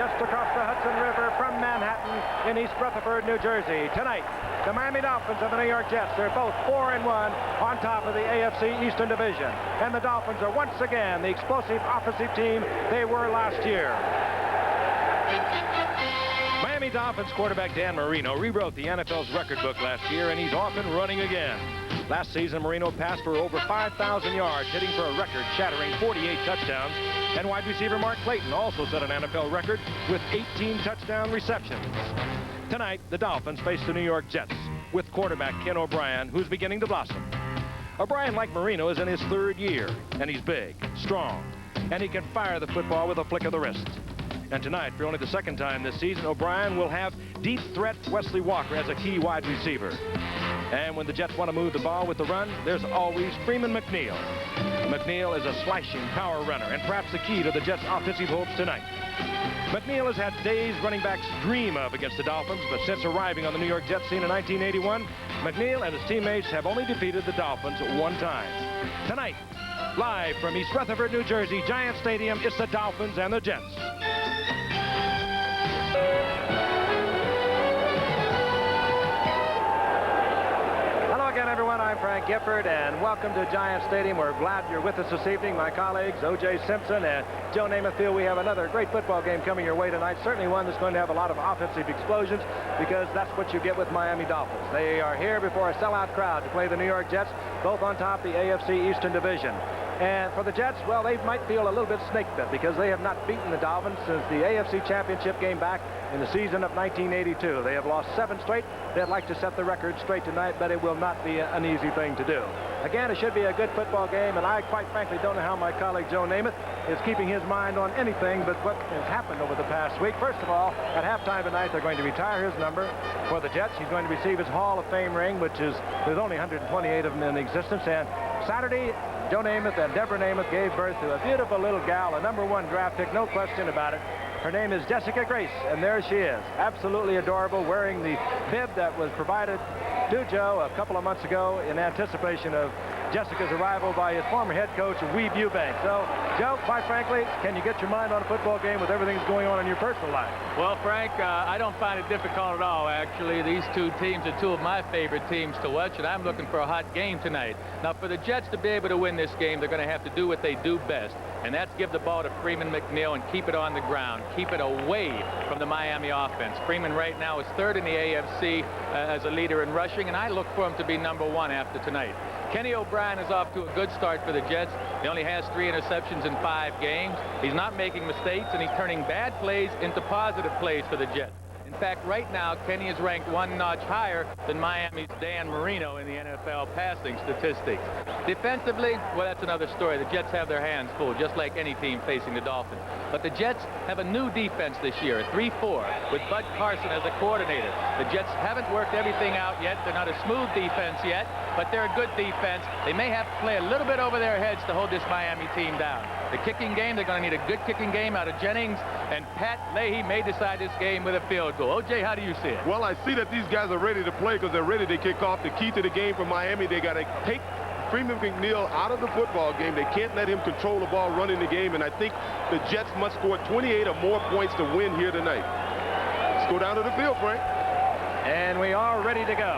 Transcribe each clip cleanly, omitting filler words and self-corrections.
just across the Hudson River from Manhattan in East Rutherford, New Jersey. Tonight, the Miami Dolphins and the New York Jets, they're both 4-1 on top of the AFC Eastern Division. And the Dolphins are once again the explosive offensive team they were last year. Miami Dolphins quarterback Dan Marino rewrote the NFL's record book last year, and he's off and running again. Last season, Marino passed for over 5,000 yards, hitting for a record-shattering 48 touchdowns. And wide receiver Mark Clayton also set an NFL record with 18 touchdown receptions. Tonight, the Dolphins face the New York Jets with quarterback Ken O'Brien, who's beginning to blossom. O'Brien, like Marino, is in his third year, and he's big, strong, and he can fire the football with a flick of the wrist. And tonight, for only the second time this season, O'Brien will have deep threat Wesley Walker as a key wide receiver. And when the Jets want to move the ball with the run, there's always Freeman McNeil. McNeil is a slashing power runner and perhaps the key to the Jets' offensive hopes tonight. McNeil has had days running backs dream of against the Dolphins, but since arriving on the New York Jets scene in 1981, McNeil and his teammates have only defeated the Dolphins one time. Tonight, live from East Rutherford, New Jersey, Giant Stadium, it's the Dolphins and the Jets. Again, everyone, I'm Frank Gifford, and welcome to Giant Stadium. We're glad you're with us this evening. My colleagues, O.J. Simpson and Joe Namath feel we have another great football game coming your way tonight. Certainly one that's going to have a lot of offensive explosions, because that's what you get with Miami Dolphins. They are here before a sellout crowd to play the New York Jets, both on top of the AFC Eastern Division. And for the Jets, well, they might feel a little bit snake-bit because they have not beaten the Dolphins since the AFC Championship game back in the season of 1982. They have lost 7 straight. They'd like to set the record straight tonight, but it will not be an easy thing to do. Again, it should be a good football game, and I quite frankly don't know how my colleague Joe Namath is keeping his mind on anything but what has happened over the past week. First of all, at halftime tonight, they're going to retire his number for the Jets. He's going to receive his Hall of Fame ring, which is, there's only 128 of them in existence. And Saturday, Joe Namath and Deborah Namath gave birth to a beautiful little gal, a #1 draft pick, no question about it. Her name is Jessica Grace, and there she is, absolutely adorable, wearing the bib that was provided to Joe a couple of months ago in anticipation of Jessica's arrival by his former head coach, Weeb Eubank. So, Joe, quite frankly, can you get your mind on a football game with everything that's going on in your personal life? Well, Frank, I don't find it difficult at all, actually. These two teams are two of my favorite teams to watch, and I'm looking for a hot game tonight. Now, for the Jets to be able to win this game, they're going to have to do what they do best, and that's give the ball to Freeman McNeil and keep it on the ground, keep it away from the Miami offense. Freeman right now is 3rd in the AFC as a leader in rushing, and I look for him to be #1 after tonight. Kenny O'Brien is off to a good start for the Jets. He only has 3 interceptions in 5 games. He's not making mistakes, and he's turning bad plays into positive plays for the Jets. In fact, right now, Kenny is ranked 1 notch higher than Miami's Dan Marino in the NFL passing statistics. Defensively, well, that's another story. The Jets have their hands full, just like any team facing the Dolphins. But the Jets have a new defense this year, 3-4, with Bud Carson as a coordinator. The Jets haven't worked everything out yet. They're not a smooth defense yet, but they're a good defense. They may have to play a little bit over their heads to hold this Miami team down. The kicking game, they're going to need a good kicking game out of Jennings, and Pat Leahy may decide this game with a field goal. O.J., how do you see it? Well, I see that these guys are ready to play because they're ready to kick off. The key to the game for Miami, they got to take Freeman McNeil out of the football game. They can't let him control the ball running the game, and I think the Jets must score 28 or more points to win here tonight. Let's go down to the field, Frank. And we are ready to go.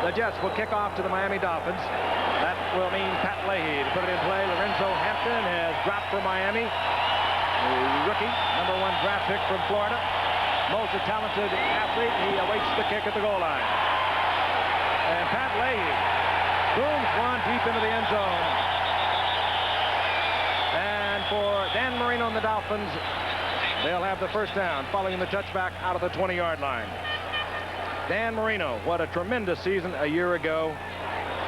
The Jets will kick off to the Miami Dolphins. That will mean Pat Leahy to put it in play. Lorenzo Hampton has dropped for Miami. The rookie, #1 draft pick from Florida. Most a talented athlete. He awaits the kick at the goal line. And Pat Leahy booms one deep into the end zone. And for Dan Marino and the Dolphins, they'll have the first down following the touchback out of the 20-yard line. Dan Marino, what a tremendous season a year ago.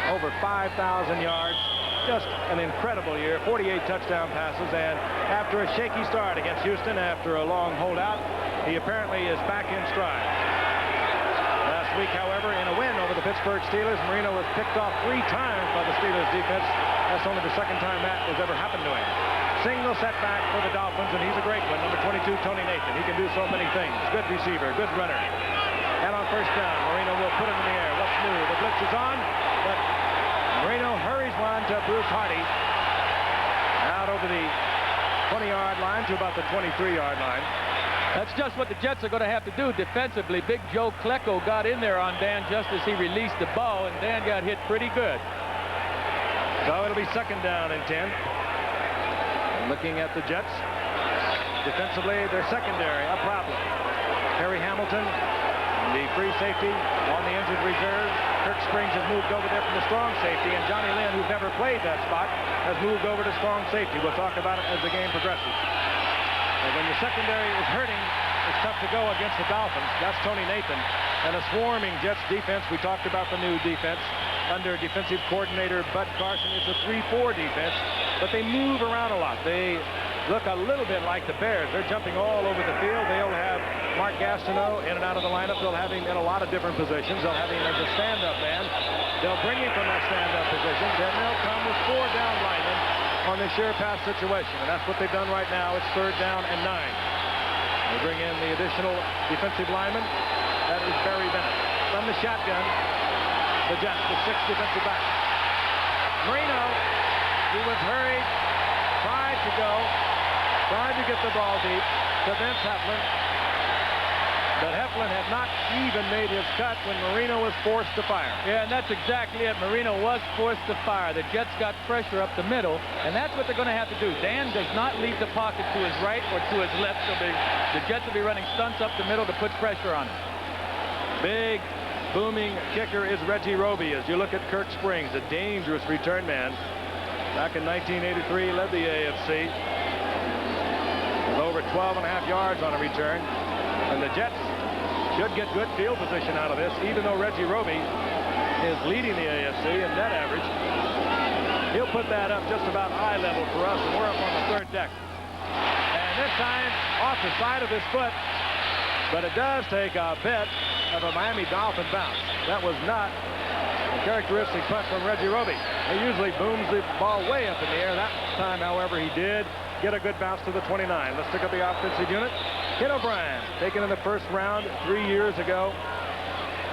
Over 5,000 yards. Just an incredible year. 48 touchdown passes. And after a shaky start against Houston, after a long holdout, he apparently is back in stride. Last week, however, in a win over the Pittsburgh Steelers, Marino was picked off 3 times by the Steelers defense. That's only the 2nd time that has ever happened to him. Single setback for the Dolphins, and he's a great one. #22, Tony Nathan. He can do so many things. Good receiver, good runner. And on first down, Marino will put it in the air. What's new? The blitz is on, but Marino hurries one to Bruce Hardy. Out over the 20-yard line to about the 23-yard line. That's just what the Jets are going to have to do defensively. Big Joe Klecko got in there on Dan just as he released the ball, and Dan got hit pretty good. So it'll be 2nd down and 10. And looking at the Jets, defensively, their secondary, a problem. Harry Hamilton, the free safety on the injured reserve. Kirk Springs has moved over there from the strong safety, and Johnny Lynn, who's never played that spot, has moved over to strong safety. We'll talk about it as the game progresses. And when your secondary is hurting, it's tough to go against the Dolphins. That's Tony Nathan. And a swarming Jets defense. We talked about the new defense under defensive coordinator Bud Carson. It's a 3-4 defense, but they move around a lot. They look a little bit like the Bears. They're jumping all over the field. They'll have Mark Gastineau in and out of the lineup. They'll have him in a lot of different positions. They'll have him as a stand-up man. They'll bring him from that stand-up position. Then they'll come with 4 down linemen on the sheer pass situation. And that's what they've done right now. It's 3rd down and 9. They bring in the additional defensive lineman. That is Barry Bennett. From the shotgun, the Jets, the 6th defensive back. Marino, he was hurried, tried to go, tried to get the ball deep to Vince Heflin. But Heflin had not even made his cut when Marino was forced to fire. Yeah, and that's exactly it. Marino was forced to fire. The Jets got pressure up the middle, and that's what they're going to have to do. Dan does not leave the pocket to his right or to his left, so the Jets will be running stunts up the middle to put pressure on him. Big, booming kicker is Reggie Roby. As you look at Kirk Springs, a dangerous return man. Back in 1983, led the AFC with over 12.5 yards on a return. And the Jets should get good field position out of this, even though Reggie Roby is leading the AFC in net average. He'll put that up just about eye level for us, and we're up on the 3rd deck. And this time, off the side of his foot, but it does take a bit of a Miami Dolphin bounce. That was not a characteristic punt from Reggie Roby. He usually booms the ball way up in the air. That time, however, he did get a good bounce to the 29. Let's pick up the offensive unit. Ken O'Brien, taken in the 1st round 3 years ago.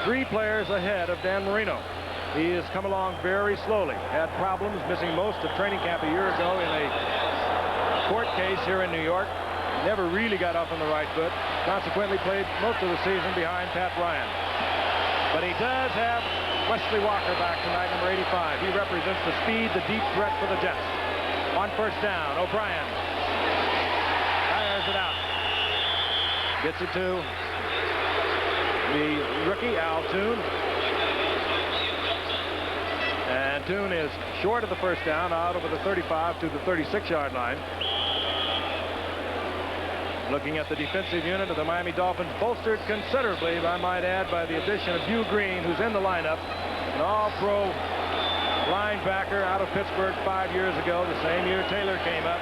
3 players ahead of Dan Marino. He has come along very slowly. Had problems, missing most of training camp a year ago in a court case here in New York. Never really got off on the right foot. Consequently, played most of the season behind Pat Ryan. But he does have Wesley Walker back tonight, number 85. He represents the speed, the deep threat for the Jets. On 1st down, O'Brien fires it out. Gets it to the rookie, Al Toon. And Toon is short of the 1st down, out over the 35 to the 36-yard line. Looking at the defensive unit of the Miami Dolphins, bolstered considerably, I might add, by the addition of Hugh Green, who's in the lineup, an all-pro linebacker out of Pittsburgh 5 years ago. The same year Taylor came up.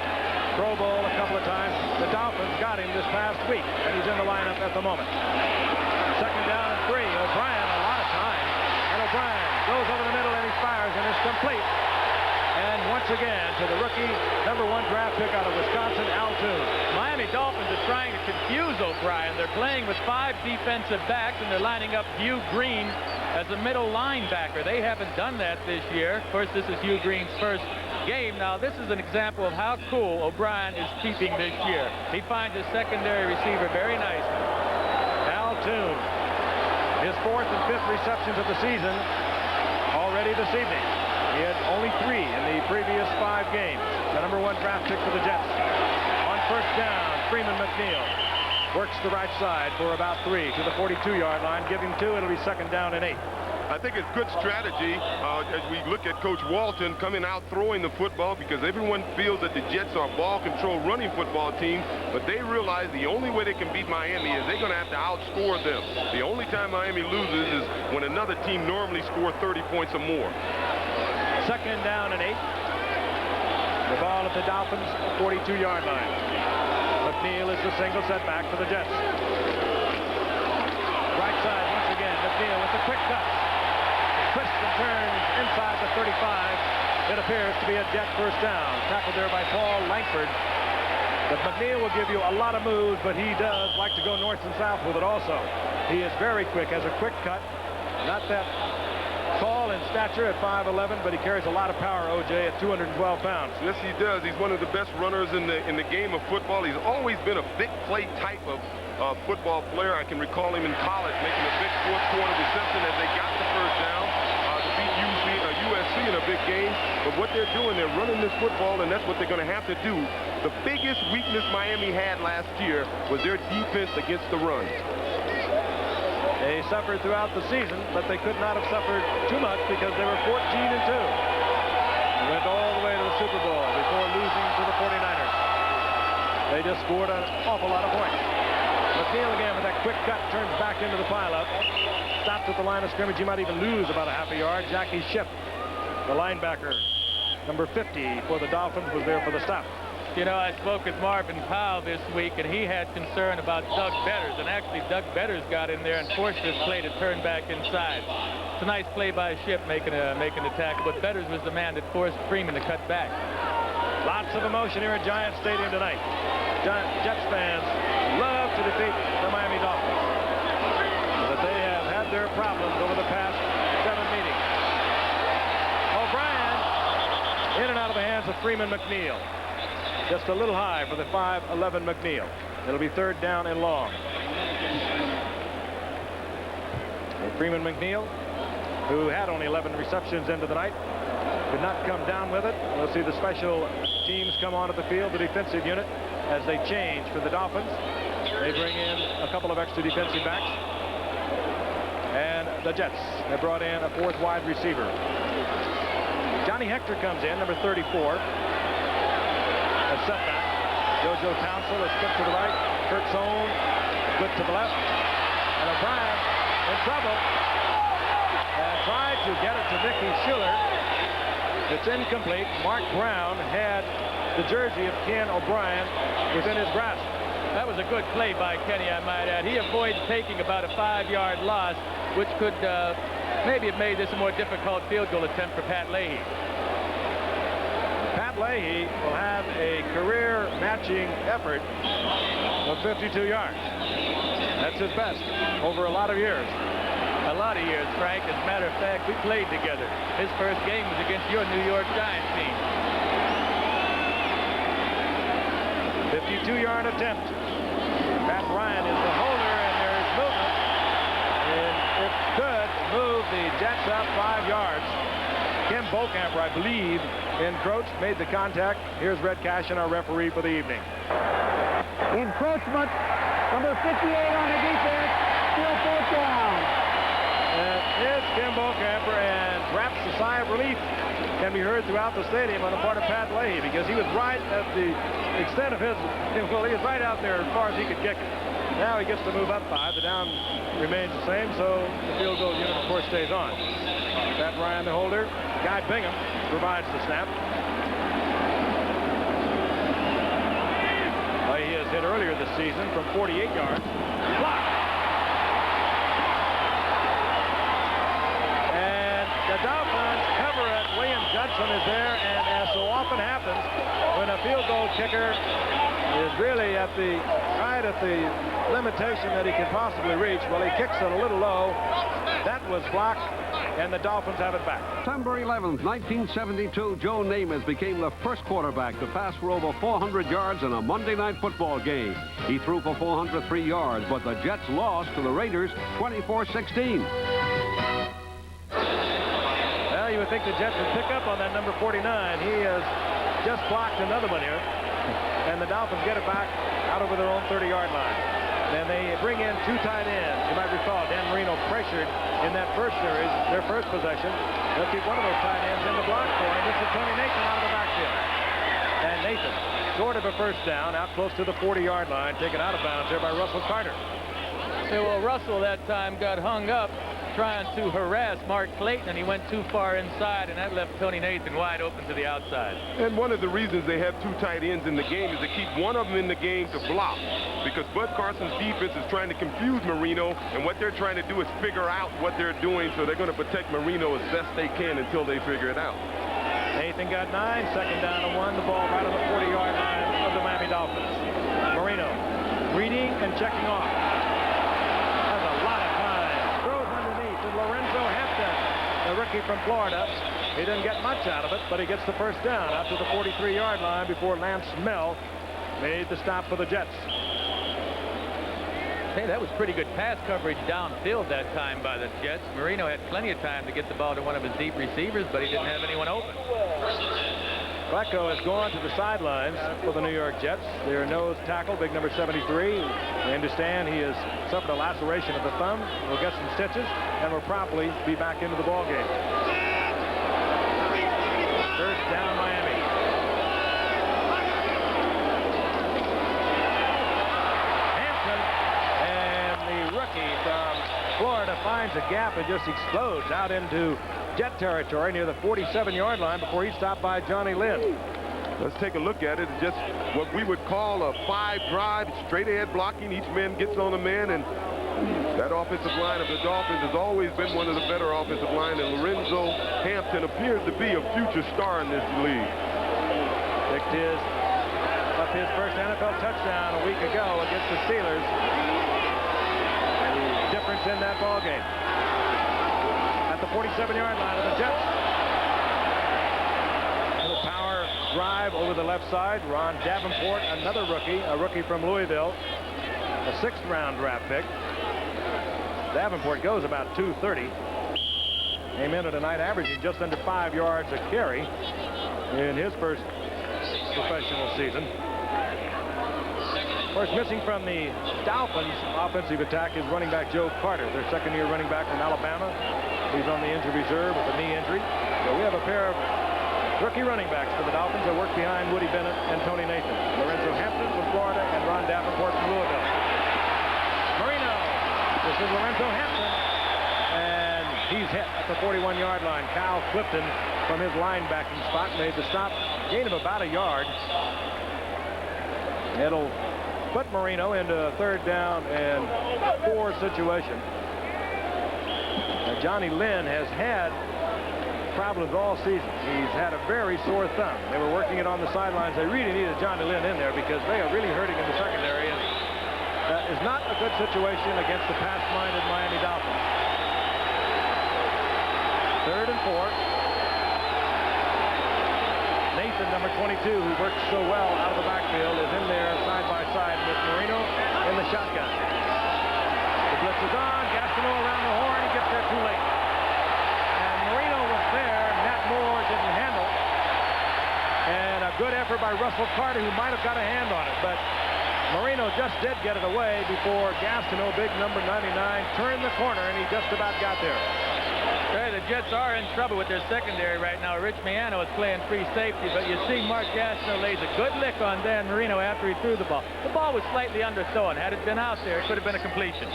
Pro Bowl a couple of times. The Dolphins got him this past week, and he's in the lineup at the moment. 2nd down and 3. O'Brien, a lot of time. And O'Brien goes over the middle, and he fires, and it's complete. And once again, to the rookie, number 1 draft pick out of Wisconsin, Al Toon. Miami Dolphins are trying to confuse O'Brien. They're playing with 5 defensive backs, and they're lining up Hugh Green as a middle linebacker. They haven't done that this year. Of course, this is Hugh Green's 1st game. Now, this is an example of how cool O'Brien is keeping this year. He finds his secondary receiver very nicely. Al Toon, his 4th and 5th receptions of the season already this evening. He had only 3 in the previous 5 games. The number 1 draft pick for the Jets. On 1st down, Freeman McNeil works the right side for about 3 to the 42-yard line. Give him 2. It'll be 2nd down and 8. I think it's good strategy as we look at Coach Walton coming out throwing the football, because everyone feels that the Jets are a ball control running football team, but they realize the only way they can beat Miami is they're going to have to outscore them. The only time Miami loses is when another team normally scores 30 points or more. 2nd down and 8. The ball at the Dolphins' 42-yard line. McNeil is the single setback for the Jets. Right side once again. McNeil with the quick cut. Twists and turns inside the 35. It appears to be a Jet 1st down. Tackled there by Paul Langford. But McNeil will give you a lot of moves, but he does like to go north and south with it also. He is very quick, has a quick cut. Not that tall in stature at 5'11", but he carries a lot of power, O.J., at 212 pounds. Yes, he does. He's one of the best runners in the game of football. He's always been a big play type of football player. I can recall him in college making a big fourth quarter reception as they got the first down to beat USC in a big game. But what they're doing, they're running this football, and that's what they're going to have to do. The biggest weakness Miami had last year was their defense against the run. They suffered throughout the season, but they could not have suffered too much because they were 14-2. They went all the way to the Super Bowl before losing to the 49ers. They just scored an awful lot of points. McNeil again with that quick cut, turns back into the pileup. Stops at the line of scrimmage. He might even lose about a half a yard. Jackie Schiff, the linebacker, number 50 for the Dolphins, was there for the stop. You know, I spoke with Marvin Powell this week, and he had concern about Doug Betters, and actually Doug Betters got in there and forced this play to turn back inside. It's a nice play by Schiff making the tackle, but Betters was the man that forced Freeman to cut back. Lots of emotion here at Giant Stadium tonight. Jets fans love to defeat the Miami Dolphins, but they have had their problems over the past 7 meetings. O'Brien in and out of the hands of Freeman McNeil. Just a little high for the 5'11" McNeil. It'll be third down and long. And Freeman McNeil, who had only 11 receptions into the night, could not come down with it. We'll see the special teams come on at the field, the defensive unit, as they change for the Dolphins. They bring in a couple of extra defensive backs. And the Jets have brought in a fourth wide receiver. Johnny Hector comes in, number 34. A setback. JoJo Townsend is split to the right. Kurt Sohn split to the left. And O'Brien in trouble. And tried to get it to Mickey Schuler. It's incomplete. Mark Brown had the jersey of Ken O'Brien within his grasp. That was a good play by Kenny, I might add. He avoided taking about a 5-yard loss, which could maybe have made this a more difficult field goal attempt for Pat Leahy. Pat Leahy will have a career-matching effort of 52 yards. That's his best over a lot of years. A lot of years, Frank. As a matter of fact, we played together. His first game was against your New York Giants team. 52-yard attempt. Pat Ryan is the holder, and there's movement. And it could move the Jets up 5 yards. Kim Bokamper, I believe, encroached, made the contact. Here's Red Cashin, our referee for the evening. Encroachment, number 58 on the defense, still fourth down. And it's Kim Bokamper, and perhaps a sigh of relief can be heard throughout the stadium on the part of Pat Leahy, because he was right at the extent of his, well, he was right out there as far as he could kick it. Now he gets to move up 5. The down remains the same, so the field goal unit, of course, stays on. Pat Ryan, the holder. Guy Bingham provides the snap. He has hit earlier this season from 48 yards. Blocked. And the Dolphins cover it. William Judson is there, and as so often happens, when a field goal kicker is really right at the limitation that he can possibly reach, well, he kicks it a little low. That was blocked, and the Dolphins have it back. September 11th, 1972, Joe Namath became the first quarterback to pass for over 400 yards in a Monday night football game. He threw for 403 yards, but the Jets lost to the Raiders 24-16. Well, you would think the Jets would pick up on that number 49. He has just blocked another one here, and the Dolphins get it back out over their own 30-yard line. Then they bring in 2 tight ends. You might recall Dan Marino pressured in that first series, their first possession. They'll keep one of those tight ends in the block for him. This is Tony Nathan out of the backfield. And Nathan, short of a first down, out close to the 40-yard line, taken out of bounds there by Russell Carter. Yeah, well, Russell that time got hung up trying to harass Mark Clayton, and he went too far inside, and that left Tony Nathan wide open to the outside. And one of the reasons they have 2 tight ends in the game is to keep one of them in the game to block, because Bud Carson's defense is trying to confuse Marino, and what they're trying to do is figure out what they're doing, so they're going to protect Marino as best they can until they figure it out. Nathan got 9, second down and 1. The ball right on the 40-yard line of the Miami Dolphins. Marino reading and checking off. Has a lot of time. Throws underneath to Lorenzo Hampton, the rookie from Florida. He didn't get much out of it, but he gets the first down out to the 43-yard line before Lance Mell made the stop for the Jets. Hey, that was pretty good pass coverage downfield that time by the Jets. Marino had plenty of time to get the ball to one of his deep receivers, but he didn't have anyone open. Flacco has gone to the sidelines for the New York Jets. Their nose tackle, big number 73. We understand he has suffered a laceration of the thumb. Will get some stitches and will probably be back into the ball game. First down, Miami. Hampton, and the rookie from Florida finds a gap and just explodes out into Jet territory near the 47-yard line before he's stopped by Johnny Lynn. Let's take a look at it. It's just what we would call a 5-drive, straight ahead blocking. Each man gets on a man, and that offensive line of the Dolphins has always been one of the better offensive line, and Lorenzo Hampton appears to be a future star in this league. Picked up his first NFL touchdown a week ago against the Steelers. The difference in that ball game. At the 47-yard line of the Jets. Little power drive over the left side. Ron Davenport, another rookie, a rookie from Louisville, a 6th-round draft pick. Davenport goes about 230. Came into tonight averaging just under 5 yards a carry in his first professional season. Of course, missing from the Dolphins' offensive attack is running back Joe Carter, their second-year running back from Alabama. He's on the injured reserve with a knee injury. So we have a pair of rookie running backs for the Dolphins that work behind Woody Bennett and Tony Nathan. Lorenzo Hampton from Florida and Ron Davenport from Louisville. Marino. This is Lorenzo Hampton. And he's hit at the 41-yard line. Kyle Clifton from his linebacking spot made the stop. Gain of about a yard. It'll put Marino into a 3rd down and 4 situation. Johnny Lynn has had problems all season. He's had a very sore thumb. They were working it on the sidelines. They really needed Johnny Lynn in there because they are really hurting in the secondary. And that is not a good situation against the pass-minded Miami Dolphins. 3rd and 4. Nathan, number 22, who works so well out of the backfield, is in there side by side with Marino in the shotgun. The blitz is on. Gastineau around the horn. He gets there too late. And Marino was there. Nat Moore didn't handle. And a good effort by Russell Carter, who might have got a hand on it. But Marino just did get it away before Gastineau, big number 99, turned the corner, and he just about got there. Hey, the Jets are in trouble with their secondary right now. Rich Miano is playing free safety, but you see Mark Gastineau lays a good lick on Dan Marino after he threw the ball. The ball was slightly underthrown. Had it been out there, it could have been a completion.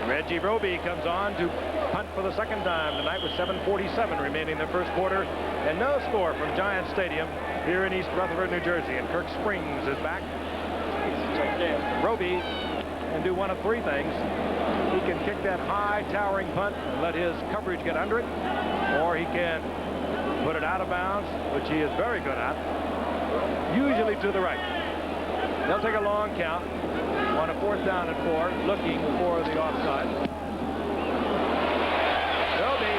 Reggie Roby comes on to punt for the 2nd time tonight with 7:47 remaining in the first quarter, and no score from Giant Stadium here in East Rutherford, New Jersey. And Kirk Springs is back. Roby can do one of 3 things. He can kick that high towering punt and let his coverage get under it, or he can put it out of bounds, which he is very good at, usually to the right. They'll take a long count on a 4th down and 4, looking for the offside. Roby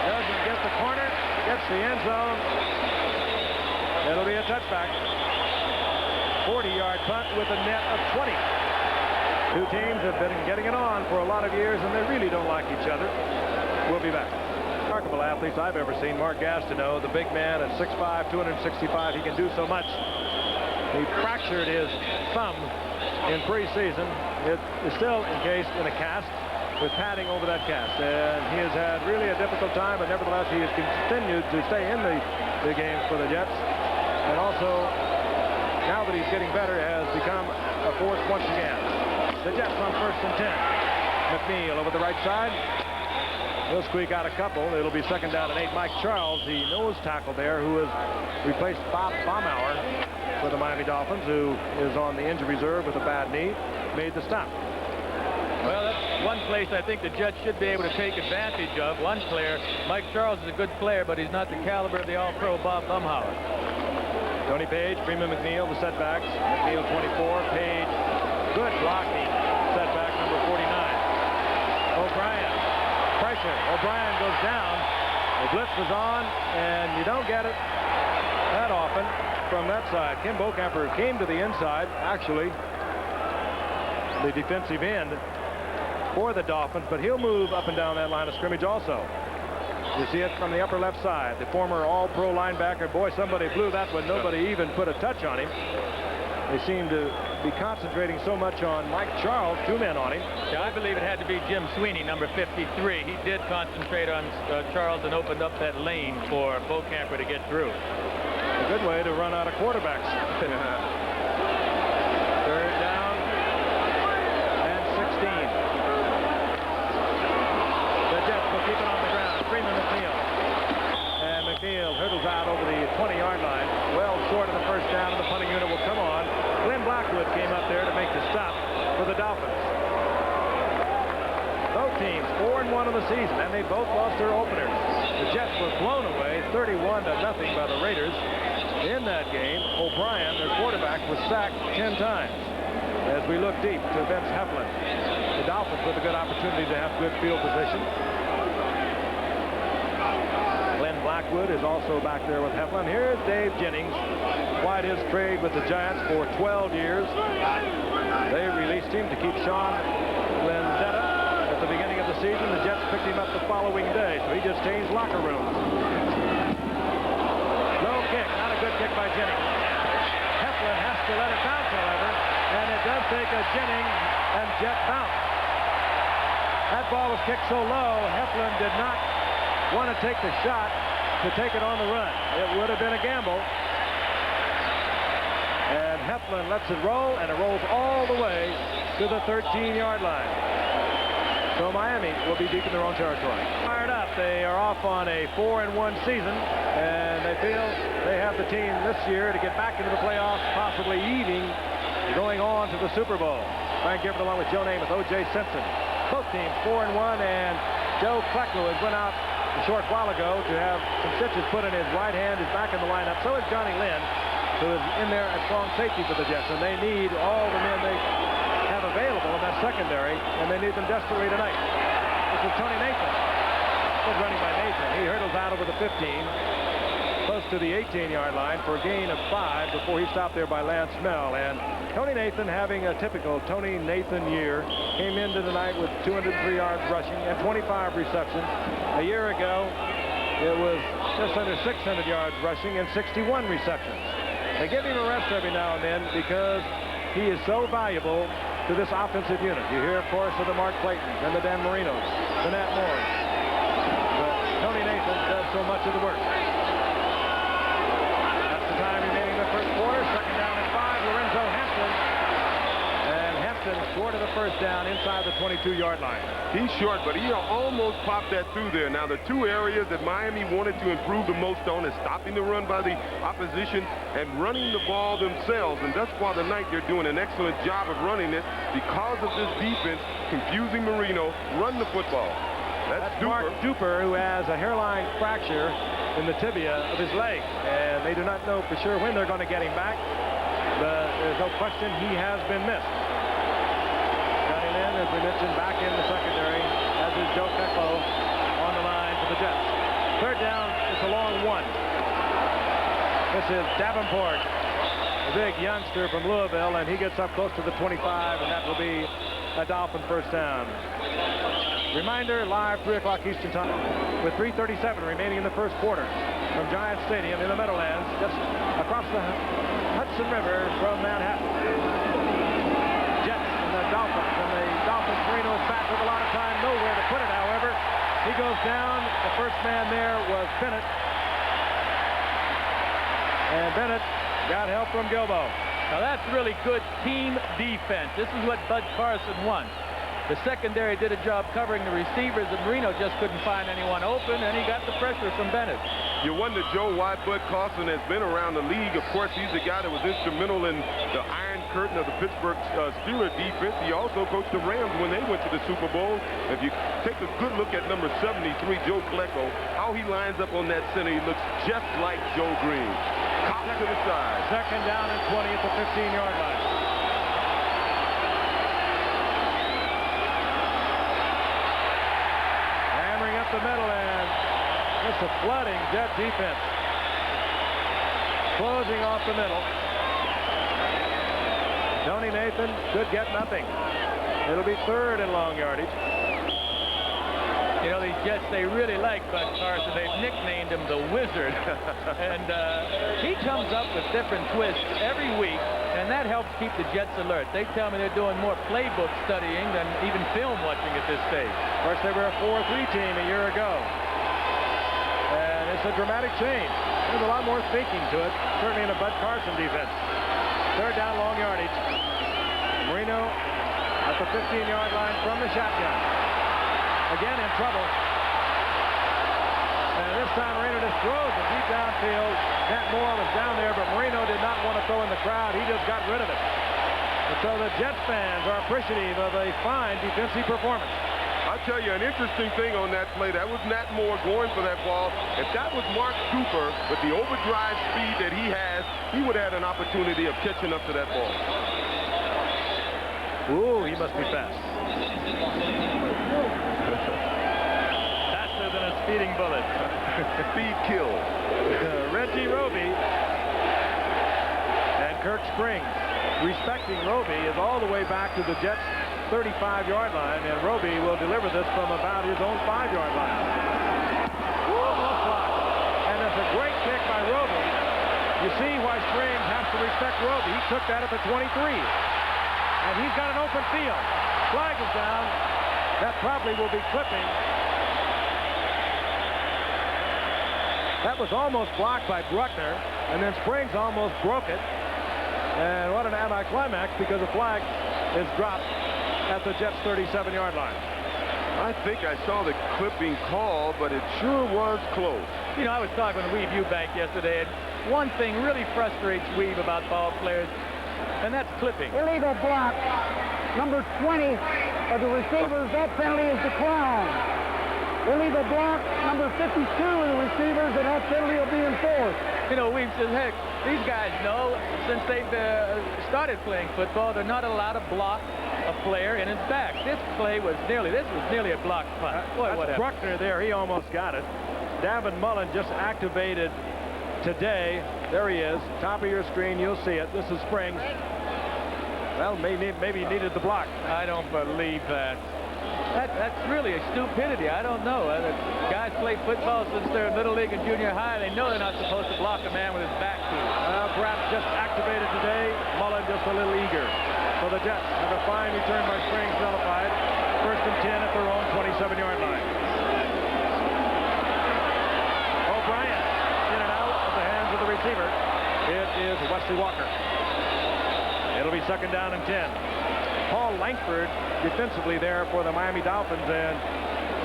doesn't get the corner, gets the end zone. It'll be a touchback. 40-yard punt with a net of 20. 2 teams have been getting it on for a lot of years, and they really don't like each other. We'll be back. Remarkable athletes I've ever seen. Mark Gastineau, the big man at 6'5", 265. He can do so much. He fractured his thumb in preseason. It is still encased in a cast with padding over that cast. And he has had really a difficult time, but nevertheless he has continued to stay in the games for the Jets. And also, now that he's getting better, has become a force once again. The Jets on 1st and 10. McNeil over the right side. He'll squeak out a couple. It'll be 2nd down and 8. Mike Charles, the nose tackle there, who has replaced Bob Baumauer for the Miami Dolphins, who is on the injured reserve with a bad knee, made the stop. Well, that's one place I think the Jets should be able to take advantage of. One player, Mike Charles is a good player, but he's not the caliber of the all-pro Bob Baumauer. Tony Page, Freeman McNeil, the setbacks. McNeil 24, Page, good blocking, setback number 49. O'Brien pressure. O'Brien goes down. The blitz was on, and you don't get it that often from that side. Kim Bokamper came to the inside, actually, the defensive end for the Dolphins, but he'll move up and down that line of scrimmage also. You see it from the upper left side. The former all-pro linebacker. Boy, somebody blew that one. Nobody even put a touch on him. They seem to be concentrating so much on Mike Charles, 2 men on him. Yeah, I believe it had to be Jim Sweeney, number 53. He did concentrate on Charles and opened up that lane for Bokamper to get through. A good way to run out of quarterbacks. 3rd down and 16. The Jets will keep it on the ground. Freeman McNeil. And McNeil hurdles out over the 20-yard line. Well short of the first down, and the punting unit will come on. Glenn Blackwood came up there to make the stop for the Dolphins. Both teams 4-1 in the season, and they both lost their openers. The Jets were blown away 31-0 by the Raiders. In that game, O'Brien, their quarterback, was sacked 10 times. As we look deep to Vince Heflin, the Dolphins with a good opportunity to have good field position. Glenn Blackwood is also back there with Heflin. Here's Dave Jennings. Quite his trade with the Giants for 12 years. They released him to keep Sean Lindetta at the beginning of the season. The Jets picked him up the following day, so he just changed locker rooms. Low kick, not a good kick by Jennings. Heflin has to let it bounce, however, and it does take a Jennings and Jet bounce. That ball was kicked so low, Heflin did not want to take the shot to take it on the run. It would have been a gamble. And Heflin lets it roll, and it rolls all the way to the 13-yard line. So Miami will be deep in their own territory. Fired up. They are off on a 4-1 season, and they feel they have the team this year to get back into the playoffs, possibly even going on to the Super Bowl. Frank Gifford along with Joe Namath, O.J. Simpson. Both teams 4-1, and Joe Klecko has went out a short while ago to have some stitches put in his right hand. Is back in the lineup. So is Johnny Lynn, who is in there at strong safety for the Jets, and they need all the men they have available in that secondary, and they need them desperately tonight. This is Tony Nathan. Good running by Nathan. He hurdles out over the 15, close to the 18-yard line for a gain of 5 before he stopped there by Lance Mel. And Tony Nathan, having a typical Tony Nathan year, came into the night with 203 yards rushing and 25 receptions. A year ago, it was just under 600 yards rushing and 61 receptions. They give him a rest every now and then because he is so valuable to this offensive unit. You hear, of course, of the Mark Claytons and the Dan Marinos, the Nat Moores. But Tony Nathan does so much of the work. That's the time remaining in the first quarter. 2nd down and 5. Lorenzo Hampton. And Hampton scored the first down inside the 22-yard line. He's short, but he almost popped that through there. Now, the 2 areas that Miami wanted to improve the most on is stopping the run by the opposition and running the ball themselves. And thus far tonight, they're doing an excellent job of running it because of this defense confusing Marino. Run the football. That's Mark Duper, who has a hairline fracture in the tibia of his leg. And they do not know for sure when they're going to get him back. But there's no question he has been missed. Johnny Lynn, as we mentioned, back in the secondary, as is Joe Klecko on the line for the Jets. 3rd down, it's a long one. This is Davenport, a big youngster from Louisville, and he gets up close to the 25, and that will be a Dolphin first down. Reminder, live 3 o'clock Eastern time with 3:37 remaining in the first quarter from Giant Stadium in the Meadowlands, just across the Hudson River from Manhattan. Jets and the Dolphins, and the Dolphins Marino is back with a lot of time, nowhere to put it, however. He goes down. The first man there was Bennett. And Bennett got help from Gilbo. Now that's really good team defense. This is what Bud Carson wants. The secondary did a job covering the receivers, and Marino just couldn't find anyone open, and he got the pressure from Bennett. You wonder, Joe, why Bud Carson has been around the league. Of course, he's the guy that was instrumental in the Iron Curtain of the Pittsburgh Steelers defense. He also coached the Rams when they went to the Super Bowl. If you take a good look at number 73, Joe Klecko, how he lines up on that center, he looks just like Joe Green. Cop to the side. 2nd down and 20 at the 15-yard line. the middle, and just a flooding Jet defense. Closing off the middle. Tony Nathan could get nothing. It'll be third in long yardage. You know, these Jets, they really like Bud Carson. They've nicknamed him the Wizard. And he comes up with different twists every week, and that helps keep the Jets alert. They tell me they're doing more playbook studying than even film watching at this stage. Of course, they were a 4-3 team a year ago. And it's a dramatic change. There's a lot more thinking to it, certainly in a Bud Carson defense. Third down, long yardage. Marino at the 15-yard line from the shotgun. Again in trouble. And this time Marino just throws it deep downfield. Matt Moore was down there, but Marino did not want to throw in the crowd. He just got rid of it. And so the Jets fans are appreciative of a fine defensive performance. I'll tell you an interesting thing on that play. That was Matt Moore going for that ball. If that was Mark Cooper with the overdrive speed that he has, he would have had an opportunity of catching up to that ball. Ooh, he must be fast. Faster than a speeding bullet. Speed kill. Reggie Roby and Kirk Springs. Respecting Roby is all the way back to the Jets' 35-yard line, and Roby will deliver this from about his own 5-yard line. Almost blocked. And it's a great kick by Roby. You see why Springs has to respect Roby. He took that at the 23. And he's got an open field. Flag is down. That probably will be clipping. That was almost blocked by Bruckner, and then Springs almost broke it. And what an anticlimax, because the flag is dropped at the Jets' 37-yard line. I think I saw the clipping call, but it sure was close. You know, I was talking with Weave Eubank yesterday, and one thing really frustrates Weave about ball players, and that's clipping. Illegal block. Number 20 of the receivers, that penalty is declined. Illegal block. Number 52 of the receivers, and that penalty will be enforced. You know, Weave says, heck, these guys know since they've started playing football, they're not allowed to block a player in his back. This was nearly a blocked punt. Boy, That's Bruckner there. He almost got it. Davin Mullen just activated today. There he is. Top of your screen, you'll see it. This is Springs. Well, maybe he needed the block. I don't believe that. That's really a stupidity. I don't know. Guys play football since they're in Little League and junior high. They know they're not supposed to block a man with his back to him. Perhaps just activated today. Mullen just a little eager. So the Jets have a fine return by Springs nullified. First and 10 at their own 27-yard line. O'Brien in and out of the hands of the receiver. It is Wesley Walker. It'll be second down and 10. Paul Langford defensively there for the Miami Dolphins, and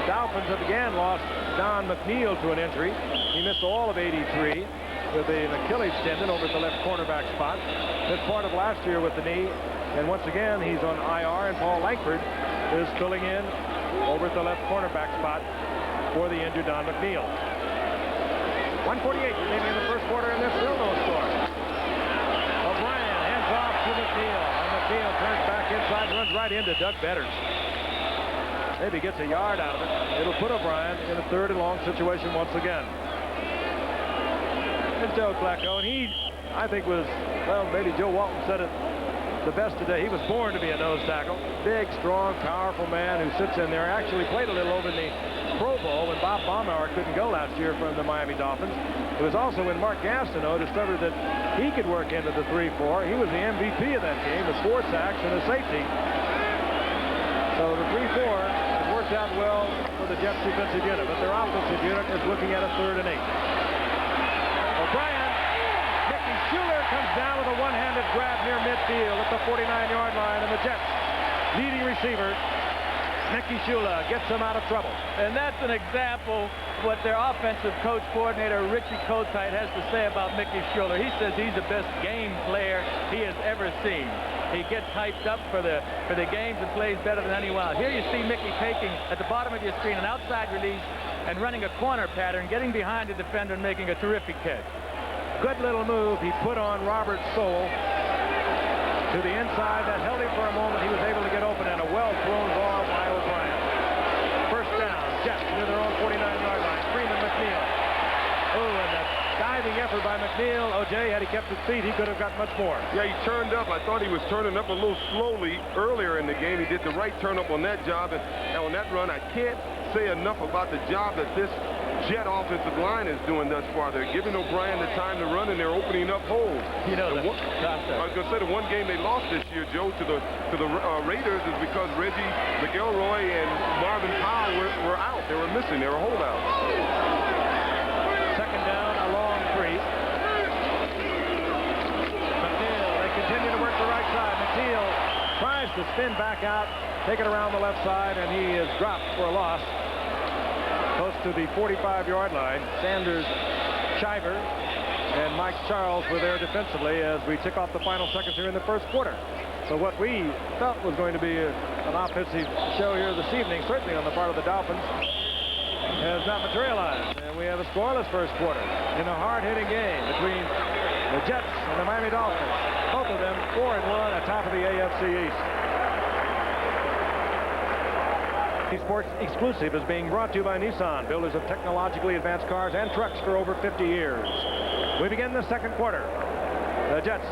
the Dolphins have again lost Don McNeil to an injury. He missed all of 83 with an Achilles tendon over at the left cornerback spot. Missed part of last year with the knee, and once again he's on IR, and Paul Langford is filling in over at the left cornerback spot for the injured Don McNeil. 1:48 remaining in the first quarter, and there's still no score. O'Brien hands off to McNeil. McNeil turns back inside, runs right into Doug Betters. Maybe gets a yard out of it. It'll put O'Brien in a third and long situation once again. And Joe Flacco, and he, I think, was, well, maybe Joe Walton said it the best today. He was born to be a nose tackle. Big, strong, powerful man who sits in there. Actually played a little over in the Pro Bowl when Bob Baumauer couldn't go last year from the Miami Dolphins. It was also when Mark Gastineau discovered that he could work into the 3-4. He was the MVP of that game with 4 sacks and a safety. So the 3-4 has worked out well for the Jets defensive unit, but their offensive unit is looking at a 3rd and 8. O'Brien, Mickey Schuler comes down with a one-handed grab near midfield at the 49-yard line, and the Jets leading receiver Mickey Shula gets them out of trouble. And that's an example of what their offensive coach coordinator Richie Kotite has to say about Mickey Shula. He says he's the best game player he has ever seen. He gets hyped up for the games and plays better than anyone else. Here you see Mickey taking, at the bottom of your screen, an outside release and running a corner pattern, getting behind the defender and making a terrific catch. Good little move. He put on Robert Soule to the inside. That held him for a moment. He was able to get open, and a well-thrown ball by O'Brien. First down, Jets near their own 49. McNeil, O.J., had he kept his feet, he could have got much more. Yeah, he turned up. I thought he was turning up a little slowly earlier in the game. He did the right turn up on that job, and on that run. I can't say enough about the job that this Jet offensive line is doing thus far. They're giving O'Brien the time to run, and they're opening up holes. You know, I was going to say the one game they lost this year, Joe, to the Raiders is because Reggie McElroy and Marvin Powell were out. They were missing. They were holdouts. Second down, a long 3. McNeil, they continue to work the right side. McNeil tries to spin back out, take it around the left side, and he is dropped for a loss. Close to the 45-yard line. Sanders, Shiver, and Mike Charles were there defensively as we tick off the final seconds here in the first quarter. So what we thought was going to be an offensive show here this evening, certainly on the part of the Dolphins, has not materialized. And we have a scoreless first quarter in a hard-hitting game between the Jets and the Miami Dolphins. Both of them 4-1 atop of the AFC East. Sports Exclusive is being brought to you by Nissan, builders of technologically advanced cars and trucks for over 50 years. We begin the second quarter. The Jets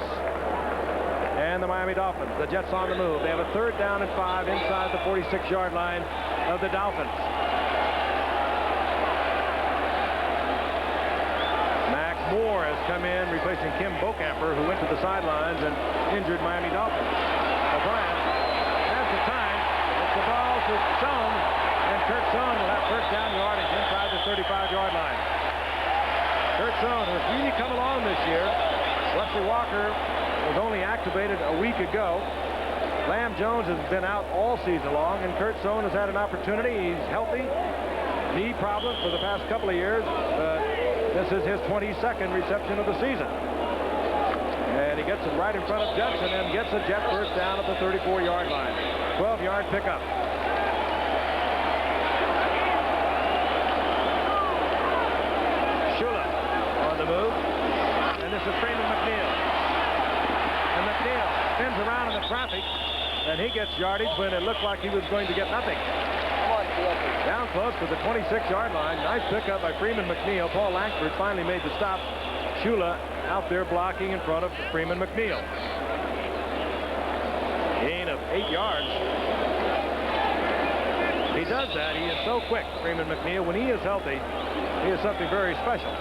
and the Miami Dolphins. The Jets on the move. They have a 3rd down and 5 inside the 46-yard line of the Dolphins. Max Moore has come in, replacing Kim Bocamper, who went to the sidelines and injured Miami Dolphins. O'Brien has the time. It's the ball to Sohn, and Kurt Sohn will have first down yardage inside the 35-yard line. Kurt Sohn has really come along this year. Wesley Walker was only activated a week ago. Lamb Jones has been out all season long, and Kurt Sohn has had an opportunity. He's healthy. Knee problem for the past couple of years, but this is his 22nd reception of the season. And he gets it right in front of Jets and then gets a Jet first down at the 34-yard line. 12-yard pickup. Shula on the move. And this is Freeman McNeil. And McNeil spins around in the traffic, and he gets yardage when it looked like he was going to get nothing. Down close to the 26-yard line. Nice pickup by Freeman McNeil. Paul Langford finally made the stop. Shula out there blocking in front of Freeman McNeil. Gain of 8 yards. He does that. He is so quick, Freeman McNeil. When he is healthy, he is something very special.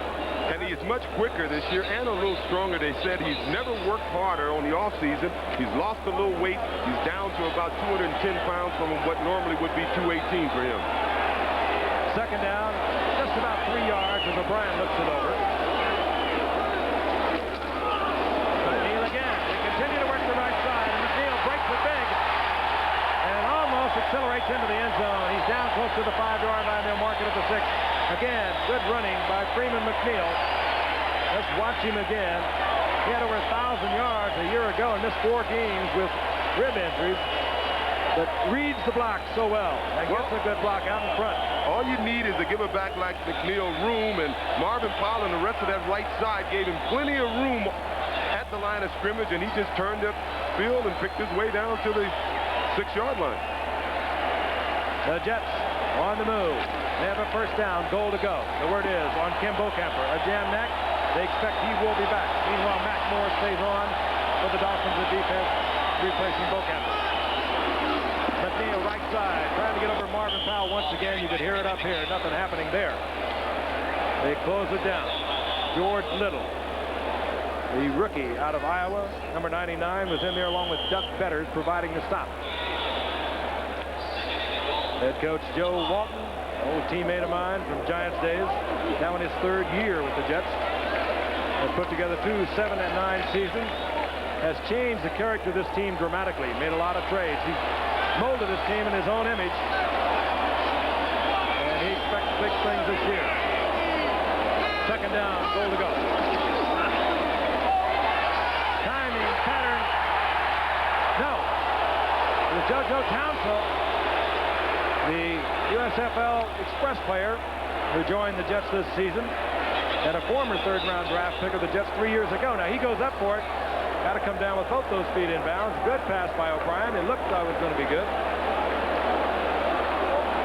And he is much quicker this year and a little stronger. They said he's never worked harder on the offseason. He's lost a little weight. He's down to about 210 pounds from what normally would be 218 for him. Second down, just about 3 yards as O'Brien looks it over. McNeil again. They continue to work the right side, and McNeil breaks it big and almost accelerates into the end zone. He's down close to the 5-yard line. They'll mark it at the 6. Again, good running by Freeman McNeil. Let's watch him again. He had over 1,000 yards a year ago and missed 4 games with rib injuries, but reads the block so well and gets a good block out in front. All you need is to give a back like McNeil room, and Marvin Powell and the rest of that right side gave him plenty of room at the line of scrimmage, and he just turned up field and picked his way down to the 6-yard line. The Jets on the move. They have a first down, goal to go. The word is on Kim Bocamper. A jam neck. They expect he will be back. Meanwhile, Matt Moore stays on for the Dolphins of defense, replacing Bocamper. McNeil right side, trying to get over Marvin Powell once again. You could hear it up here. Nothing happening there. They close it down. George Little, the rookie out of Iowa, number 99, was in there along with Duck Betters, providing the stop. Head coach Joe Walton, old teammate of mine from Giants days, now in his 3rd year with the Jets, has put together 2 7-9 seasons, has changed the character of this team dramatically, made a lot of trades. He's molded his team in his own image, and he expects big things this year. Second down, goal to go. Timing, pattern, no. It was JoJo Townsend, the USFL Express player who joined the Jets this season, and a former 3rd-round draft pick of the Jets 3 years ago. Now he goes up for it. Got to come down with both those feet in bounds. Good pass by O'Brien. It looked like it was going to be good.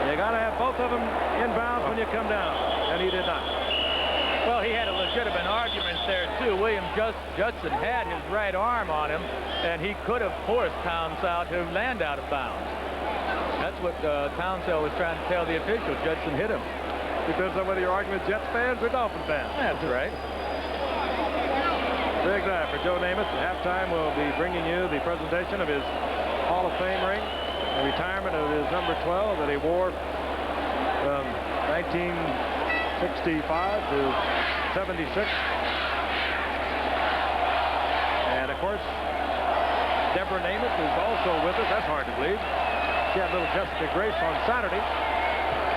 You got to have both of them in bounds when you come down, and he did not. Well, he had a legitimate argument there, too. William Judson had his right arm on him, and he could have forced Townsend to land out of bounds. That's what Townsend was trying to tell the official. Judson hit him. Depends on whether you're arguing with Jets fans or Dolphin fans. That's right. Big night for Joe Namath. At halftime, we'll be bringing you the presentation of his Hall of Fame ring, the retirement of his number 12 that he wore from 1965 to 76. And, of course, Deborah Namath is also with us. That's hard to believe. She had little Jessica Grace on Saturday.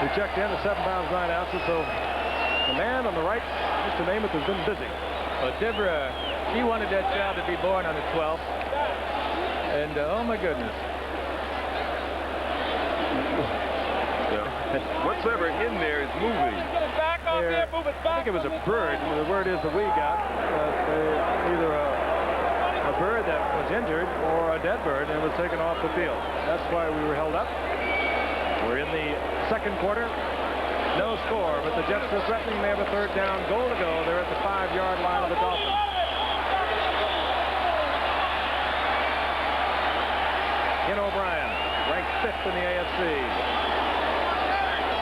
We checked in at 7 pounds 9 ounces. So the man on the right, Mr. Namath, has been busy. Well, Deborah, she wanted that child to be born on the 12th. And, oh, my goodness. Whatever in there is moving. I think it was a bird. The word is that we got either a bird that was injured or a dead bird and was taken off the field. That's why we were held up. We're in the second quarter. No score, but the Jets are threatening. They have a third down goal to go. They're at the 5-yard line of the Dolphins. Ken O'Brien, ranked 5th in the AFC.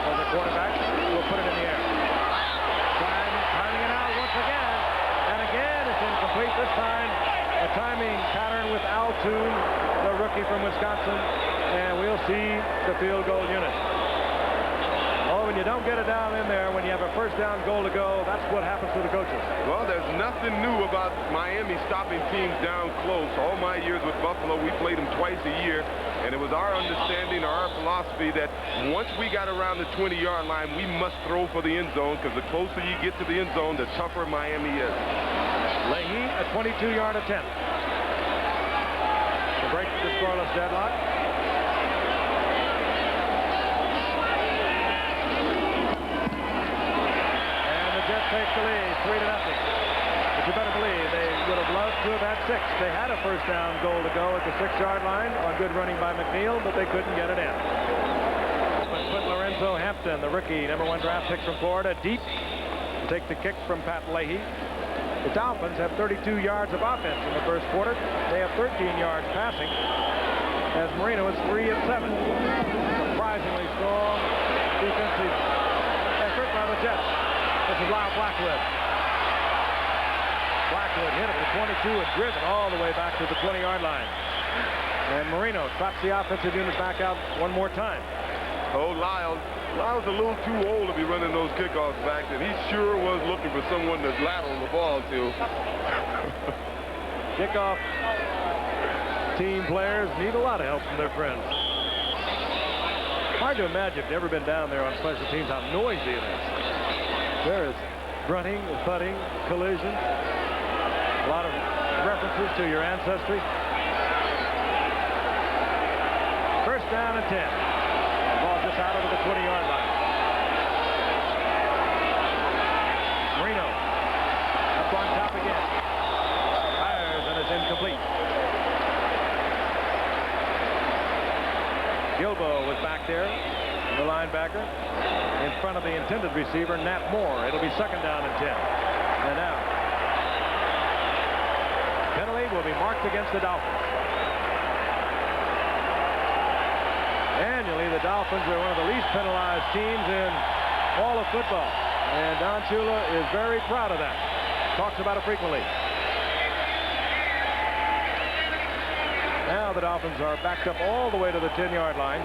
As a quarterback, will put it in the air. Timing it out once again. And again, it's incomplete. This time, a timing pattern with Al Toon, the rookie from Wisconsin. And we'll see the field goal unit. Oh, when you don't get it down in there, when you have a first down goal to go, that's what happens to the coaches. Well, there's nothing new about Miami stopping teams down close. All my years with Buffalo, we played them twice a year, and it was our understanding or our philosophy that once we got around the 20-yard line, we must throw for the end zone, because the closer you get to the end zone, the tougher Miami is. Leahy, a 22-yard attempt to break the scoreless deadlock. Takes the lead, 3-0. But you better believe they would have loved to have had 6. They had a first down goal to go at the 6-yard line on good running by McNeil, but they couldn't get it in. But put Lorenzo Hampton, the rookie, number 1 draft pick from Florida, deep to take the kick from Pat Leahy. The Dolphins have 32 yards of offense in the first quarter. They have 13 yards passing, as Marino is 3 of 7. Surprisingly strong defensive effort by the Jets. This is Lyle Blackwood. Blackwood hit at the 22 and driven all the way back to the 20-yard line. And Marino trots the offensive unit back out one more time. Oh, Lyle's a little too old to be running those kickoffs back, and he sure was looking for someone to lateral the ball to. Kickoff team players need a lot of help from their friends. Hard to imagine if you've ever been down there on special teams how noisy it is. There is grunting, thudding, collision. A lot of references to your ancestry. First down and 10. The ball just out over the 20-yard line. Marino up on top again. Fires and is incomplete. Gilbo was back there, the linebacker, in front of the intended receiver, Nat Moore. It'll be second down and 10. And now, penalty will be marked against the Dolphins. Annually, the Dolphins are one of the least penalized teams in all of football. And Don Shula is very proud of that. Talks about it frequently. Now the Dolphins are backed up all the way to the 10-yard line.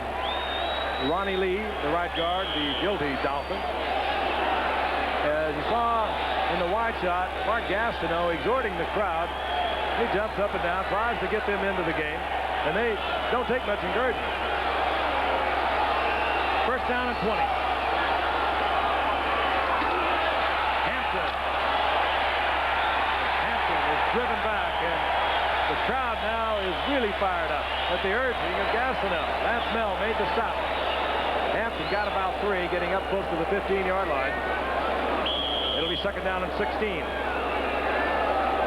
Ronnie Lee, the right guard, the guilty Dolphin. As you saw in the wide shot, Mark Gastineau exhorting the crowd. He jumps up and down, tries to get them into the game, and they don't take much encouragement. First down and 20. Hampton is driven back, and the crowd now is really fired up at the urging of Gastineau. Lance Mel made the stop. Hampton got about 3, getting up close to the 15-yard line. It'll be second down and 16.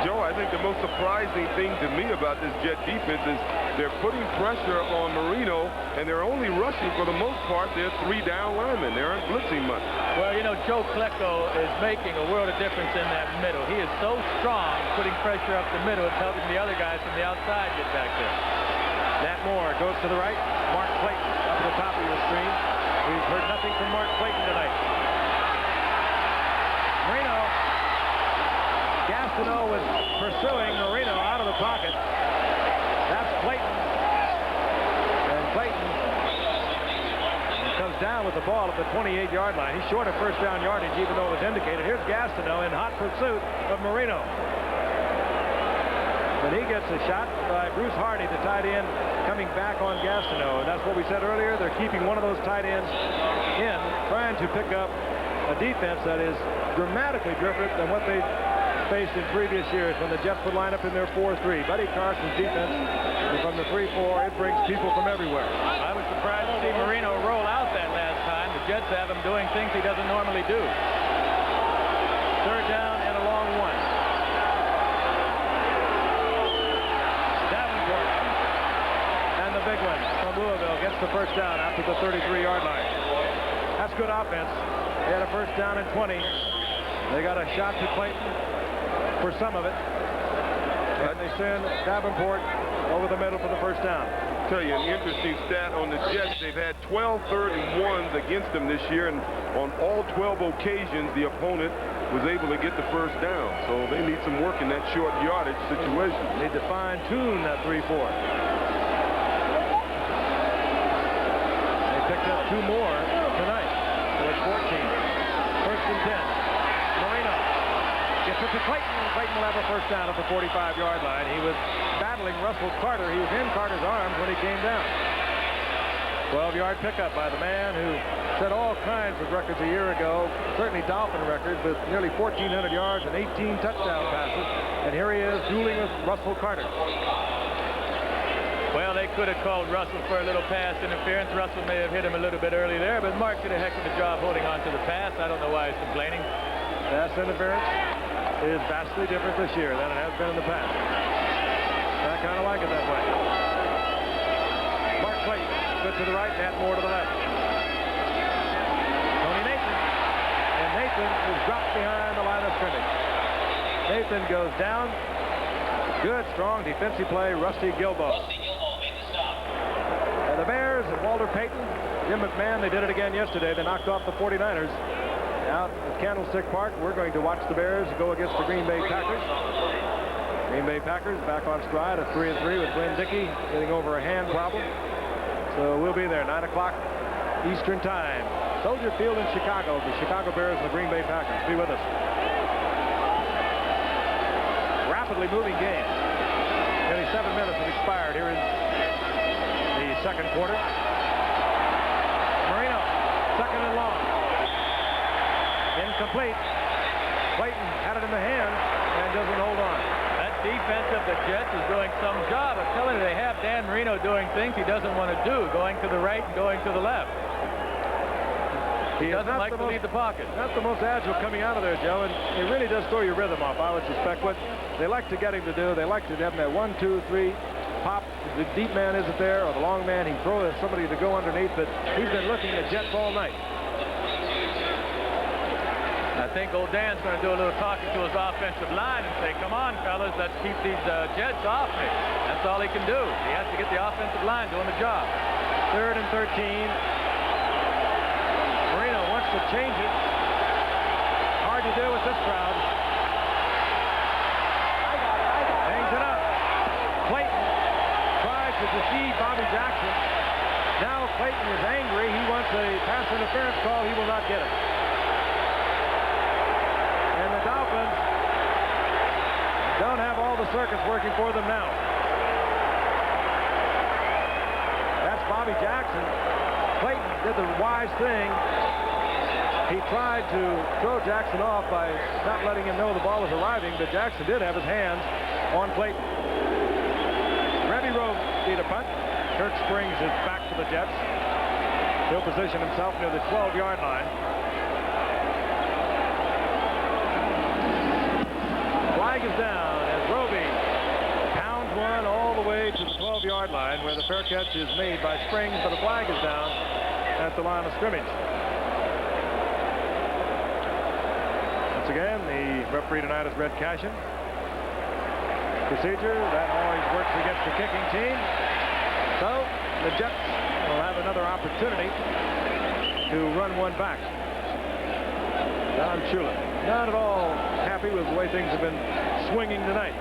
Joe, I think the most surprising thing to me about this Jet defense is They're putting pressure on Marino, and they're only rushing for the most part. They're 3 down linemen. They aren't blitzing much. Well, you know, Joe Klecko is making a world of difference in that middle. He is so strong, putting pressure up the middle. It's helping the other guys from the outside get back there. Nat Moore goes to the right. Mark Clayton up at the top of your screen. We've heard nothing from Mark Clayton tonight. Marino. Gastineau was pursuing Marino out of the pocket. That's Clayton. And Clayton comes down with the ball at the 28-yard line. He's short of first down yardage, even though it was indicated. Here's Gastineau in hot pursuit of Marino. But he gets a shot by Bruce Hardy, the tight end, coming back on Gastineau. And that's what we said earlier. They're keeping one of those tight ends in, trying to pick up a defense that is dramatically different than what they faced in previous years when the Jets would line up in their 4-3. Buddy Carson's defense, and from the 3-4, it brings people from everywhere. I was surprised to see Marino roll out that last time. The Jets have him doing things he doesn't normally do. Third down and a long one. Davenport. And the big one from Louisville gets the first down after the 33-yard line. That's good offense. They had a first down and 20. They got a shot to Clayton for some of it. And they send Davenport over the middle for the first down. I'll tell you an interesting stat on the Jets. They've had 12 third and ones against them this year, and on all 12 occasions, the opponent was able to get the first down. So they need some work in that short yardage situation. Need to fine-tune that 3-4. They picked up 2 more tonight. So it's 14. First and 10. Marino gets it to Clayton. Clayton will have a first down at the 45-yard line. He was battling Russell Carter. He was in Carter's arms when he came down. 12-yard pickup by the man who set all kinds of records a year ago, certainly Dolphin records, with nearly 1,400 yards and 18 touchdown passes. And here he is dueling with Russell Carter. Well, they could have called Russell for a little pass interference. Russell may have hit him a little bit early there, but Mark did a heck of a job holding on to the pass. I don't know why he's complaining. Pass interference is vastly different this year than it has been in the past. I kind of like it that way. Mark Clayton, good to the right, Nat Moore to the left. Tony Nathan. And Nathan is dropped behind the line of scrimmage. Nathan goes down. Good, strong defensive play, Rusty Gilbo. And the Bears and Walter Payton, Jim McMahon, they did it again yesterday. They knocked off the 49ers. Out at Candlestick Park, we're going to watch the Bears go against the Green Bay Packers. Green Bay Packers back on stride at 3-3 with Glenn Dickey getting over a hand problem. So we'll be there 9 o'clock Eastern time. Soldier Field in Chicago. The Chicago Bears and the Green Bay Packers. Be with us. Rapidly moving game. Nearly 7 minutes have expired here in the second quarter. Marino, second and long. Incomplete. Clayton had it in the hand and doesn't hold on. That defense of the Jets is doing some job. I'm telling you, they have Dan Marino doing things he doesn't want to do, going to the right and going to the left. He doesn't like to leave the pocket. Not the most agile coming out of there, Joe, and it really does throw your rhythm off, I would suspect. What they like to get him to do, they like to have him that 1, 2, 3 pop. The deep man isn't there, or the long man, he throws somebody to go underneath, but he's been looking at Jets all night. I think old Dan's going to do a little talking to his offensive line and say, come on, fellas, let's keep these Jets off me. That's all he can do. He has to get the offensive line doing the job. Third and 13. Marino wants to change it. Hard to do with this crowd. Hangs it up. Clayton tries to deceive Bobby Jackson. Now Clayton is angry. He wants a pass interference call. He will not get it. And the Dolphins don't have all the circuits working for them now. That's Bobby Jackson. Clayton did the wise thing. He tried to throw Jackson off by not letting him know the ball was arriving, but Jackson did have his hands on Clayton. Rebby Rowe beat a punt. Kirk Springs is back to the Jets. He'll position himself near the 12-yard line. Flag is down as Roby pounds one all the way to the 12 12-yard line where the fair catch is made by Springs, but a flag is down at the line of scrimmage. Once again, the referee tonight is Red Cashin. Procedure that always works against the kicking team. So the Jets will have another opportunity to run one back. Don Shula not at all happy with the way things have been swinging tonight.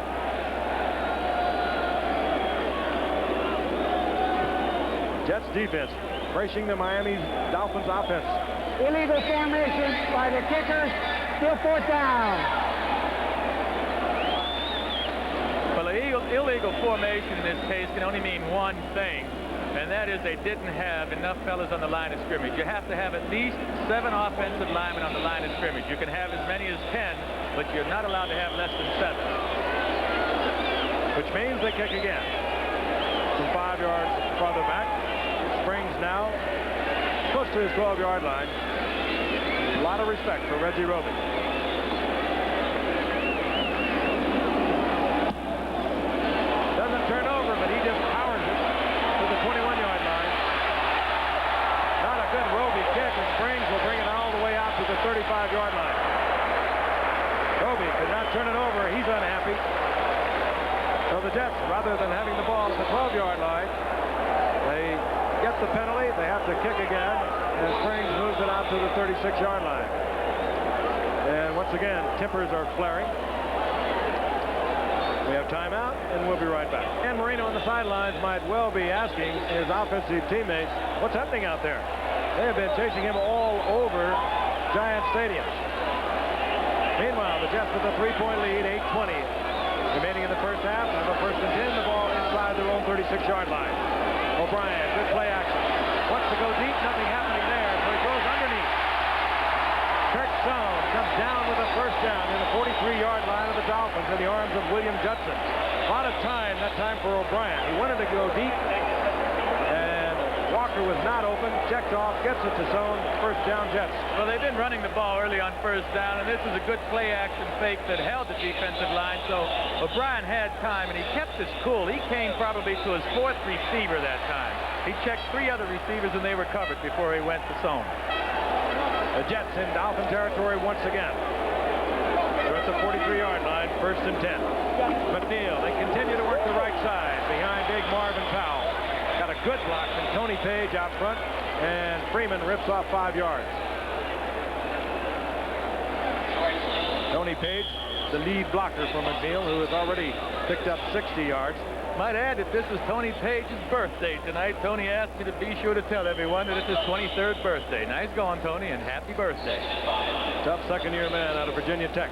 Jets defense pressing the Miami Dolphins offense. Illegal formation by the kickers. Still 4th down. Well, illegal formation in this case can only mean one thing, and that is they didn't have enough fellas on the line of scrimmage. You have to have at least 7 offensive linemen on the line of scrimmage. You can have as many as 10, but you're not allowed to have less than 7. Which means they kick again. From 5 yards farther back. Springs now close to his 12-yard line. A lot of respect for Reggie Roby. Doesn't turn over, but he just powers it to the 21-yard line. Not a good Roby kick, and Springs will bring it all the way out to the 35-yard line. Roby could not turn it over. He's unhappy. So the Jets, rather than having the ball at the 12-yard line, they get the penalty. They have to kick again, and Springs moves it out to the 36-yard line. And once again, tempers are flaring. We have timeout, and we'll be right back. And Marino on the sidelines might well be asking his offensive teammates, what's happening out there? They have been chasing him all over Giant Stadium. Meanwhile, the Jets with a 3-point lead, 8:20 remaining in the first half. They have a 1st and 10, the ball inside their own 36-yard line. O'Brien, good play action. Wants to go deep, nothing happening there, so he goes underneath. Kirk Stone comes down with a 1st down in the 43-yard line of the Dolphins in the arms of William Judson. A lot of time that time for O'Brien. He wanted to go deep, and Walker was not open. Checked off, gets it to zone. 1st down Jets. Well, they've been running the ball early on 1st down, and this is a good play action fake that held the defensive line. So O'Brien had time, and he kept his cool. He came probably to his 4th receiver that time. He checked 3 other receivers, and they were covered before he went to zone. The Jets in Dolphin territory once again. They're at the 43-yard line, 1st and 10. McNeil, they continue to work the right side behind big Marvin Powell. Got a good block from Tony Page out front, and Freeman rips off 5 yards. Tony Page, the lead blocker for McNeil, who has already picked up 60 yards. Might add that this is Tony Page's birthday tonight. Tony asked me to be sure to tell everyone that it's his 23rd birthday. Nice going, Tony, and happy birthday. Tough 2nd-year man out of Virginia Tech.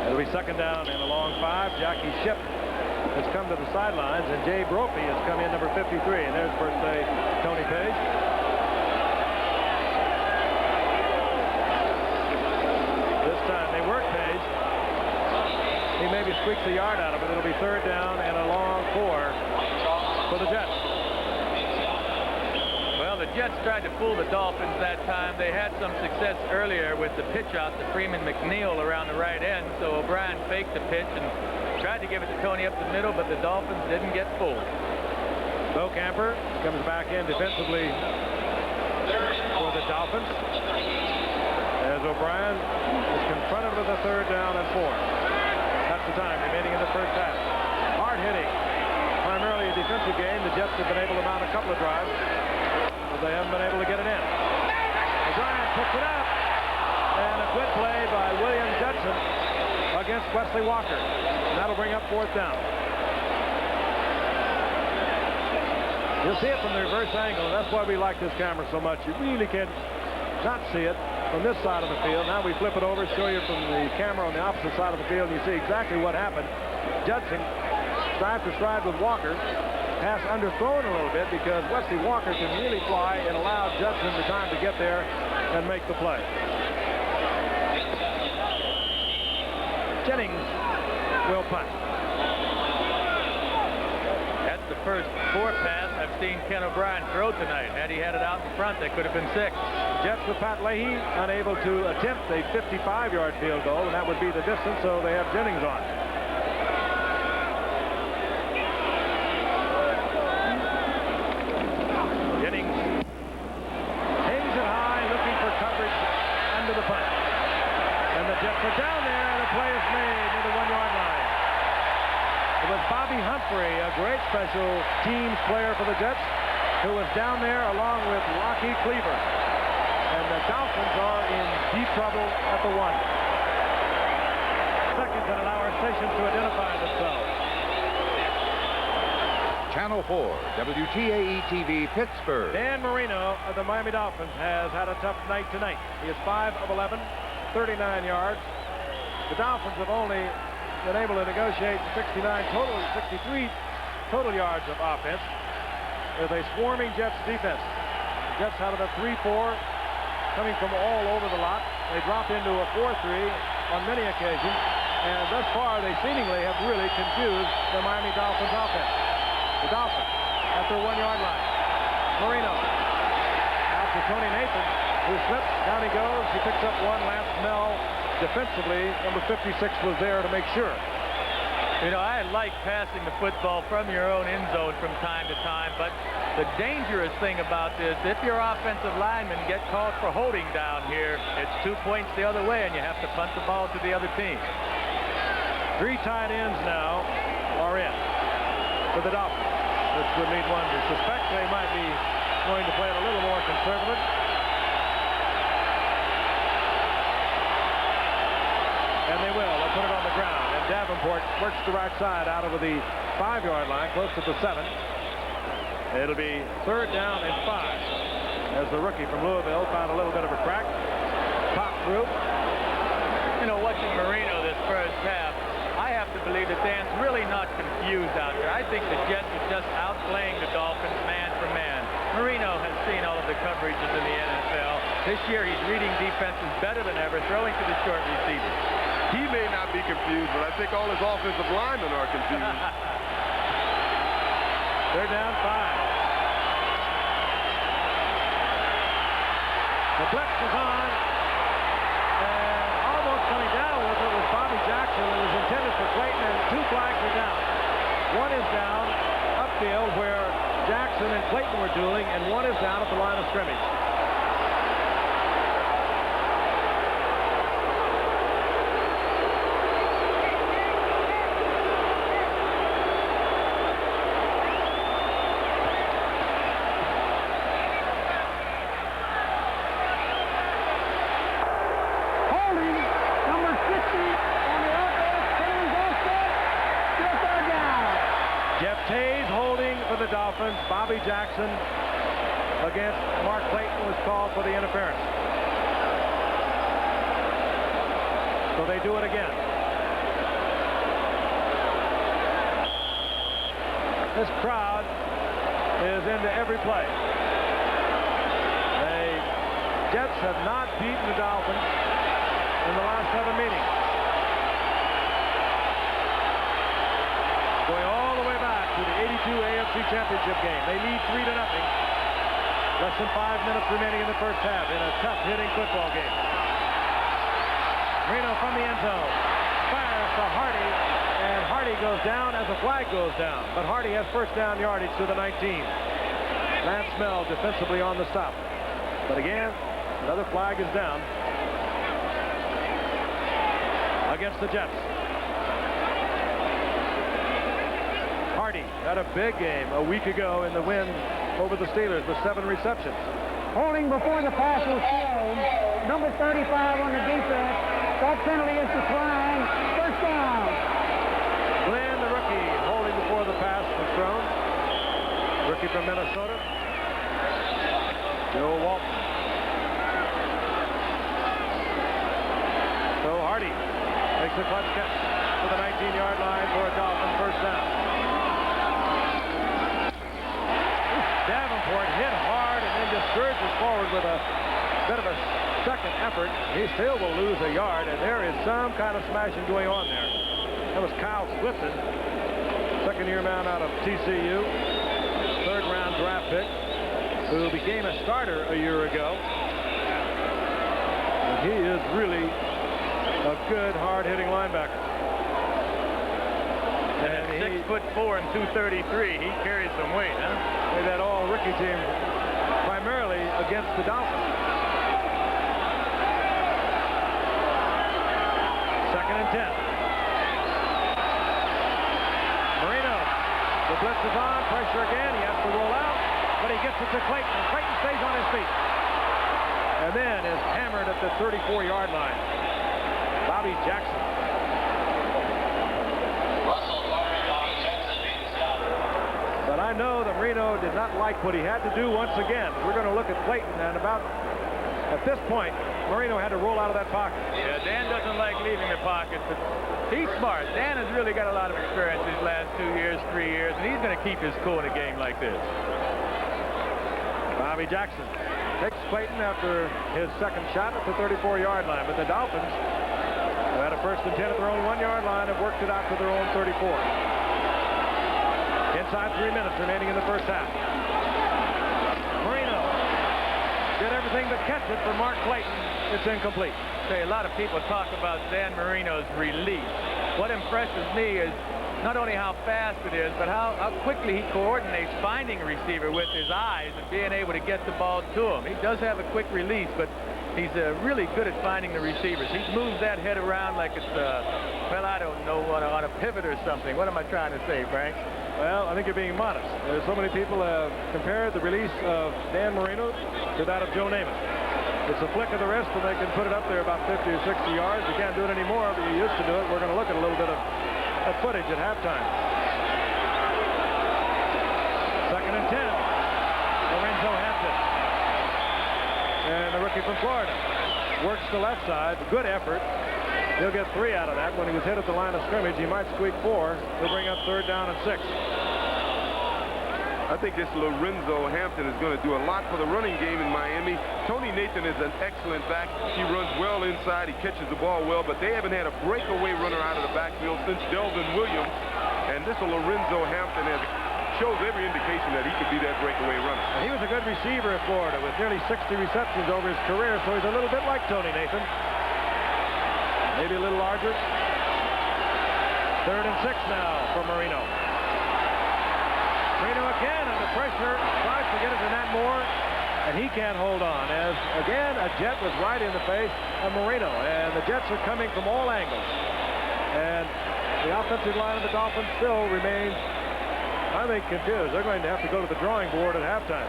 It'll be 2nd down and a long 5. Jackie Shipp has come to the sidelines, and Jay Brophy has come in, number 53. And there's birthday Tony Page. This time they work Page. He maybe squeaks a yard out of it. It'll be 3rd down and a long 4 for the Jets. Well, the Jets tried to fool the Dolphins that time. They had some success earlier with the pitch out to Freeman McNeil around the right end. So O'Brien faked the pitch and tried to give it to Tony up the middle, but the Dolphins didn't get fooled. Bo Camper comes back in defensively for the Dolphins as O'Brien is confronted with a 3rd down and 4. That's the time remaining in the first half. Hard hitting, primarily a defensive game. The Jets have been able to mount a couple of drives, but they haven't been able to get it in. O'Brien picks it up, and a good play by William Judson against Wesley Walker. And that'll bring up 4th down. You'll see it from the reverse angle, and that's why we like this camera so much. You really can't not see it from this side of the field. Now we flip it over, show you from the camera on the opposite side of the field, and you see exactly what happened. Judson, stride for stride with Walker, pass underthrown a little bit because Wesley Walker can really fly and allow Judson the time to get there and make the play. Jennings will punt. That's the first 4 pass I've seen Ken O'Brien throw tonight. Had he had it out in front, that could have been 6. Jets with Pat Leahy unable to attempt a 55-yard field goal, and that would be the distance, so they have Jennings on. player for the Jets, who was down there along with Rocky Cleaver. And the Dolphins are in deep trouble at the 1. Seconds and allow our stations to identify themselves. Channel 4, WTAE-TV, Pittsburgh. Dan Marino of the Miami Dolphins has had a tough night tonight. He is 5 of 11, 39 yards. The Dolphins have only been able to negotiate 63 total yards of offense with a swarming Jets defense. The Jets out of a 3-4, coming from all over the lot. They drop into a 4-3 on many occasions, and thus far they seemingly have really confused the Miami Dolphins offense. The Dolphins at their 1-yard line. Marino out to Tony Nathan, who slips. Down he goes. He picks up one. Lance Snell defensively. Number 56 was there to make sure. You know, I like passing the football from your own end zone from time to time, but the dangerous thing about this, if your offensive linemen get called for holding down here, it's 2 points the other way, and you have to punt the ball to the other team. 3 tight ends now are in for the Dolphins, which would lead one to suspect they might be going to play it a little more conservative. And they will. They'll put it on the ground. And Davenport works the right side out over the 5-yard line, close to the 7. It'll be 3rd down and 5 as the rookie from Louisville found a little bit of a crack. Pop through. You know, watching Marino this first half, I have to believe that Dan's really not confused out there. I think the Jets are just outplaying the Dolphins man for man. Marino has seen all of the coverages in the NFL. This year he's reading defenses better than ever, throwing to the short receivers. He may not be confused, but I think all his offensive linemen are confused. They're down 5. The blitz is on, and almost coming down with it was Bobby Jackson. It was intended for Clayton, and 2 flags are down. One is down upfield where Jackson and Clayton were dueling, and one is down at the line of scrimmage. Bobby Jackson against Mark Clayton was called for the interference. So they do it again. This crowd is into every play. The Jets have not beaten the Dolphins in the last 7 meetings. Going all the way back to the 82 AFC Championship game. They lead 3-0. Less than 5 minutes remaining in the first half in a tough-hitting football game. Marino from the end zone. Fires to Hardy, and Hardy goes down as a flag goes down. But Hardy has first down yardage to the 19. Lance Snell defensively on the stop. But again, another flag is down against the Jets. Hardy had a big game a week ago in the win over the Steelers with 7 receptions. Holding before the pass was thrown. Number 35 on the defense. That penalty is declined. First down. Glenn, the rookie, holding before the pass was thrown. Rookie from Minnesota. Joe Walton. So Hardy makes a clutch catch to the 19-yard line for a Dolphin first down. Davenport hit hard and then just surges forward with a bit of a second effort. He still will lose a yard, and there is some kind of smashing going on there. That was Kyle Swifton, second-year man out of TCU, 3rd-round draft pick, who became a starter a year ago. And he is really a good, hard-hitting linebacker. And 6'4" and 233. He carries some weight, huh? That all-rookie team primarily against the Dolphins. 2nd and 10. Marino The blitz is on, pressure again. He has to roll out, but he gets it to Clayton, and Clayton stays on his feet. And then is hammered at the 34-yard line. Bobby Jackson. But I know that Marino did not like what he had to do once again. We're going to look at Clayton, and at this point, Marino had to roll out of that pocket. Yeah, Dan doesn't like leaving the pocket, but he's smart. Dan has really got a lot of experience these last 2 years, 3 years, and he's going to keep his cool in a game like this. Bobby Jackson takes Clayton after his second shot at the 34-yard line, but the Dolphins, who had a 1st and 10 at their own 1-yard line, have worked it out to their own 34. Inside 3 minutes remaining in the first half. Marino did everything but catch it for Mark Clayton. It's incomplete. Say, a lot of people talk about Dan Marino's release. What impresses me is not only how fast it is, but how quickly he coordinates finding a receiver with his eyes and being able to get the ball to him. He does have a quick release, but he's really good at finding the receivers. He moves that head around like it's, well, I don't know, on a pivot or something. What am I trying to say, Frank? Well, I think you're being modest. There's so many people have compared the release of Dan Marino to that of Joe Namath. It's a flick of the wrist, and they can put it up there about 50 or 60 yards. You can't do it anymore, but you used to do it. We're going to look at a little bit of footage at halftime. 2nd and 10. Lorenzo Hampton. And the rookie from Florida works the left side. Good effort. He'll get 3 out of that. When he was hit at the line of scrimmage, he might squeak 4. He'll bring up 3rd down and 6. I think this Lorenzo Hampton is going to do a lot for the running game in Miami. Tony Nathan is an excellent back. He runs well inside. He catches the ball well, but they haven't had a breakaway runner out of the backfield since Delvin Williams. And this Lorenzo Hampton shows every indication that he could be that breakaway runner. And he was a good receiver at Florida with nearly 60 receptions over his career, so he's a little bit like Tony Nathan. Maybe a little larger. 3rd and 6 now for Marino. Marino again under pressure, tries to get it to Nat Moore, and he can't hold on, as again a jet was right in the face of Marino, and the Jets are coming from all angles, and the offensive line of the Dolphins still remains, I think, confused. They're going to have to go to the drawing board at halftime.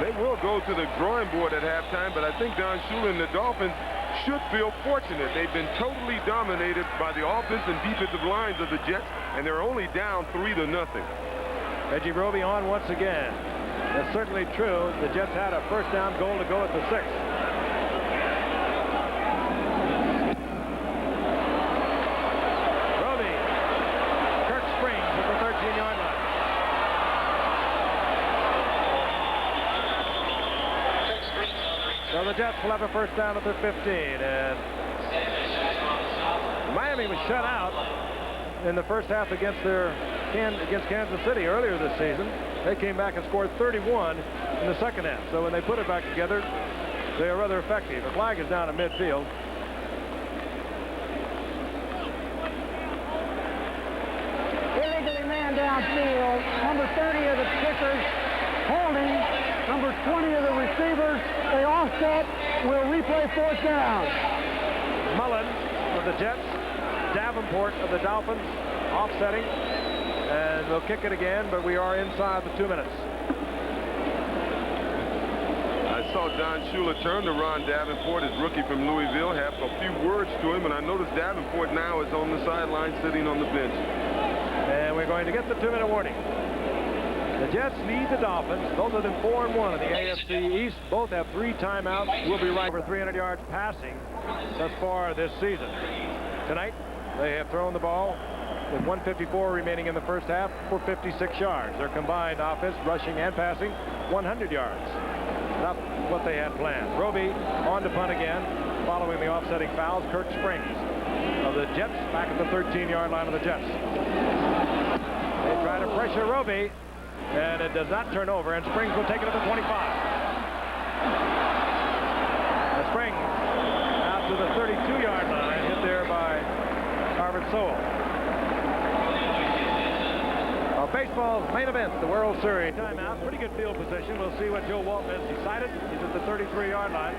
They will go to the drawing board at halftime, but I think Don Shula and the Dolphins should feel fortunate. They've been totally dominated by the offense and defensive lines of the Jets, and they're only down 3-0. Reggie Roby on once again. That's certainly true. The Jets had a 1st down goal to go at the 6th. Roby. Kirk Springs at the 13-yard line. So the Jets will have a 1st down at the 15, and Miami was shut out in the first half against Kansas City earlier this season. They came back and scored 31 in the second half. So when they put it back together, they are rather effective. The flag is down at midfield. Illegally man downfield. Number 30 of the kickers holding. Number 20 of the receivers. They offset. Will replay 4th down. Mullen of the Jets. Davenport of the Dolphins offsetting, and we'll kick it again, but we are inside the 2 minutes. I saw Don Shula turn to Ron Davenport, his rookie from Louisville, have a few words to him, and I noticed Davenport now is on the sideline sitting on the bench. And we're going to get the 2-minute warning. The Jets lead the Dolphins, both of them 4-1 in the AFC East. Both have 3 timeouts. We'll be right over 300 yards passing thus far this season. Tonight, they have thrown the ball with 1:54 remaining in the first half for 56 yards. Their combined offense, rushing and passing, 100 yards. Not what they had planned. Roby on to punt again, following the offsetting fouls. Kirk Springs of the Jets back at the 13-yard line of the Jets. They try to pressure Roby, and it does not turn over, and Springs will take it at the 25. Springs out to the 32-yard line, hit there by Harvard Sowell. Baseball's main event, the World Series. Timeout, pretty good field position. We'll see what Joe Walton has decided. He's at the 33-yard line.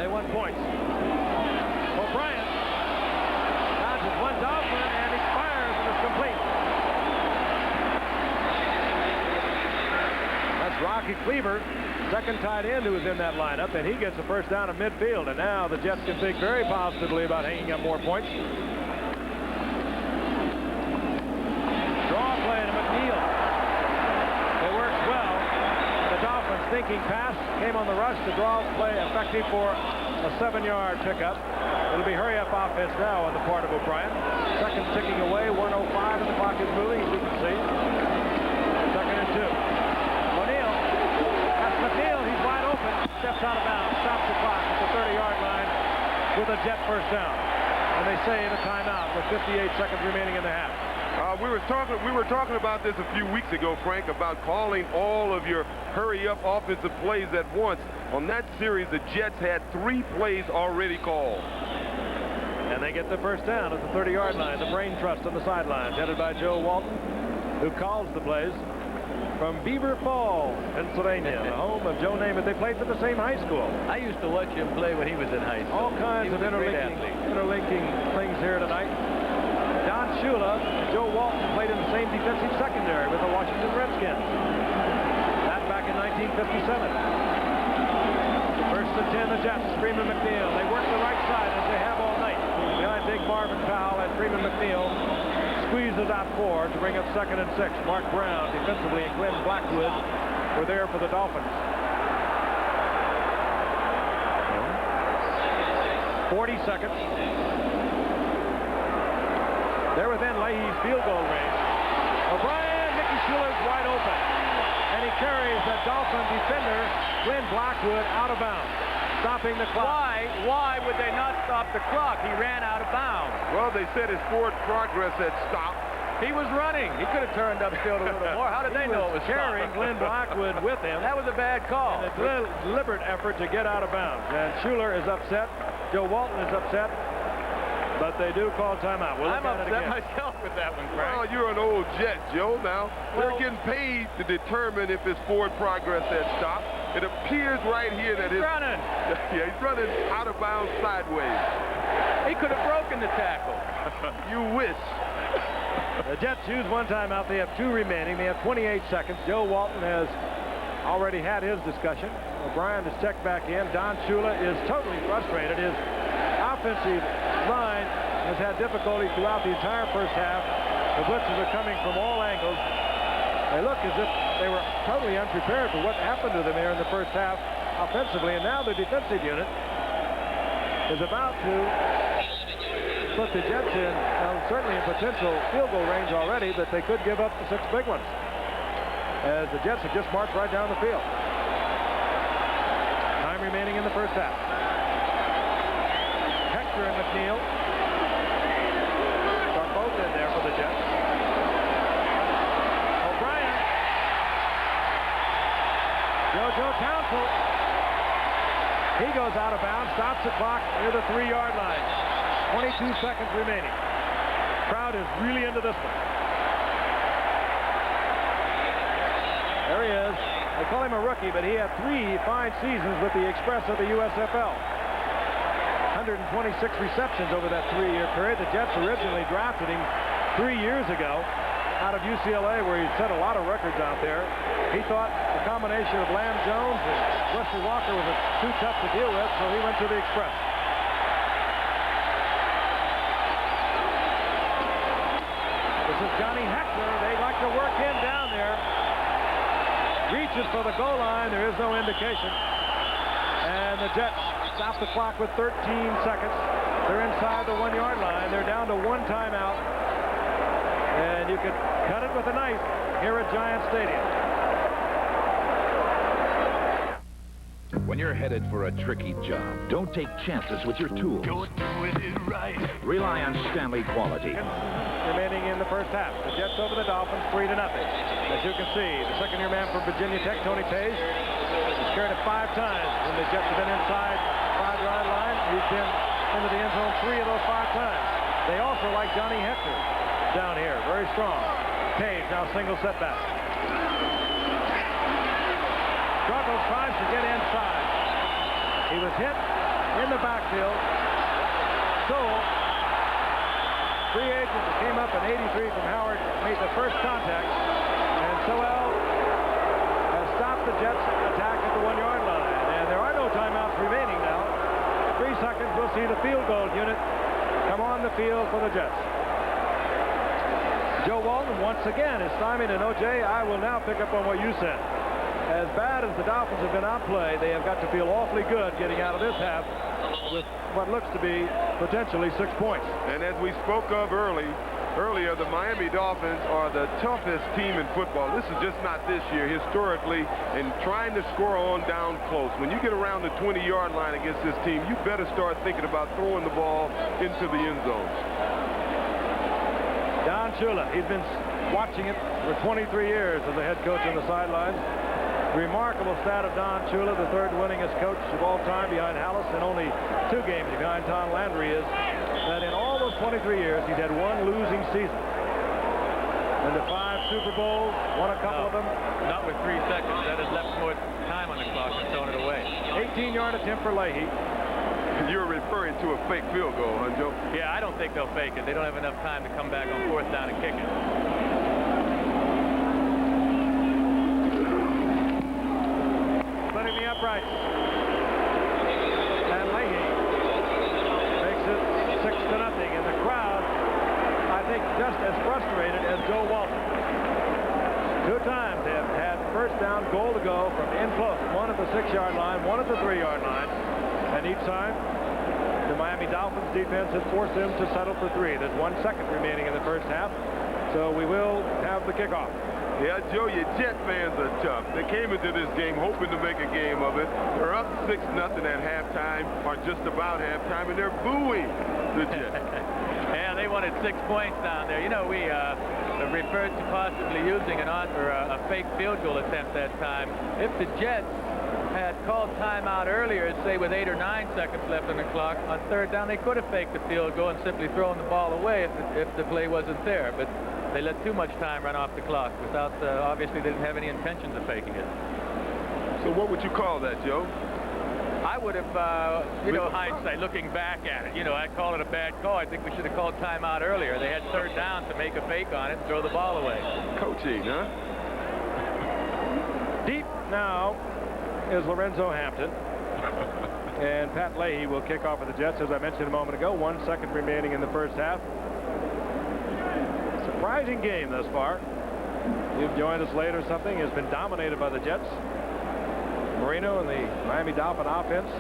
They won points. O'Brien dodges one Dolphin, and he fires, and it's complete. Rocky Cleaver, second tight end who was in that lineup, and he gets a first down at midfield. And now the Jets can think very positively about hanging up more points. Draw play to McNeil. It works well. The Dolphins thinking pass came on the rush. The draw play effective for a 7-yard pickup. It'll be hurry-up offense now on the part of O'Brien. Second ticking away, 1:05 and the clock is moving, as you can see. Second and 2. O'Neal. That's McNeil. He's wide open. Steps out of bounds. Stops the clock at the 30-yard line with a Jet first down. And they save a timeout with 58 seconds remaining in the half. We were talking about this a few weeks ago, Frank, about calling all of your hurry-up offensive plays at once. On that series, the Jets had 3 plays already called. And they get the first down at the 30-yard line. The Brain Trust on the sidelines, headed by Joe Walton, who calls the plays from Beaver Falls, Pennsylvania, the home of Joe Namath. They played for the same high school. I used to watch him play when he was in high school. All kinds of interlinking things here tonight. Don Shula and Joe Walton played in the same defensive secondary with the Washington Redskins. That back in 1957. First and 10, the Jets. Freeman McNeil. They work the right side as they have all night. Behind Big Marvin Powell and Freeman McNeil squeezes out 4 to bring up second and 6. Mark Brown defensively and Glenn Blackwood were there for the Dolphins. 40 seconds. They're within Leahy's field goal range. O'Brien, Mickey Schuler's wide open. And he carries the Dolphin defender, Glenn Blackwood, out of bounds, stopping the clock. Why would they not stop the clock? He ran out of bounds. Well, they said his forward progress had stopped. He was running. He could have turned upfield a little more. How did they know it was carrying Glenn Blackwood with him? That was a bad call. And a deliberate effort to get out of bounds. And Schuler is upset. Joe Walton is upset. But they do call timeout. I'm upset myself with that one, Frank. Well, you're an old Jet, Joe. Now, they're getting paid to determine if his forward progress has stopped. It appears right here that he's running. Yeah, he's running out of bounds sideways. He could have broken the tackle. You wish. The Jets use one timeout. They have 2 remaining. They have 28 seconds. Joe Walton has already had his discussion. O'Brien is checked back in. Don Shula is totally frustrated. His offensive line has had difficulty throughout the entire first half. The blitzes are coming from all angles. They look as if they were totally unprepared for what happened to them here in the first half offensively. And now the defensive unit is about to put the Jets in, certainly in potential field goal range already, that they could give up the 6 big ones, as the Jets have just marched right down the field. Time remaining in the first half. Hector and McNeil are both in there for the Jets. O'Brien. JoJo Townsend. He goes out of bounds, stops the clock near the 3-yard line. 22 seconds remaining. Crowd is really into this one. There he is. They call him a rookie, but he had 3 fine seasons with the Express of the USFL. 126 receptions over that 3-year period. The Jets originally drafted him 3 years ago out of UCLA, where he set a lot of records out there. He thought the combination of Lamb Jones and Wesley Walker was too tough to deal with, so he went to the Express. This is Johnny Hector. They like to work him down there. Reaches for the goal line. There is no indication. And the Jets stop the clock with 13 seconds. They're inside the 1-yard line. They're down to 1 timeout. And you can cut it with a knife here at Giant Stadium. When you're headed for a tricky job, don't take chances with your tools. Go doing it right. Rely on Stanley quality. Remaining in the first half. The Jets over the Dolphins 3-0. As you can see, the second-year man from Virginia Tech, Tony Page, has carried it 5 times when the Jets have been inside 5-yard line. He's been into the end zone 3 of those 5 times. They also like Johnny Hector down here. Very strong. Page now single setback. Struggles, tries to get inside. He was hit in the backfield. Sewell, free agent that came up in '83 from Howard, made the first contact. And Sewell has stopped the Jets attack at the 1-yard line. And there are no timeouts remaining now. 3 seconds, we'll see the field goal unit come on the field for the Jets. Joe Walton once again is stymied, and O.J., I will now pick up on what you said. As bad as the Dolphins have been outplayed, they have got to feel awfully good getting out of this half with what looks to be potentially 6 points. And as we spoke of earlier, the Miami Dolphins are the toughest team in football. This is just not this year. Historically, and trying to score on down close. When you get around the 20-yard line against this team, you better start thinking about throwing the ball into the end zone. Don Shula, he's been watching it for 23 years as the head coach on the sidelines. Remarkable stat of Don Shula, the third winningest coach of all time behind Hallis, and only 2 games behind Tom Landry, is that in all those 23 years, he's had 1 losing season. And the 5 Super Bowls, won a couple of them. Not with 3 seconds. That has left more time on the clock and thrown it away. 18-yard attempt for Leahy. You're referring to a fake field goal, huh, Joe? Yeah, I don't think they'll fake it. They don't have enough time to come back on 4th down and kick it. Splitting the uprights. And Leahy makes it 6-0. And the crowd, I think, just as frustrated as Joe Walton. 2 times they have had first down, goal to go from in close. 1 at the 6-yard line, 1 at the 3-yard line. And each time, the Miami Dolphins defense has forced them to settle for 3. There's 1 second remaining in the first half. So we will have the kickoff. Yeah, Joe, your Jet fans are tough. They came into this game hoping to make a game of it. They're up 6-0 at halftime, or just about halftime, and they're booing the Jets. Yeah, they wanted 6 points down there. You know, we referred to possibly using a fake field goal attempt that time. If the Jets had called timeout earlier, say with 8 or 9 seconds left on the clock, on 3rd down, they could have faked the field goal and simply thrown the ball away if the play wasn't there. But they let too much time run off the clock without, obviously, they didn't have any intentions of faking it. So what would you call that, Joe? I would have, hindsight, looking back at it, I'd call it a bad call. I think we should have called timeout earlier. They had 3rd down to make a fake on it and throw the ball away. Coaching, huh? Deep now is Lorenzo Hampton. And Pat Leahy will kick off for the Jets, as I mentioned a moment ago. 1 second remaining in the first half. Surprising game thus far. You've joined us late or something. Has been dominated by the Jets. Marino and the Miami Dolphin offense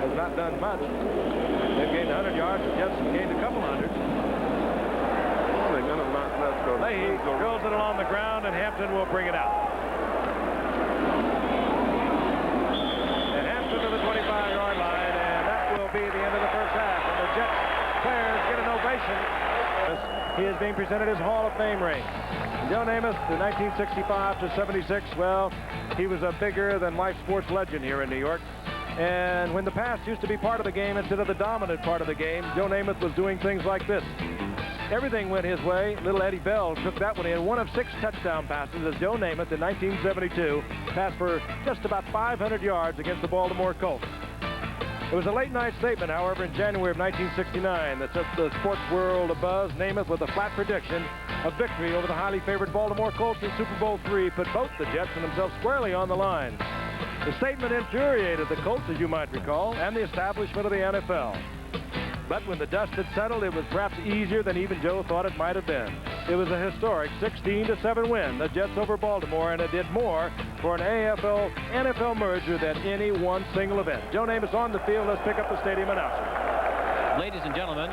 has not done much. They've gained 100 yards. The Jets have gained a couple hundred. Well, they're going to let's go. Leahy drills it along the ground, and Hampton will bring it out. And Hampton to the 25-yard line, and that will be the end of the first half. And the Jets players get an ovation. He is being presented his Hall of Fame ring. Joe Namath, the 1965 to 76, well, he was a bigger-than-life sports legend here in New York. And when the pass used to be part of the game instead of the dominant part of the game, Joe Namath was doing things like this. Everything went his way. Little Eddie Bell took that one in. 1 of 6 touchdown passes as Joe Namath in 1972 passed for just about 500 yards against the Baltimore Colts. It was a late-night statement, however, in January of 1969 that set the sports world abuzz. Namath with a flat prediction of victory over the highly favored Baltimore Colts in Super Bowl III put both the Jets and themselves squarely on the line. The statement infuriated the Colts, as you might recall, and the establishment of the NFL. But when the dust had settled, it was perhaps easier than even Joe thought it might have been. It was a historic 16-7 win, the Jets over Baltimore, and it did more for an AFL-NFL merger than any one single event. Joe Namath on the field. Let's pick up the stadium announcer. Ladies and gentlemen,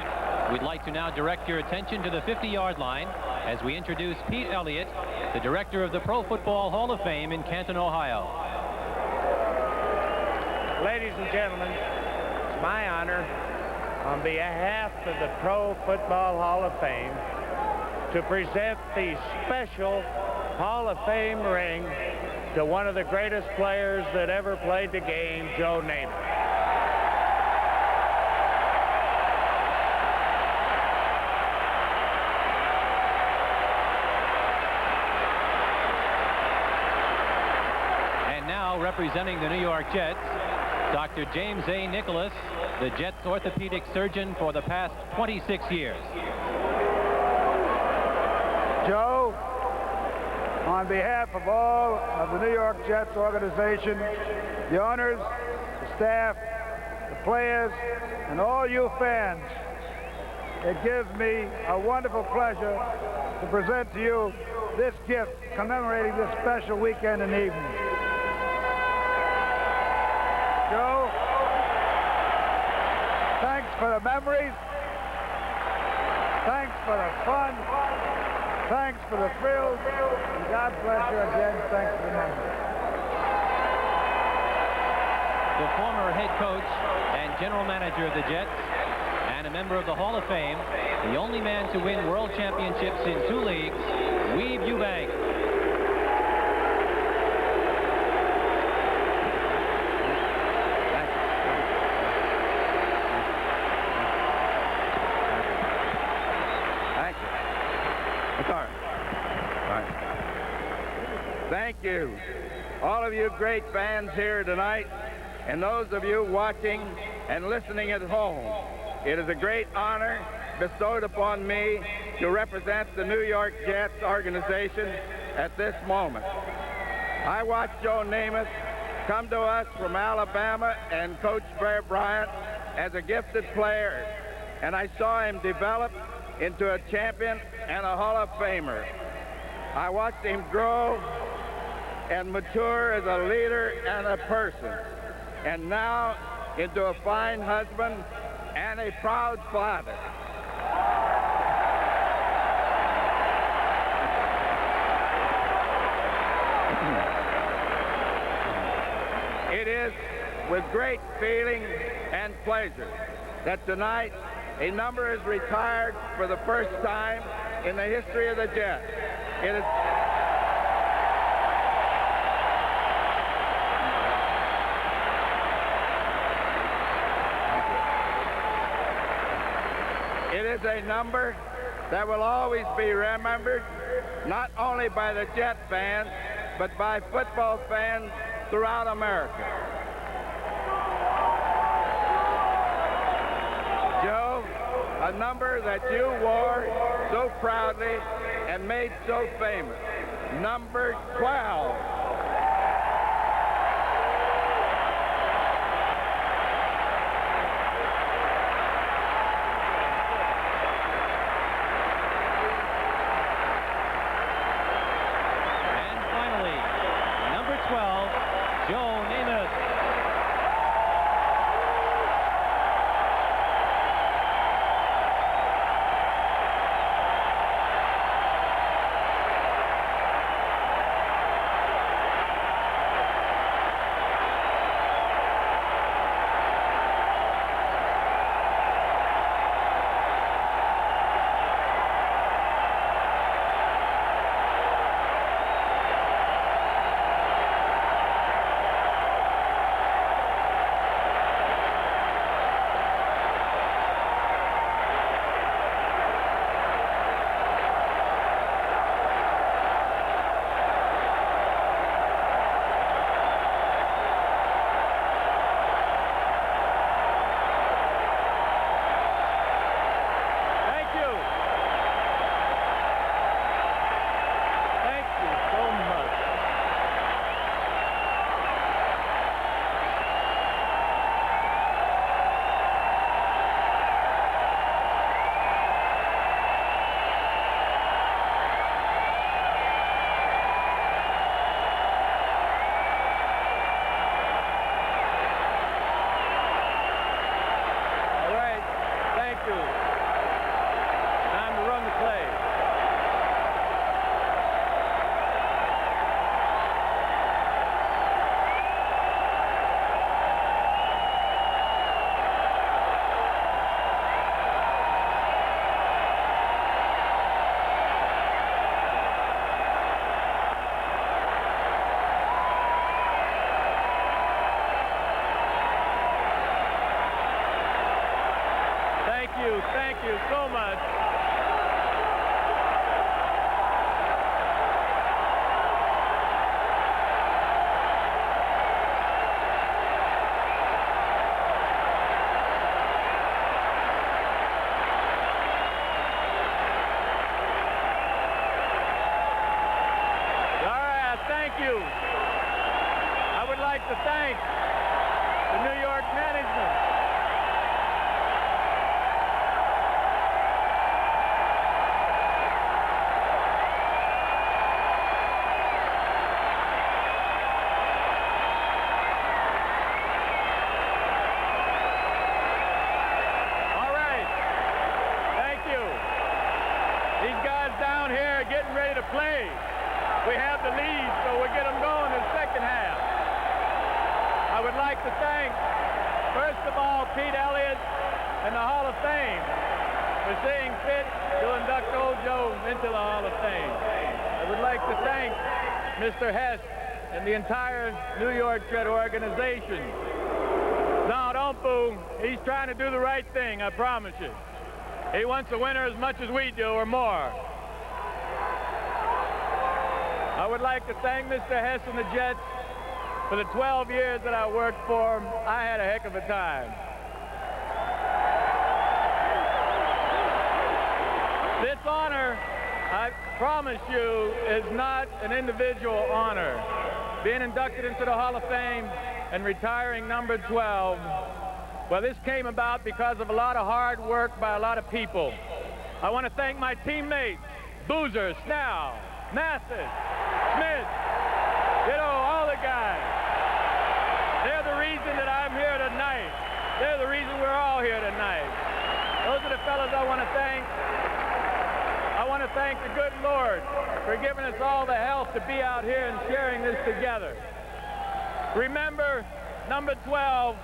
we'd like to now direct your attention to the 50-yard line as we introduce Pete Elliott, the director of the Pro Football Hall of Fame in Canton, Ohio. Ladies and gentlemen, it's my honor on behalf of the Pro Football Hall of Fame to present the special Hall of Fame ring to one of the greatest players that ever played the game, Joe Namath. And now, representing the New York Jets, Dr. James A. Nicholas, the Jets orthopedic surgeon for the past 26 years. Joe, On behalf of all of the New York Jets organization, the owners, the staff, the players, and all you fans, it gives me a wonderful pleasure to present to you this gift commemorating this special weekend and evening. Joe, thanks for the memories. Thanks for the fun. Thanks for the thrills. And God bless you again. Thanks for the memories. The former head coach and general manager of the Jets and a member of the Hall of Fame, the only man to win world championships in 2 leagues, Weeb Ewbank. Thank you, all of you great fans here tonight, and those of you watching and listening at home. It is a great honor bestowed upon me to represent the New York Jets organization at this moment. I watched Joe Namath come to us from Alabama and Coach Bear Bryant as a gifted player, and I saw him develop into a champion and a Hall of Famer. I watched him grow and mature as a leader and a person, and now into a fine husband and a proud father. It is with great feeling and pleasure that tonight a number is retired for the first time in the history of the Jets. It is a number that will always be remembered, not only by the Jet fans, but by football fans throughout America. Joe, a number that you wore so proudly and made so famous, number 12. youth. I would like to thank the New York management. Play. We have the lead, so we'll get them going in the second half. I would like to thank, first of all, Pete Elliott and the Hall of Fame for seeing fit to induct Old Joe into the Hall of Fame. I would like to thank Mr. Hess and the entire New York Jet organization. No, don't boo. He's trying to do the right thing, I promise you. He wants to win her as much as we do or more. I would like to thank Mr. Hess and the Jets for the 12 years that I worked for them. I had a heck of a time. This honor, I promise you, is not an individual honor. Being inducted into the Hall of Fame and retiring number 12, well, this came about because of a lot of hard work by a lot of people. I want to thank my teammates, Boozer, Snell, Mathis, Smith, all the guys. They're the reason that I'm here tonight. They're the reason we're all here tonight. Those are the fellas I want to thank. I want to thank the good Lord for giving us all the health to be out here and sharing this together. Remember, number 12,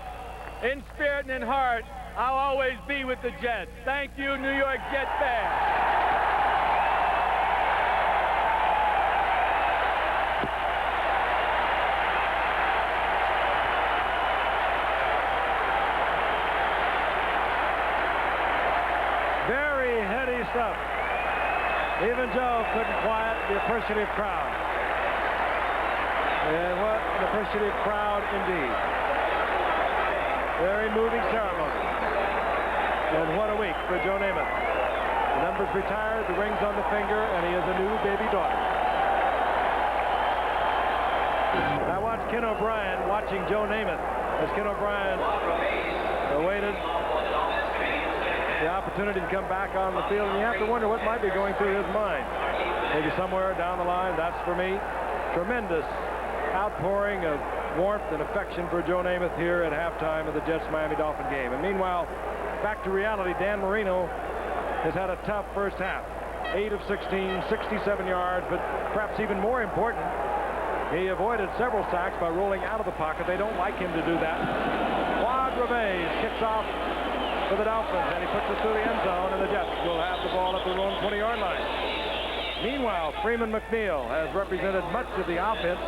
in spirit and in heart, I'll always be with the Jets. Thank you, New York Jet fans. Stuff. Even Joe couldn't quiet the appreciative crowd. And what an appreciative crowd indeed. Very moving ceremony. And what a week for Joe Namath. The number's retired, the ring's on the finger, and he has a new baby daughter. I watched Ken O'Brien watching Joe Namath as Ken O'Brien awaited the opportunity to come back on the field, and you have to wonder what might be going through his mind. Maybe somewhere down the line, that's for me. Tremendous outpouring of warmth and affection for Joe Namath here at halftime of the Jets-Miami Dolphin game. And meanwhile, back to reality, Dan Marino has had a tough first half. 8 of 16, 67 yards, but perhaps even more important, he avoided several sacks by rolling out of the pocket. They don't like him to do that. Quadrivez kicks off for the Dolphins, and he puts it through the end zone, and the Jets will have the ball at their own 20-yard line. Meanwhile, Freeman McNeil has represented much of the offense.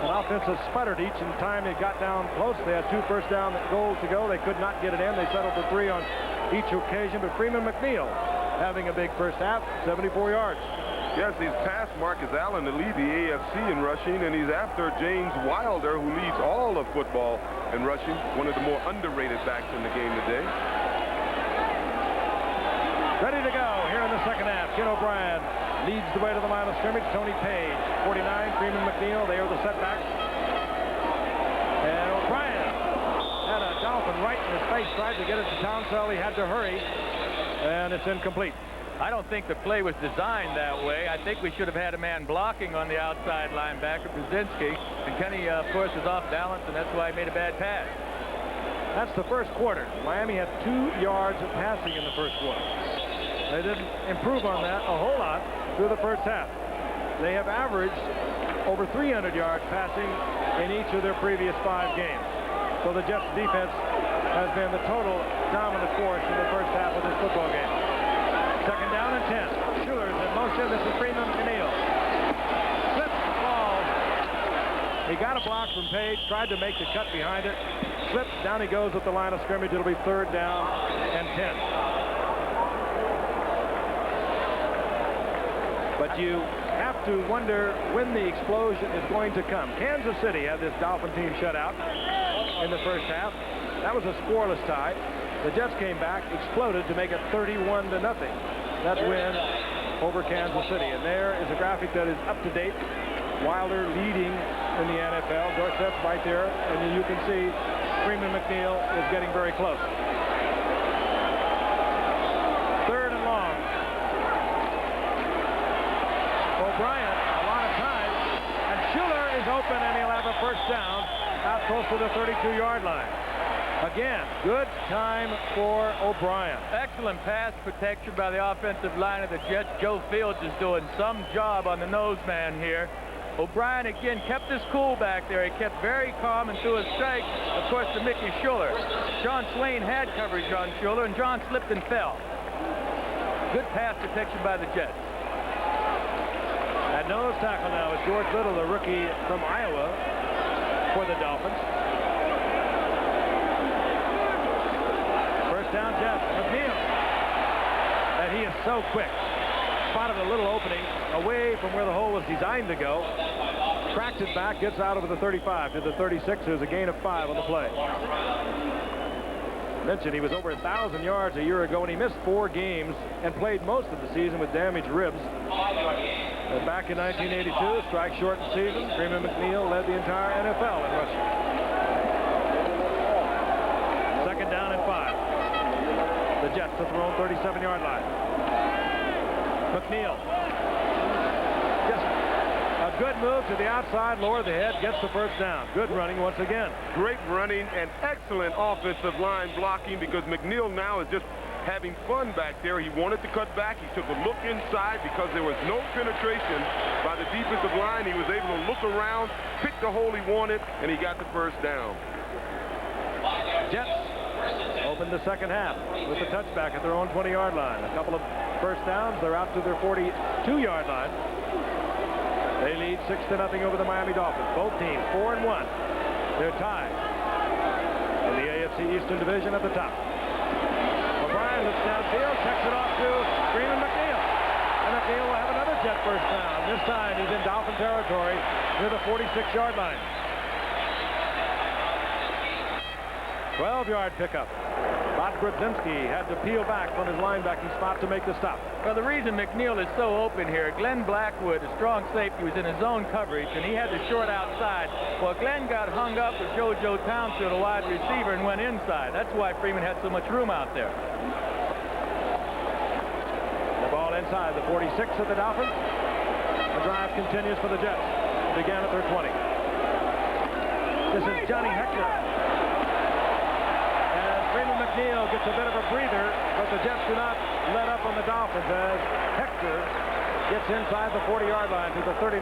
An offense has sputtered each time they got down close. They had 2 first down goals to go. They could not get it in. They settled for 3 on each occasion, but Freeman McNeil having a big first half, 74 yards. Yes, he's past Marcus Allen to lead the AFC in rushing, and he's after James Wilder, who leads all of football in rushing, one of the more underrated backs in the game today. Ready to go here in the second half. Ken O'Brien leads the way to the line of scrimmage. Tony Page, 49, Freeman McNeil, they are the setbacks. And O'Brien had a Dolphin right in his face, tried to get it to Townsell. He had to hurry, and it's incomplete. I don't think the play was designed that way. I think we should have had a man blocking on the outside linebacker, Brzezinski, and Kenny, of course, is off balance, and that's why he made a bad pass. That's the first quarter. Miami had 2 yards of passing in the first quarter. They didn't improve on that a whole lot through the first half. They have averaged over 300 yards passing in each of their previous 5 games. So the Jets defense has been the total dominant force in the first half of this football game. Second down and 10. Schuler's in motion. This is Freeman McNeil. Slips, falls. He got a block from Page, tried to make the cut behind it. Slips, down he goes at the line of scrimmage. It'll be 3rd down and 10. But you have to wonder when the explosion is going to come. Kansas City had this Dolphin team shut out in the first half. That was a scoreless tie. The Jets came back, exploded to make it 31-0. That win over Kansas City. And there is a graphic that is up to date. Wilder leading in the NFL. Dorsett's right there, and you can see Freeman McNeil is getting very close. 3rd and long. O'Brien, a lot of time, and Schuler is open, and he'll have a first down out close to the 32-yard line. Again, good time for O'Brien. Excellent pass protection by the offensive line of the Jets. Joe Fields is doing some job on the nose man here. O'Brien again kept his cool back there. He kept very calm and threw a strike, of course, to Mickey Schuler. John Swain had coverage on Schuler, and John slipped and fell. Good pass protection by the Jets. At nose tackle now is George Little, the rookie from Iowa for the Dolphins. First down, Jets. McNeil. And he is so quick. Spotted a little opening away from where the hole was designed to go. Tracked it back, gets out over the 35 to the 36. There's a gain of 5 on the play. Mentioned he was over 1,000 yards a year ago, and he missed 4 games and played most of the season with damaged ribs. And back in 1982, strike shortened season, Freeman McNeil led the entire NFL in rushing. 2nd down and 5. The Jets at their own 37-yard line. McNeil. Just a good move to the outside, lower the head, gets the first down. Good running once again. Great running and excellent offensive line blocking, because McNeil now is just having fun back there. He wanted to cut back. He took a look inside because there was no penetration by the defensive line. He was able to look around, pick the hole he wanted, and he got the first down. Jets open the second half with a touchback at their own 20-yard line. A couple of first downs. They're out to their 42-yard line. They lead 6-0 over the Miami Dolphins. Both teams 4-1. They're tied in the AFC Eastern Division at the top. O'Brien looks downfield, checks it off to Freeman McNeil. And McNeil will have another Jet first down. This time he's in Dolphin territory near the 46-yard line. 12-yard pickup. Bob Grudzinski had to peel back from his linebacking spot to make the stop. Well, the reason McNeil is so open here, Glenn Blackwood, a strong safety, was in his zone coverage, and he had the short outside. Well, Glenn got hung up with JoJo Townsend, a wide receiver, and went inside. That's why Freeman had so much room out there. The ball inside the 46 of the Dolphins. The drive continues for the Jets. It began at their 20. This is Johnny Hector. Freeman McNeil gets a bit of a breather, but the Jets do not let up on the Dolphins as Hector gets inside the 40-yard line to the 39.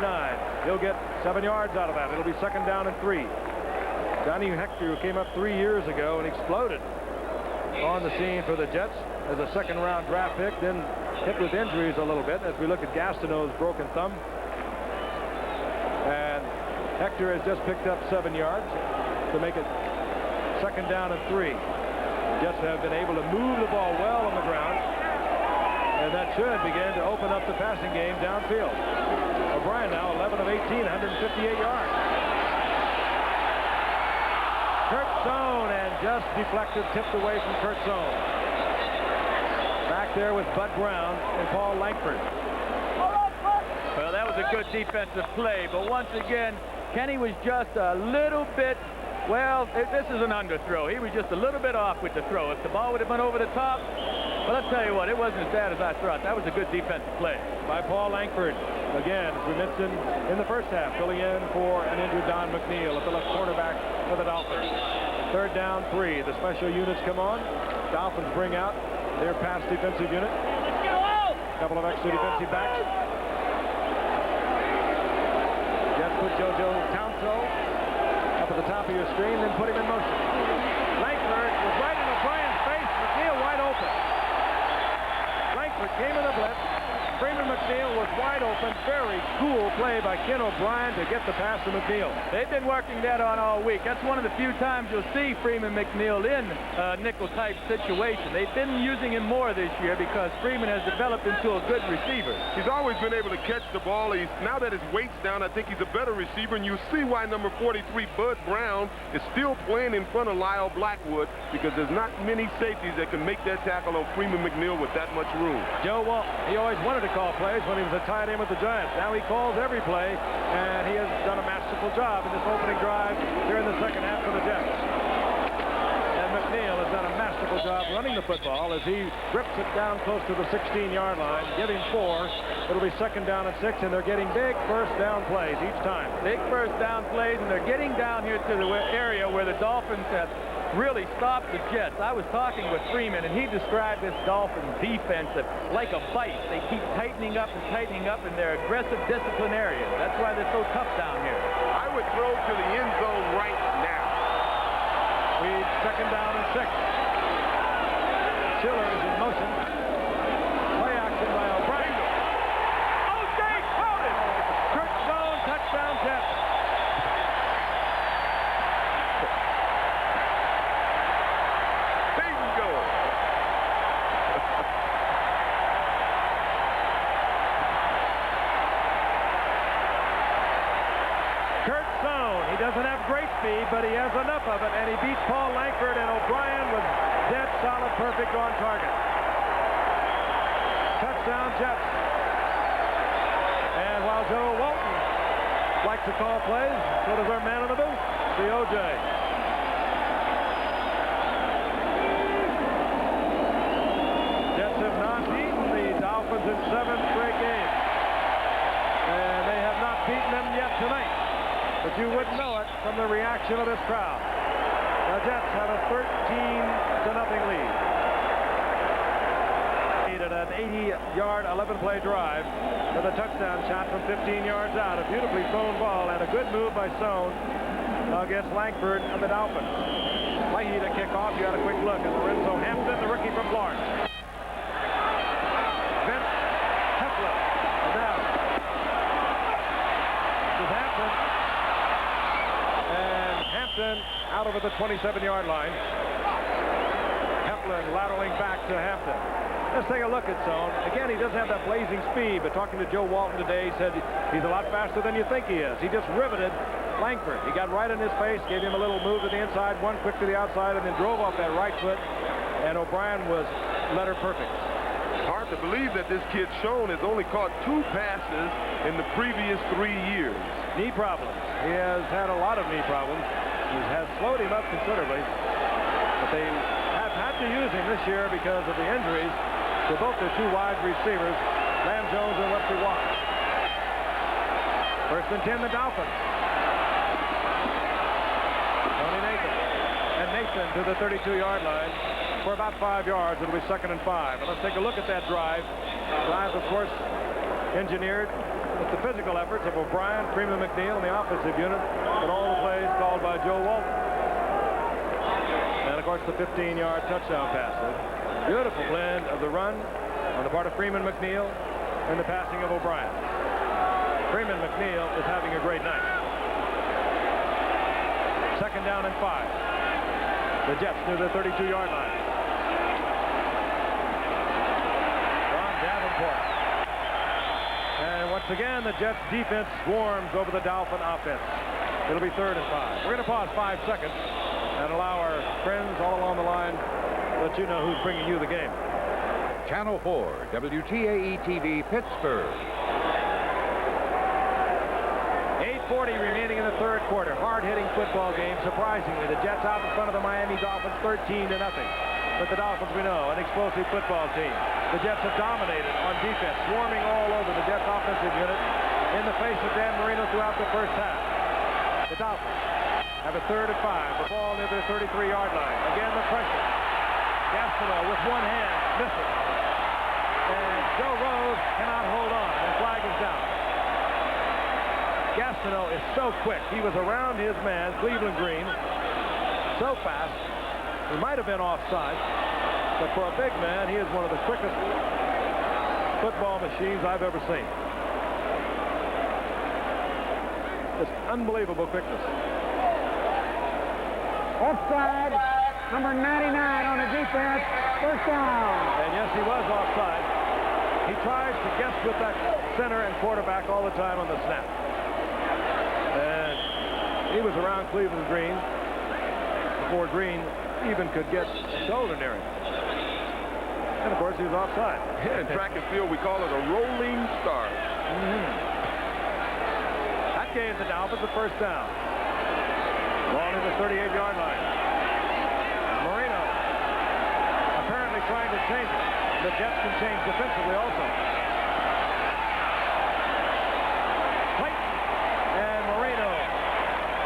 He'll get 7 yards out of that. It'll be 2nd down and 3. Johnny Hector, who came up 3 years ago and exploded on the scene for the Jets as a 2nd-round draft pick, then hit with injuries a little bit as we look at Gastineau's broken thumb. And Hector has just picked up 7 yards to make it 2nd down and 3. Jets have been able to move the ball well on the ground, and that should begin to open up the passing game downfield. O'Brien now 11 of 18, 158 yards. Kurt Zone, and just deflected, tipped away from Kurt Zone. Back there with Bud Brown and Paul Langford. Well, that was a good defensive play, but once again, Kenny was just a little bit. Well, this is an underthrow. He was just a little bit off with the throw. If the ball would have been over the top, well, I'll tell you what, it wasn't as bad as I thought. That was a good defensive play. By Paul Langford. Again, as we mentioned in the first half, filling in for an injured Don McNeil at the left cornerback for the Dolphins. 3rd down, 3. The special units come on. Dolphins bring out their pass defensive unit. A couple of extra defensive backs. Jets put JoJo Townsend up at the top of your screen, then put him in motion. Langford was right in O'Brien's face. McNeil wide open. Langford came in the blitz. Freeman McNeil was wide open. Very cool play by Ken O'Brien to get the pass to McNeil. They've been working that on all week. That's one of the few times you'll see Freeman McNeil in a nickel-type situation. They've been using him more this year because Freeman has developed into a good receiver. He's always been able to catch the ball. Now that his weight's down, I think he's a better receiver, and you see why number 43, Bud Brown, is still playing in front of Lyle Blackwood, because there's not many safeties that can make that tackle on Freeman McNeil with that much room. Joe Walton, he always wanted to call plays when he was a tight end with the Giants. Now he calls every play, and he has done a masterful job in this opening drive here in the second half for the Jets. And McNeil has done a masterful job running the football as he rips it down close to the 16-yard line. Give him 4. It'll be second down and 6, and they're getting big first down plays each time. Big first down plays, and they're getting down here to the area where the Dolphins have really stopped the Jets. I was talking with Freeman, and he described this Dolphins defense like a vice. They keep tightening up, and they're aggressive disciplinarians. That's why they're so tough down here. I would throw to the end zone right now. Second down and 6. Schiller is in motion. Play action by O'Brien. O.J. caught it! Kurt Stone, touchdown Jets. Bingo! Kurt Stone, he doesn't have great speed, but he has enough of it, and he beats Paul Langford, and O'Brien was dead solid, perfect on target. Touchdown Jets. And while Joe Walton likes to call plays, so does our man in the booth, the O.J. Jets have not beaten the Dolphins in 7 straight games, and they have not beaten them yet tonight. But you wouldn't know it from the reaction of this crowd. The Jets have a 13-0 lead. At an 80-yard, 11-play drive with a touchdown shot from 15 yards out. A beautifully thrown ball and a good move by Stone against Langford of the Dolphins. Leahy to kick off. You had a quick look at Lorenzo Hampton, the rookie from Florence. Vince Heffler down. This is Hampton. And Hampton out over the 27-yard line. Heflin lateraling back to Hampton. Let's take a look at Stone. Again, he doesn't have that blazing speed, but talking to Joe Walton today, he said he's a lot faster than you think he is. He just riveted Langford. He got right in his face, gave him a little move to the inside, one quick to the outside, and then drove off that right foot, and O'Brien was letter perfect. It's hard to believe that this kid Stone has only caught 2 passes in the previous 3 years. Knee problems. He has had a lot of knee problems. He has slowed him up considerably, but they have had to use him this year because of the injuries to both their 2 wide receivers, Lamb Jones and Wesley Walker. First and 10, the Dolphins. Tony Nathan. And Nathan to the 32-yard line for about 5 yards. It'll be second and 5. And let's take a look at that drive. Drive, of course, engineered with the physical efforts of O'Brien, Freeman McNeil, and the offensive unit, but all the plays called by Joe Walton. And, of course, the 15-yard touchdown pass. Beautiful blend of the run on the part of Freeman McNeil and the passing of O'Brien. Freeman McNeil is having a great night. Second down and 5. The Jets near the 32-yard line. Ron Davenport. And once again, the Jets defense swarms over the Dolphin offense. It'll be third and 5. We're going to pause 5 seconds and allow our friends all along the line to let you know who's bringing you the game. Channel 4, WTAE-TV, Pittsburgh. 8:40 remaining in the third quarter. Hard-hitting football game. Surprisingly, the Jets out in front of the Miami Dolphins 13-0. But the Dolphins, we know, an explosive football team. The Jets have dominated on defense, swarming all over the Jets offensive unit in the face of Dan Marino throughout the first half. The Dolphins have a third and 5. The ball near their 33-yard line. Again, the pressure. Gastineau with one hand, missing. And Joe Rose cannot hold on. The flag is down. Gastineau is so quick. He was around his man, Cleveland Green, so fast. He might have been offside, but for a big man, he is one of the quickest football machines I've ever seen. Just unbelievable quickness. Offside, number 99 on the defense, first down. And yes, he was offside. He tries to guess with that center and quarterback all the time on the snap. And he was around Cleveland Green before Green even could get a shoulder near him. And, of course, he was offside. Yeah, in track and field, we call it a rolling start. That gave the Dolphins a first down. Ball to the 38-yard line. Marino apparently trying to change it. The Jets can change defensively also. Clayton and Marino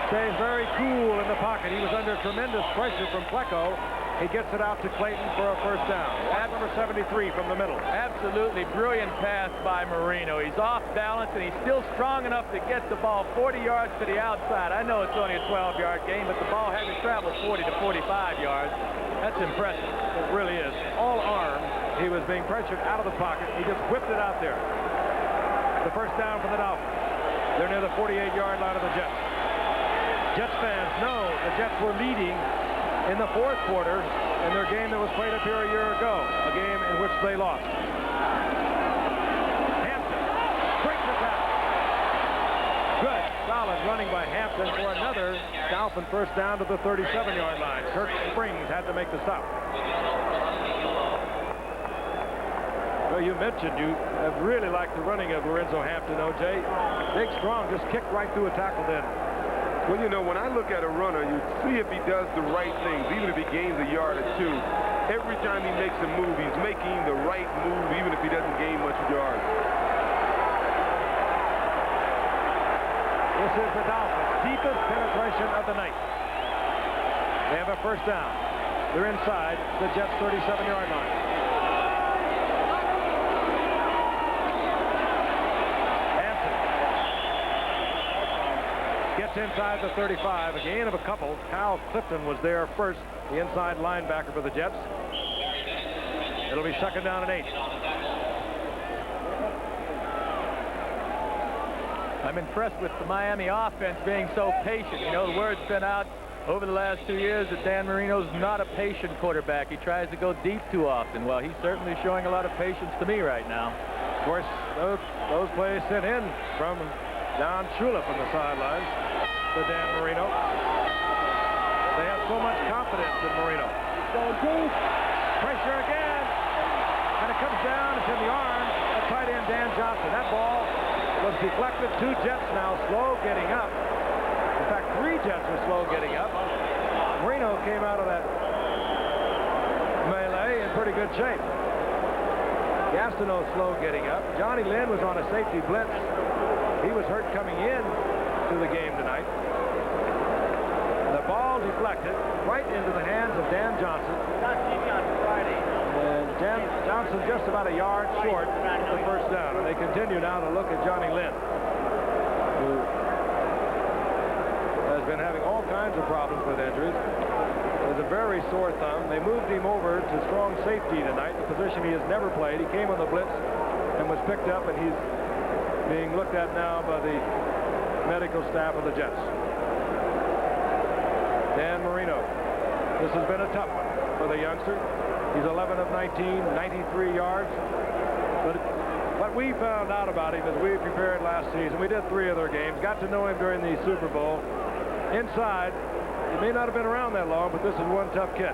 stays very cool in the pocket. He was under tremendous pressure from Klecko. He gets it out to Clayton for a first down. At number 73 from the middle. Absolutely brilliant pass by Marino. He's off balance, and he's still strong enough to get the ball 40 yards to the outside. I know it's only a 12-yard game, but the ball had to travel 40 to 45 yards. That's impressive. It really is. All arm. He was being pressured out of the pocket. He just whipped it out there. The first down for the Dolphins. They're near the 48-yard line of the Jets. Jets fans know the Jets were leading in the fourth quarter in their game that was played up here a year ago, a game in which they lost. Hampton breaks the tackle. Good, solid running by Hampton for another Dolphin first down to the 37-yard line. Kirk Springs had to make the stop. Well, you mentioned you have really liked the running of Lorenzo Hampton, O.J. Big, strong, just kicked right through a tackle then. Well, you know, when I look at a runner, you see if he does the right things, even if he gains a yard or two. Every time he makes a move, he's making the right move, even if he doesn't gain much yards. This is the Dolphins' deepest penetration of the night. They have a first down. They're inside the Jets' 37-yard line. Gets inside the 35, a gain of a couple. Kyle Clifton was there first, the inside linebacker for the Jets. It'll be second down and 8. I'm impressed with the Miami offense being so patient. You know, the word's been out over the last 2 years that Dan Marino's not a patient quarterback. He tries to go deep too often. Well, he's certainly showing a lot of patience to me right now. Of course, those plays sent in from Don Shula from the sidelines to Dan Marino. They have so much confidence in Marino. Pressure again. And it comes down. It's in the arms of tight end Dan Johnson. That ball was deflected. 2 Jets now slow getting up. In fact, 3 Jets were slow getting up. Marino came out of that melee in pretty good shape. Gastineau slow getting up. Johnny Lynn was on a safety blitz. He was hurt coming in to the game tonight. The ball deflected right into the hands of Dan Johnson. And Dan Johnson just about a yard short of the first down. And they continue now to look at Johnny Lynn, who has been having all kinds of problems with injuries. Has a very sore thumb. They moved him over to strong safety tonight, the position he has never played. He came on the blitz and was picked up, and he's being looked at now by the medical staff of the Jets. Dan Marino. This has been a tough one for the youngster. He's 11 of 19, 93 yards. But what we found out about him as we prepared last season, we did 3 other games, got to know him during the Super Bowl. Inside, he may not have been around that long, but this is one tough kid.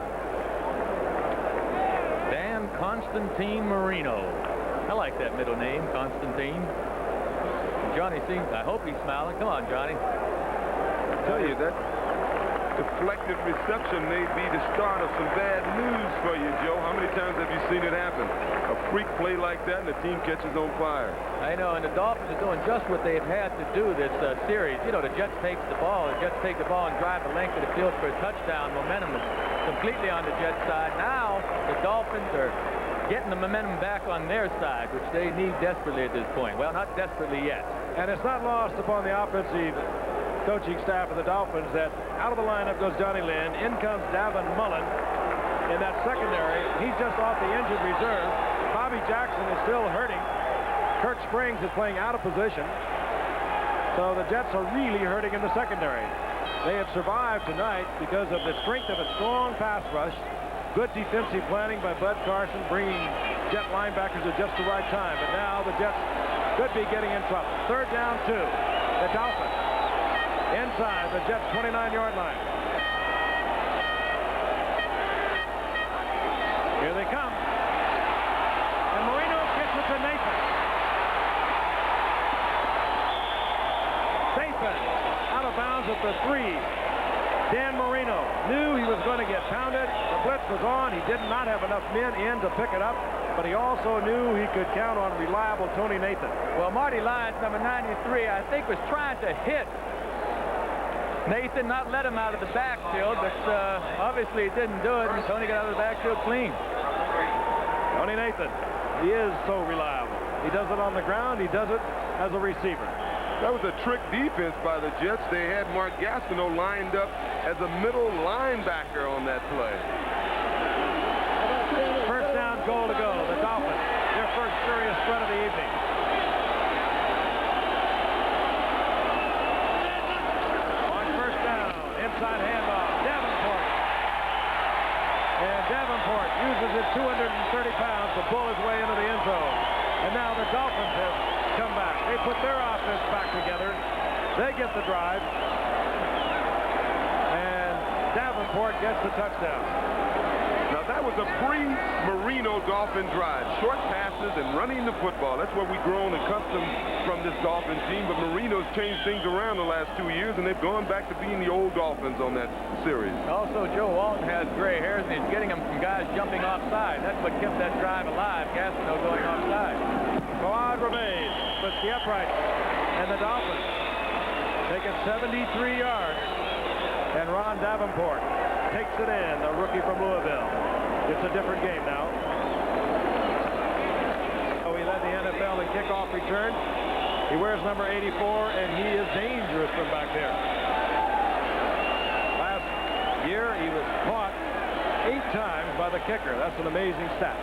Dan Constantine Marino. I like that middle name, Constantine. Johnny seems, I hope he's smiling. Come on, Johnny. I tell you, that deflected reception may be the start of some bad news for you, Joe. How many times have you seen it happen? A freak play like that and the team catches on fire. I know, and the Dolphins are doing just what they've had to do this series. You know, the Jets take the ball. The Jets take the ball and drive the length of the field for a touchdown. Momentum is completely on the Jets side. Now, the Dolphins are getting the momentum back on their side, which they need desperately at this point. Well, not desperately yet. And it's not lost upon the offensive coaching staff of the Dolphins that out of the lineup goes Johnny Lynn. In comes Davin Mullen in that secondary. He's just off the injured reserve. Bobby Jackson is still hurting. Kirk Springs is playing out of position. So the Jets are really hurting in the secondary. They have survived tonight because of the strength of a strong pass rush. Good defensive planning by Bud Carson, bringing Jet linebackers at just the right time. But now the Jets could be getting in trouble. Third down 2. The Dolphins inside the Jets' 29-yard line. Here they come. to Nathan. Nathan out of bounds at the 3. Dan Marino knew he was going to get pounded. The blitz was on. He did not have enough men in to pick it up, but he also knew he could count on reliable Tony Nathan. Well, Marty Lyons, number 93, I think was trying to hit Nathan, not let him out of the backfield, but obviously he didn't do it, and Tony got out of the backfield clean. Tony Nathan, he is so reliable. He does it on the ground. He does it as a receiver. That was a trick defense by the Jets. They had Mark Gastineau lined up as a middle linebacker on that play. First down, goal to go. The Dolphins, their first serious threat of the evening. On first down, inside handoff, Davenport. And Davenport uses his 230 pounds to pull his way into the end zone. And now the Dolphins have come back. They put their offense back together. They get the drive. And Davenport gets the touchdown. Now that was a pre-Marino Dolphin drive. Short passes and running the football. That's what we've grown accustomed from this Dolphin team. But Marino's changed things around the last 2 years, and they've gone back to being the old Dolphins on that series. Also, Joe Walton has gray hairs, and he's getting them from guys jumping offside. That's what kept that drive alive. Gastineau going offside. Claude Remain puts the upright, and the Dolphins take it 73 yards, and Ron Davenport takes it in, the rookie from Louisville. It's a different game now. So he led the NFL in kickoff return. He wears number 84, and he is dangerous from back there. Last year, he was caught 8 times by the kicker. That's an amazing stat.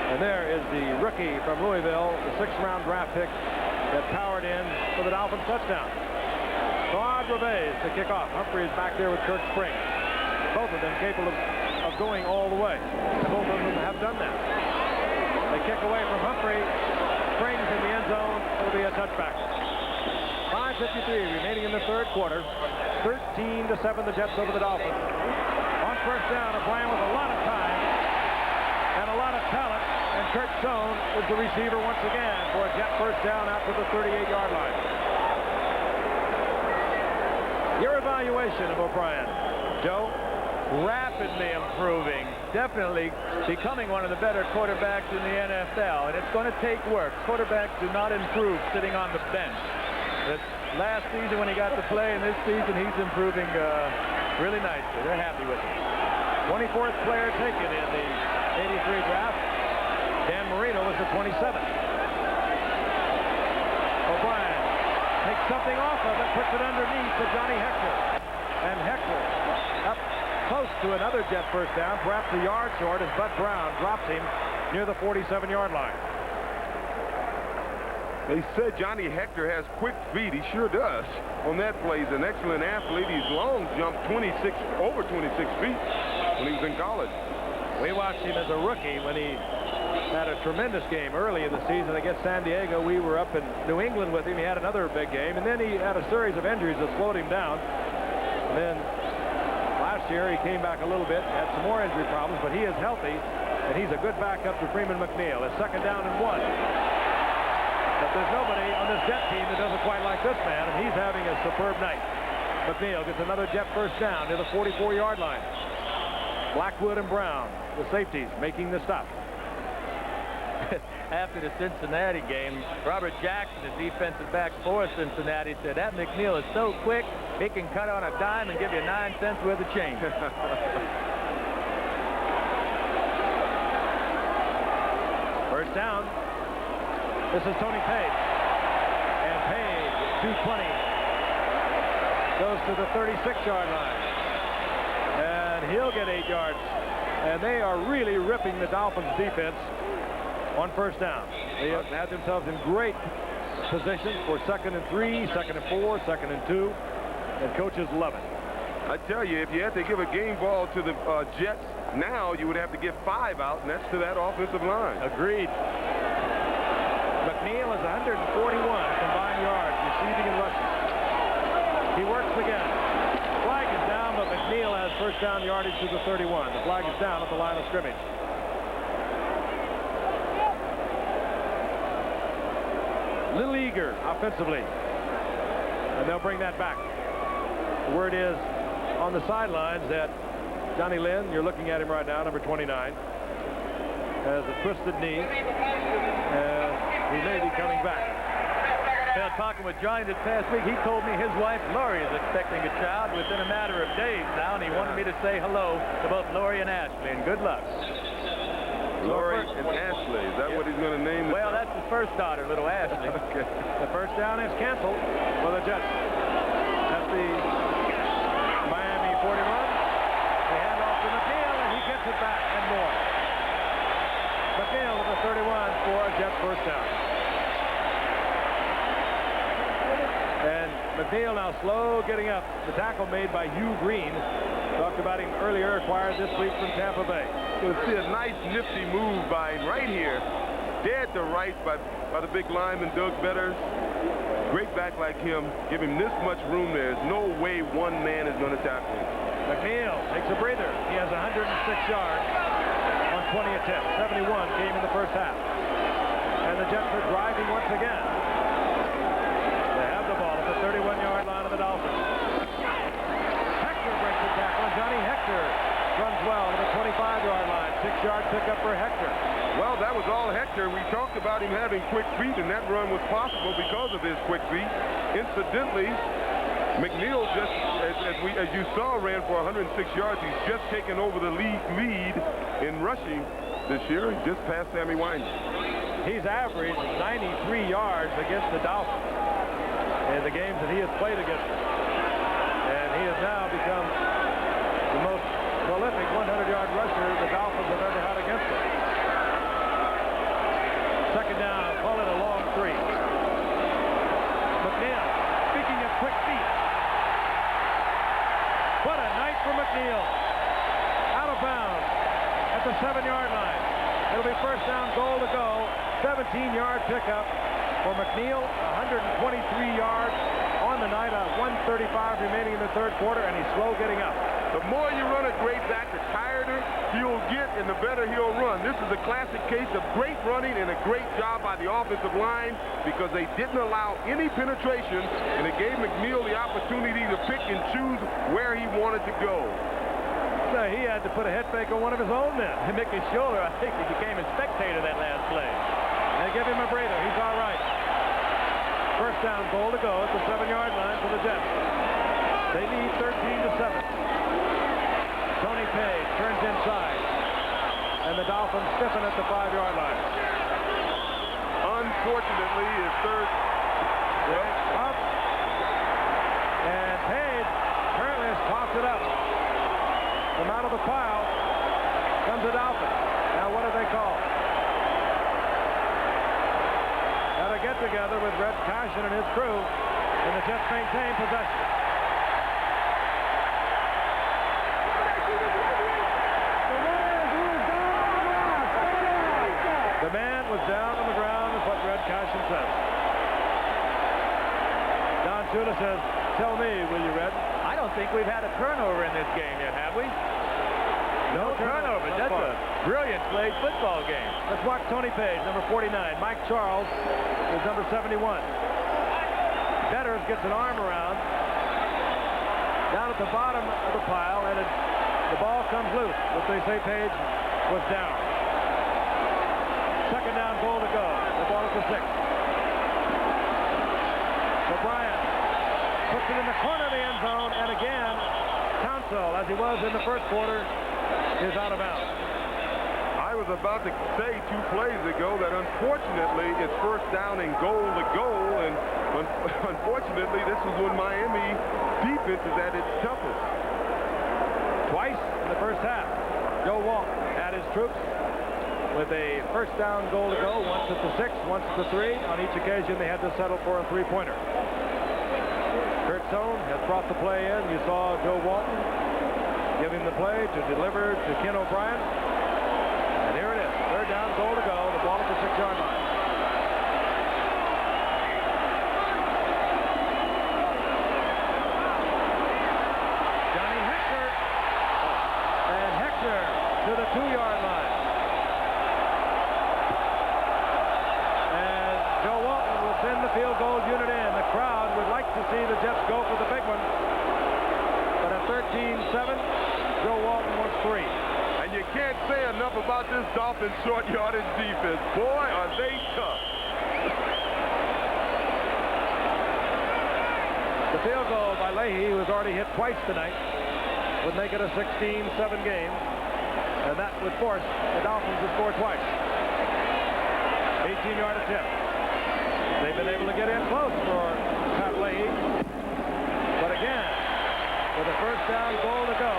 And there is the rookie from Louisville, the 6th-round draft pick that powered in for the Dolphins touchdown. Claude Remain to kick off. Humphrey is back there with Kirk Springs. Both of them capable of going all the way. Both of them have done that. They kick away from Humphrey. Springs in the end zone. It'll be a touchback. 5:53 remaining in the third quarter. 13-7 the Jets over the Dolphins. On first down, a plan with a lot of time and a lot of talent. And Kurt Stone is the receiver once again for a Jet first down out to the 38-yard line. Your evaluation of O'Brien, Joe? Rapidly improving, definitely becoming one of the better quarterbacks in the NFL, and it's going to take work. Quarterbacks do not improve sitting on the bench. But last season when he got to play, and this season he's improving really nicely. They're happy with him. 24th player taken in the 83 draft. Dan Marino was the 27th. O'Brien takes something off of it, puts it underneath to Johnny Hector. And Hector up close to another Jet first down, perhaps a yard short, as Bud Brown drops him near the 47-yard line. They said Johnny Hector has quick feet. He sure does. On that play, he's an excellent athlete. He's long jumped over 26 feet when he was in college. We watched him as a rookie when he had a tremendous game early in the season against San Diego. We were up in New England with him. He had another big game, and then he had a series of injuries that slowed him down. And then last year he came back a little bit, had some more injury problems, but he is healthy, and he's a good backup to Freeman McNeil. It's 2nd down and 1. But there's nobody on this Jet team that does it quite like this man, and he's having a superb night. McNeil gets another Jet first down near the 44-yard line. Blackwood and Brown, the safeties, making the stop. After the Cincinnati game, Robert Jackson, the defensive back for Cincinnati, said that McNeil is so quick, he can cut on a dime and give you 9 cents worth of change. First down. This is Tony Page. And Page, 220, goes to the 36-yard line. And he'll get 8 yards. And they are really ripping the Dolphins defense on first down. They have had themselves in great position for 2nd and 3, 2nd and 4, 2nd and 2. And coaches love it. I tell you, if you had to give a game ball to the Jets now, you would have to give 5 out, and that's to that offensive line. Agreed. McNeil is 141 combined yards, receiving and rushing. He works again. Flag is down, but McNeil has first down yardage to the 31. The flag is down at the line of scrimmage. a little eager offensively. And they'll bring that back. The word is on the sidelines that Johnny Lynn, you're looking at him right now, number 29, has a twisted knee, and he may be coming back. Well, talking with Johnny this past week, he told me his wife Lori is expecting a child within a matter of days now, and he wanted me to say hello to both Lori and Ashley, and good luck. Lori and Ashley, is that what he's going to name? Well, that's his first daughter, little Ashley. Okay. The first down is canceled for the Jets. That's the Miami 41. They hand off to McNeil, and he gets it back and more. McNeil to the 31 for a Jets first down. And McNeil now slow getting up. The tackle made by Hugh Green. Talked about him earlier, acquired this week from Tampa Bay. You'll see a nice nifty move by him right here. Dead to right by the big lineman, Doug Betters. Great back like him. Give him this much room. There's no way one man is going to tackle him. McNeil takes a breather. He has 106 yards on 20 attempts. 71 came in the first half. And the Jets are driving once again. They have the ball at the 31-yard line of the Dolphins. Hector breaks the tackle, and Johnny Hector runs well to the 25-yard line. 6-yard pickup for Hector. Well, that was all Hector. We talked about him having quick feet, and that run was possible because of his quick feet. Incidentally, McNeil just, as you saw, ran for 106 yards. He's just taken over the lead in rushing this year. He just passed Sammy Winder. He's averaged 93 yards against the Dolphins in the games that he has played against them. And he has now become the most prolific 100-yard rusher the Dolphins have ever had against them. Second down, call it a long three. McNeil, speaking of quick feet. What a night for McNeil. Out of bounds at the 7-yard line. It'll be first down, goal to go. 17-yard pickup for McNeil. 123 yards on the night. 135 remaining in the third quarter, and he's slow getting up. The more you run a great back, the tireder he'll get and the better he'll run. This is a classic case of great running and a great job by the offensive line because they didn't allow any penetration, and it gave McNeil the opportunity to pick and choose where he wanted to go. So he had to put a head fake on one of his own men. Mickey Schuller, I think he became a spectator that last play. They give him a breather. He's all right. First down, goal to go at the 7-yard line for the Jets. They lead 13-7. Tony Page turns inside, and the Dolphins stiffen at the 5-yard line. Unfortunately, his third up, and Page apparently has tossed it up. From out of the pile comes the Dolphins. Now, what do they call? Got to get together with Red Cashin and his crew, and the Jets maintain possession. The man was down on the ground, is what Red Cashin says. Don Shula says, tell me, will you, Red? I don't think we've had a turnover in this game yet, have we? No turnover. That's a brilliant played football game. Let's watch Tony Page, number 49. Mike Charles is number 71. Betters gets an arm around down at the bottom of the pile, and the ball comes loose. But they say Page was down. Second down, goal to go. The ball at the 6. O'Brien puts it in the corner of the end zone, and again, Council, as he was in the first quarter, is out of bounds. I was about to say 2 plays ago that unfortunately it's first down and goal to goal, and unfortunately this is when Miami defense is at its toughest. Twice in the first half, Joe Walton had his troops with a first down, goal to go, once at the 6, once at the 3. On each occasion, they had to settle for a 3-pointer. Kurt Stone has brought the play in. You saw Joe Walton giving the play to deliver to Ken O'Brien. And here it is. Third down, goal to go. The ball at the 6-yard line. Johnny Hector. And Hector to the 2-yard line. And Joe Walton will send the 15-7. Joe Walton wants 3. And you can't say enough about this Dolphins short yardage defense. Boy, are they tough. The field goal by Leahy, who has already hit twice tonight, would make it a 16-7 game. And that would force the Dolphins to score twice. 18-yard attempt. They've been able to get in close for Pat Leahy. But again, with a first down goal to go,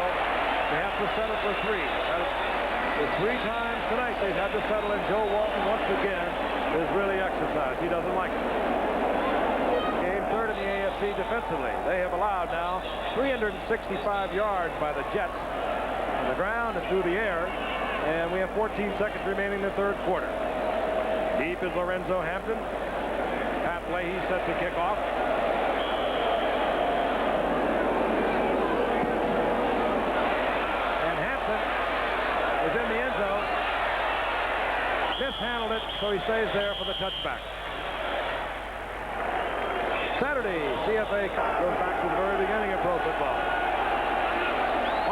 they have to settle for 3. The 3 times tonight they've had to settle, and Joe Walton once again is really exercised. He doesn't like it. Game third in the AFC defensively. They have allowed now 365 yards by the Jets on the ground and through the air, and we have 14 seconds remaining in the third quarter. Deep is Lorenzo Hampton. Pat Leahy set to kick off. And Hampton is in the end zone. Mishandled it, so he stays there for the touchback. Saturday, CFA goes back to the very beginning of pro football.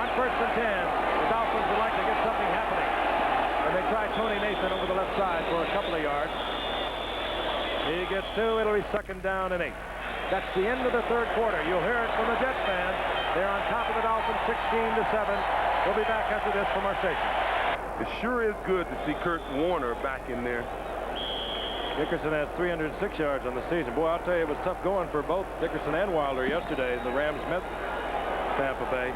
On 1st and 10, the Dolphins would like to get something happening. And they try Tony Nathan over the left side for a couple of yards. He gets 2. It'll be 2nd down and 8. That's the end of the third quarter. You'll hear it from the Jets fans. They're on top of the Dolphins, 16-7. We'll be back after this from our station. It sure is good to see Kurt Warner back in there. Dickerson has 306 yards on the season. Boy, I'll tell you, it was tough going for both Dickerson and Wilder yesterday. The Rams met Tampa Bay.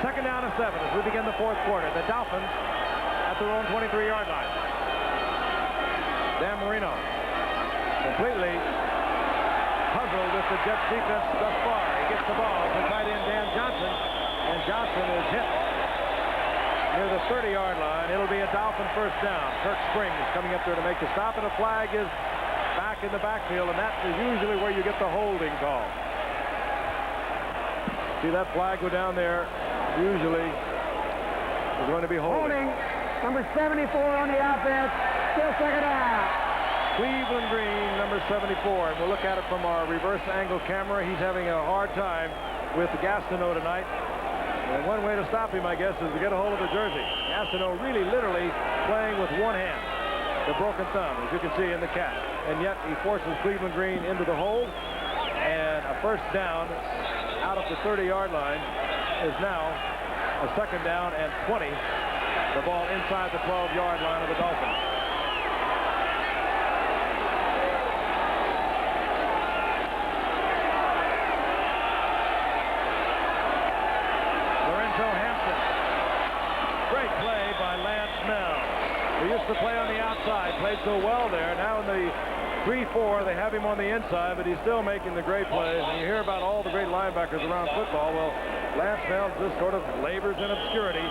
2nd down and 7 as we begin the fourth quarter. The Dolphins at their own 23-yard line. Dan Marino completely puzzled with the Jets defense thus far. He gets the ball to tight end Dan Johnson, and Johnson is hit near the 30-yard line. It'll be a Dolphin first down. Kirk Springs coming up there to make the stop, and a flag is back in the backfield, and that is usually where you get the holding call. See that flag go down there? Usually is going to be holding. Number 74 on the offense. Still 2nd down. Cleveland Green, number 74. And we'll look at it from our reverse angle camera. He's having a hard time with Gastineau tonight. And one way to stop him, I guess, is to get a hold of the jersey. Gastineau really literally playing with one hand. The broken thumb, as you can see in the cast. And yet he forces Cleveland Green into the hold. And a first down out of the 30-yard line is now a 2nd down and 20. The ball inside the 12-yard line of the Dolphins. Lorenzo Hampton. Great play by Lance Mel. He used to play on the outside, played so well there. Now in the 3-4, they have him on the inside, but he's still making the great plays. And you hear about all the great linebackers around football. Well, Lance Mel just sort of labors in obscurity,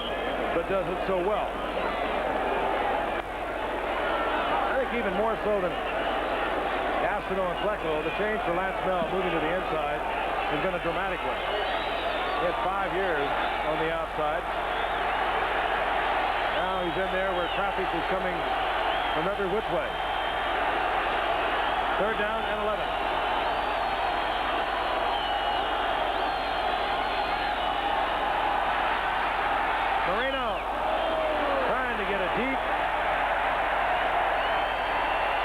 but does it so well. I think even more so than Gastineau and Flecko, the change for Lance Mel moving to the inside has been a dramatic one. He had 5 years on the outside. Now he's in there where traffic is coming from every which way. 3rd down and 11. Marino trying to get it deep.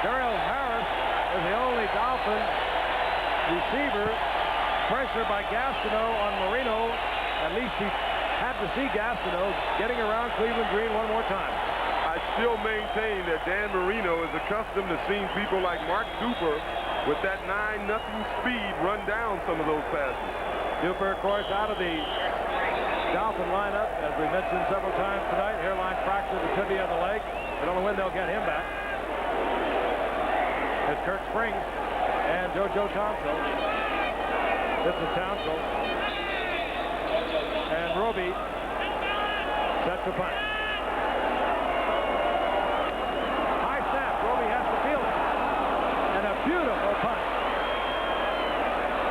Darrell Harris is the only Dolphin receiver. Pressure by Gastineau on Marino. At least he had to see Gastineau getting around Cleveland Green one more time. I still maintain that Dan Marino is accustomed to seeing people like Mark Duper with that 9-0 speed run down some of those passes. Duper, of course, out of the Dolphin lineup, as we mentioned several times tonight. Hairline fracture, the tibia of the leg. I don't know when they'll get him back. It's Kirk Springs and JoJo Townsend. This is Townsend. And Roby set to punt. High snap. Roby has to field it. And a beautiful punt.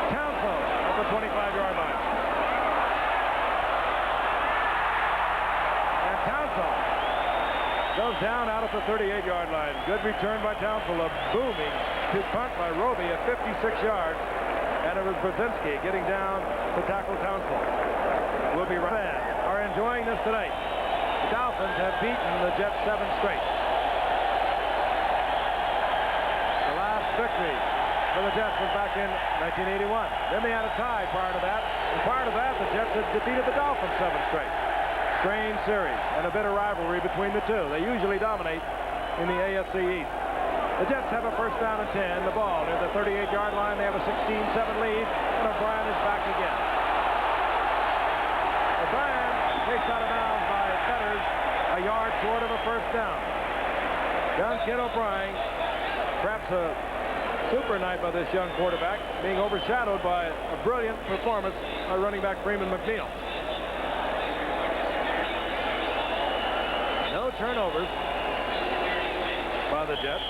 Townsend at the 25-yard line. And Townsend goes down out at the 38-yard line. Good return by Townsend. A booming to punt by Roby at 56 yards. And it was Brzezinski getting down to tackle Townsend. We'll be right. Are enjoying this tonight. The Dolphins have beaten the Jets 7 straight. The last victory for the Jets was back in 1981. Then they had a tie prior to that. And prior to that, the Jets had defeated the Dolphins 7 straight. Strange series and a bitter rivalry between the two. They usually dominate in the AFC East. The Jets have a first down and 10. The ball near the 38-yard line. They have a 16-7 lead. And O'Brien is back again. O'Brien takes out of bounds by Fetters, a yard short of a first down. Young kid O'Brien, perhaps a super night by this young quarterback, being overshadowed by a brilliant performance by running back Freeman McNeil. No turnovers by the Jets.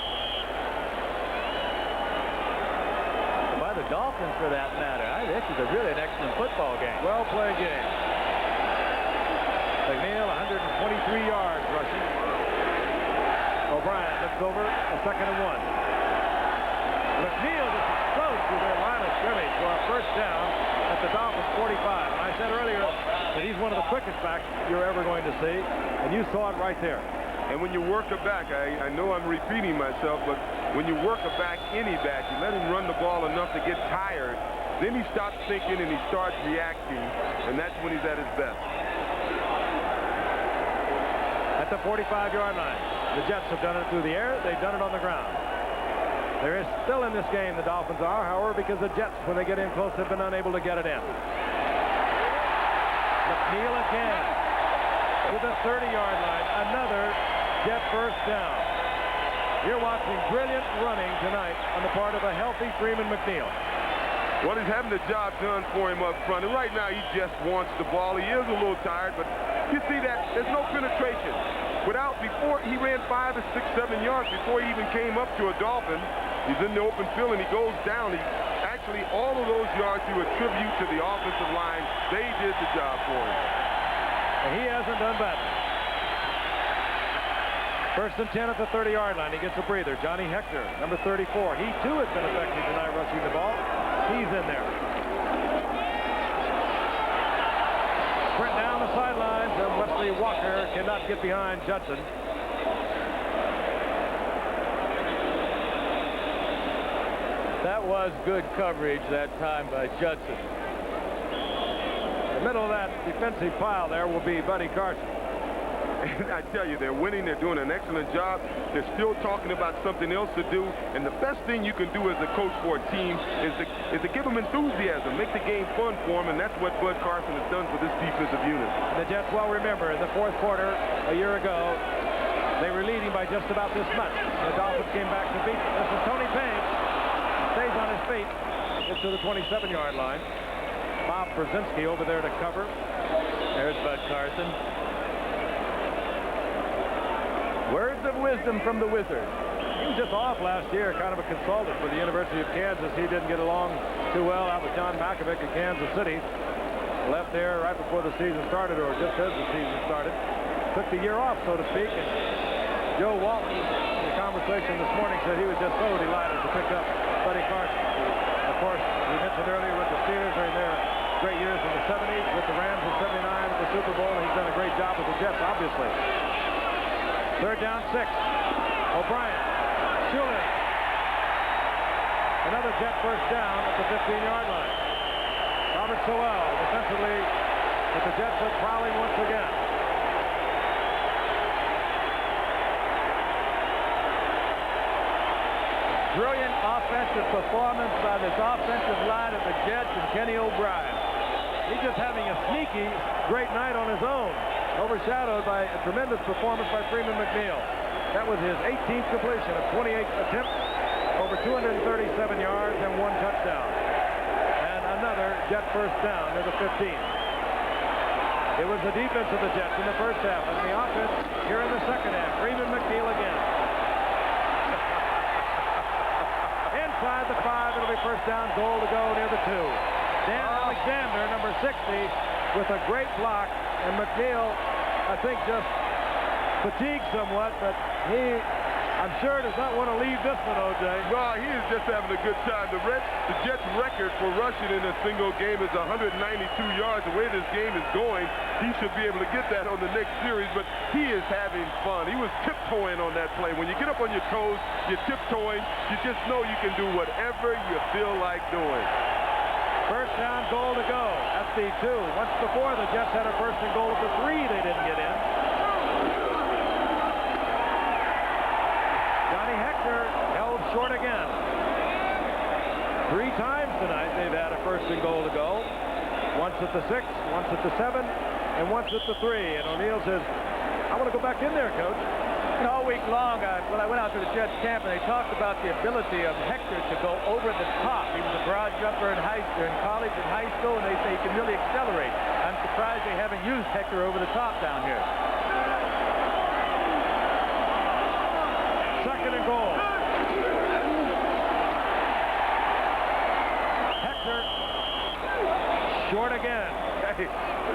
By the Dolphins, for that matter. This is really an excellent football game. Well-played game. McNeil, 123 yards rushing. O'Brien looks over a 2nd and 1. McNeil just explodes through their line of scrimmage for a first down at the Dolphins 45. I said earlier that he's one of the quickest backs you're ever going to see, and you saw it right there. And when you work a back, I know I'm repeating myself, but when you work a back, any back, you let him run the ball enough to get tired, then he stops thinking and he starts reacting, and that's when he's at his best. At the 45-yard line, the Jets have done it through the air. They've done it on the ground. There is still in this game, the Dolphins are, however, because the Jets, when they get in close, have been unable to get it in. McNeil again to the 30-yard line. Another Jet first down. You're watching brilliant running tonight on the part of a healthy Freeman McNeil. Well, he's having the job done for him up front, and right now he just wants the ball. He is a little tired, but you see that there's no penetration. Before he ran 5 or 6, 7 yards before he even came up to a Dolphin. He's in the open field and he goes down. Actually, all of those yards you attribute to the offensive line. They did the job for him. And he hasn't done bad. First and 10 at the 30-yard line. He gets a breather. Johnny Hector, number 34. He, too, has been effective tonight rushing the ball. He's in there. Sprint down the sidelines, and Wesley Walker cannot get behind Judson. That was good coverage that time by Judson. In the middle of that defensive pile there will be Buddy Carson. And I tell you, they're winning. They're doing an excellent job. They're still talking about something else to do. And the best thing you can do as a coach for a team is to give them enthusiasm, make the game fun for them. And that's what Bud Carson has done for this defensive unit. The Jets, well, remember, in the 4th quarter a year ago, they were leading by just about this much. The Dolphins came back to beat them. This is Tony Payne. Stays on his feet. Gets to the 27-yard line. Bob Brzezinski over there to cover. There's Bud Carson. Words of wisdom from the Wizard. He was just off last year, kind of a consultant for the University of Kansas. He didn't get along too well out with John Malkovich in Kansas City. Left there right before the season started, or just as the season started. Took the year off, so to speak. And Joe Walton, in the conversation this morning, said he was just so delighted to pick up Buddy Carson. Of course, we mentioned earlier with the Steelers during their great years in the 70s, with the Rams in 79 at the Super Bowl. He's done a great job with the Jets, obviously. 3rd down, 6. O'Brien. Shulin. Another Jet first down at the 15-yard line. Robert Sowell defensively, but the Jets are prowling once again. Brilliant offensive performance by this offensive line of the Jets and Kenny O'Brien. He's just having a sneaky great night on his own, overshadowed by a tremendous performance by Freeman McNeil. That was his 18th completion of 28 attempts, over 237 yards and 1 touchdown. And another Jet first down near the 15. It was the defense of the Jets in the first half, and the offense here in the second half. Freeman McNeil again. Inside the 5, it'll be first down, goal to go near the 2. Dan Alexander, number 60, with a great block, and McNeil, I think, just fatigued somewhat, but he I'm sure does not want to leave this one, O.J. Well, he is just having a good time. The Jets' record for rushing in a single game is 192 yards. The way this game is going, he should be able to get that on the next series, but he is having fun. He was tiptoeing on that play. When you get up on your toes, you're tiptoeing. You just know you can do whatever you feel like doing. First down, goal to go at the 2. Once before, the Jets had a first and goal at the 3. They didn't get in. Held short again. 3 times tonight they've had a first and goal to go. Once at the 6, once at the 7, and once at the 3. And O'Neill says, I want to go back in there, Coach. And all week long, when I went out to the Jets camp, and they talked about the ability of Hector to go over the top. He was a broad jumper in college and high school, and they say he can really accelerate. I'm surprised they haven't used Hector over the top down here. Second and goal. Hector short again. Hey,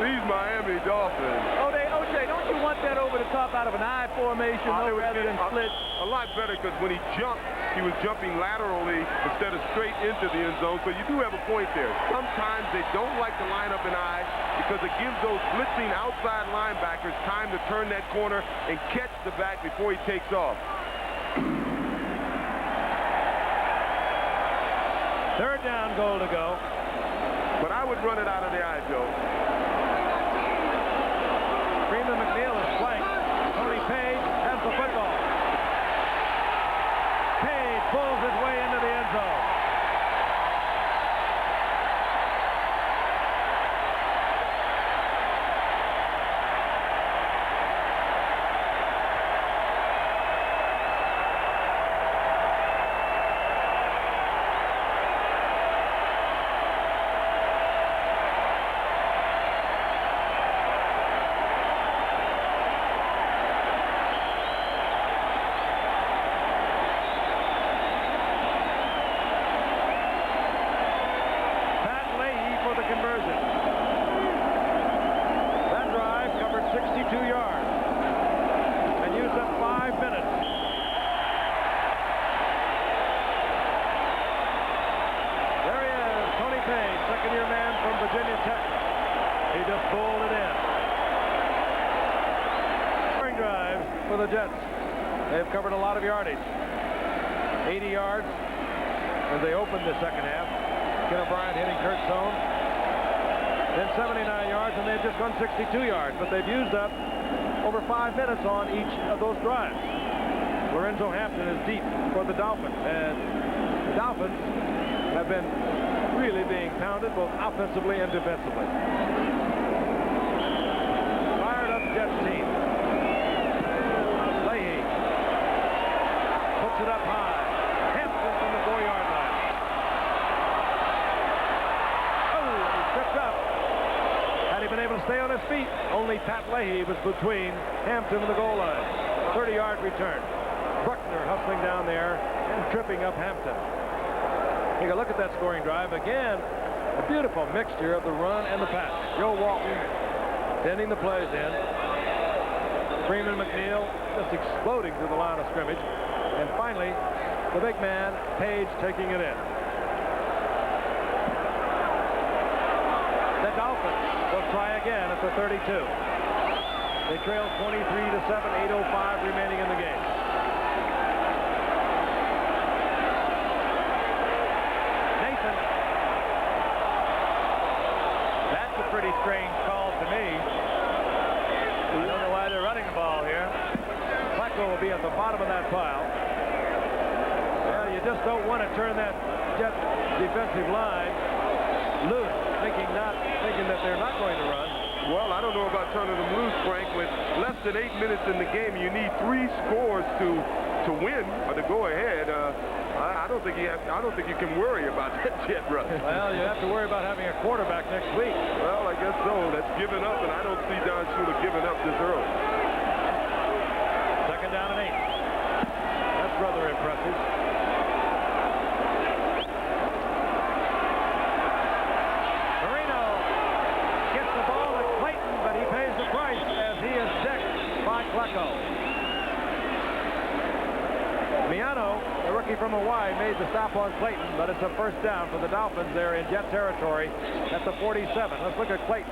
these Miami Dolphins. O.J., don't you want that over the top out of an I formation rather than split? A lot better, because when he jumped, he was jumping laterally instead of straight into the end zone. So you do have a point there. Sometimes they don't like to line up an I because it gives those blitzing outside linebackers time to turn that corner and catch the back before he takes off. Third down, goal to go. But I would run it out of the eye, Joe. Freeman McNeil is flanked. Tony Page has the football. Page pulls his way into the end zone. The Jets. They've covered a lot of yardage. 80 yards as they opened the second half. Ken O'Brien hitting Kurt Zone. Then 79 yards, and they've just gone 62 yards. But they've used up over 5 minutes on each of those drives. Lorenzo Hampton is deep for the Dolphins. And the Dolphins have been really being pounded both offensively and defensively. Fired up Jets team. It up high. Hampton from the 4-yard line. Oh, he tripped up. Had he been able to stay on his feet, only Pat Leahy was between Hampton and the goal line. 30-yard return. Bruckner hustling down there and tripping up Hampton. Take a look at that scoring drive. Again, a beautiful mixture of the run and the pass. Joe Walton sending the plays in. Freeman McNeil just exploding to the line of scrimmage. And finally, the big man, Page, taking it in. The Dolphins will try again at the 32. They trail 23-7, 8:05 remaining in the game. Nathan. That's a pretty strange call to me. I don't know why they're running the ball here. Flacco will be at the bottom of that pile. Well, you just don't want to turn that Jet defensive line loose, thinking that they're not going to run. Well, I don't know about turning them loose, Frank. With less than 8 minutes in the game, you need 3 scores to win or to go ahead. I don't think you can worry about that Jet rush. Well, you have to worry about having a quarterback next week. Well, I guess so. That's giving up, and I don't see Don Shula giving up this early. Second down and 8. That's rather impressive. Marino gets the ball at Clayton, but he pays the price as he is decked by Flacco. Mackey from Hawaii made the stop on Clayton, but it's a first down for the Dolphins there in Jet territory at the 47. Let's look at Clayton.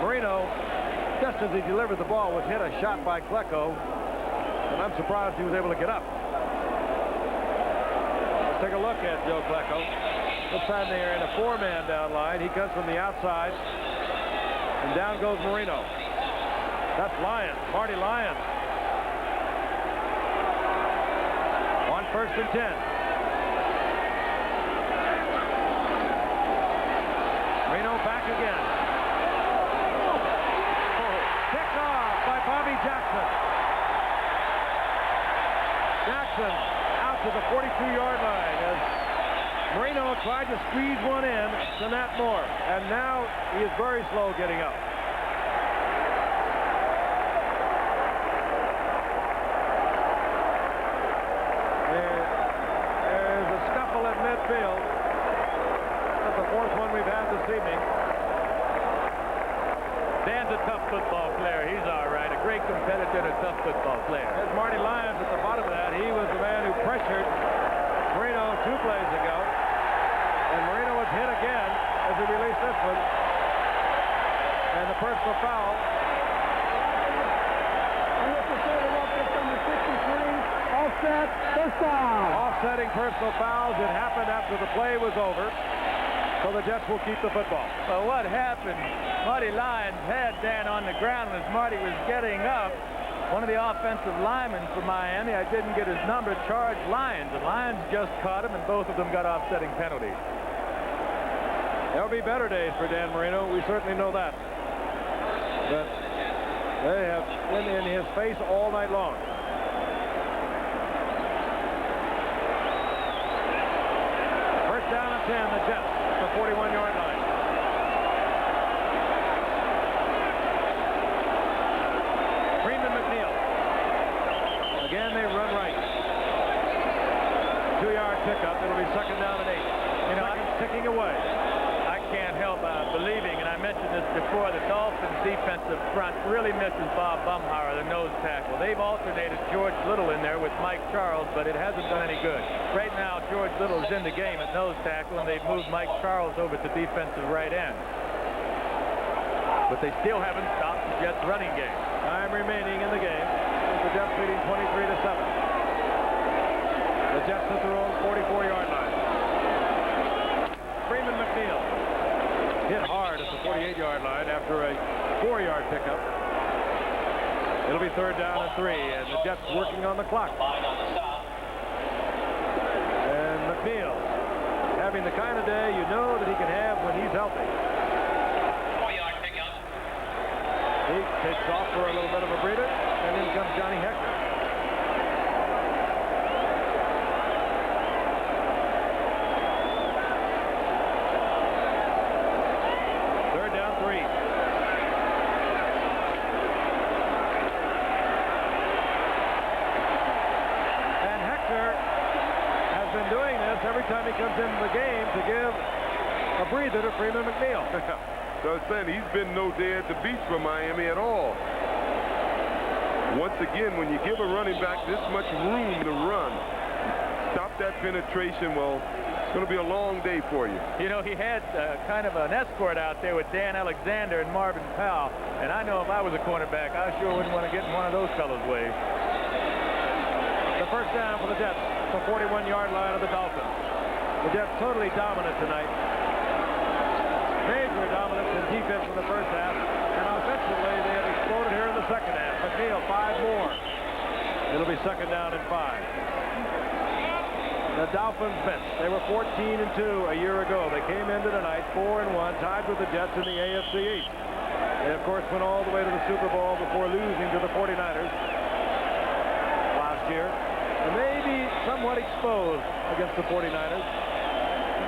Marino, just as he delivered the ball, was hit a shot by Klecko, and I'm surprised he was able to get up. Let's take a look at Joe Klecko. Looks like they're in a 4-man down line. He comes from the outside, and down goes Marino. That's Lyons, Marty Lyons. On 1st and 10. Marino back again. Picked off by Bobby Jackson. Jackson out to the 42-yard line as Marino tried to squeeze one in to Nat Moore, and now he is very slow getting up. There's a scuffle at midfield. That's the 4th one we've had this evening. Dan's a tough football player. He's all right. A great competitor and a tough football player. There's Marty Lyons at the bottom of that. He was the man who pressured Marino 2 plays ago. And Marino was hit again as he released this one. And the personal foul. Offset, first down. Offsetting personal fouls. It happened after the play was over. So the Jets will keep the football. Well, what happened? Marty Lyons had Dan on the ground as Marty was getting up. One of the offensive linemen for Miami, I didn't get his number, charged Lyons, and Lyons just caught him, and both of them got offsetting penalties. There'll be better days for Dan Marino. We certainly know that. But they have been in his face all night long. First down and 10, the Jets, the 41-yard line. Freeman McNeil. Again, they run right. 2-yard pickup. It'll be 2nd down and 8. You know, I'm ticking away. I can't help believing, and I mentioned this before, the Dolphins defensive front really misses Bob Bumhauer, the nose tackle. They've alternated George Little in there with Mike Charles, but it hasn't done any good. Right now, George Little is in the game at nose tackle, and they've moved Mike Charles over to defensive right end. But they still haven't stopped the Jets' running game. Time remaining in the game. The Jets leading 23-7. The Jets at their own 44-yard line. Freeman McNeil hit hard at the 48-yard line after a 4-yard pickup. It'll be 3rd down and 3, and the Jets working on the clock. And McNeil having the kind of day you know that he can have when he's healthy. 4-yard pickup. He takes off for a little bit of a breather, and in comes Johnny Hector. Every time he comes into the game to give a breather to Freeman McNeil. So I was saying he's been no day at the beach for Miami at all. Once again, when you give a running back this much room to run, stop that penetration, well, it's going to be a long day for you. You know, he had kind of an escort out there with Dan Alexander and Marvin Powell, and I know if I was a cornerback, I sure wouldn't want to get in one of those fellows' way. The first down for the Jets, the 41-yard line of the Dolphins. The Jets totally dominant tonight. Major dominance in defense in the first half, and offensively they have exploded here in the second half. McNeil, 5 more. It'll be 2nd down and 5. The Dolphins bench. They were 14-2 a year ago. They came into tonight 4-1, tied with the Jets in the AFC East. They, of course, went all the way to the Super Bowl before losing to the 49ers last year. And maybe somewhat exposed against the 49ers.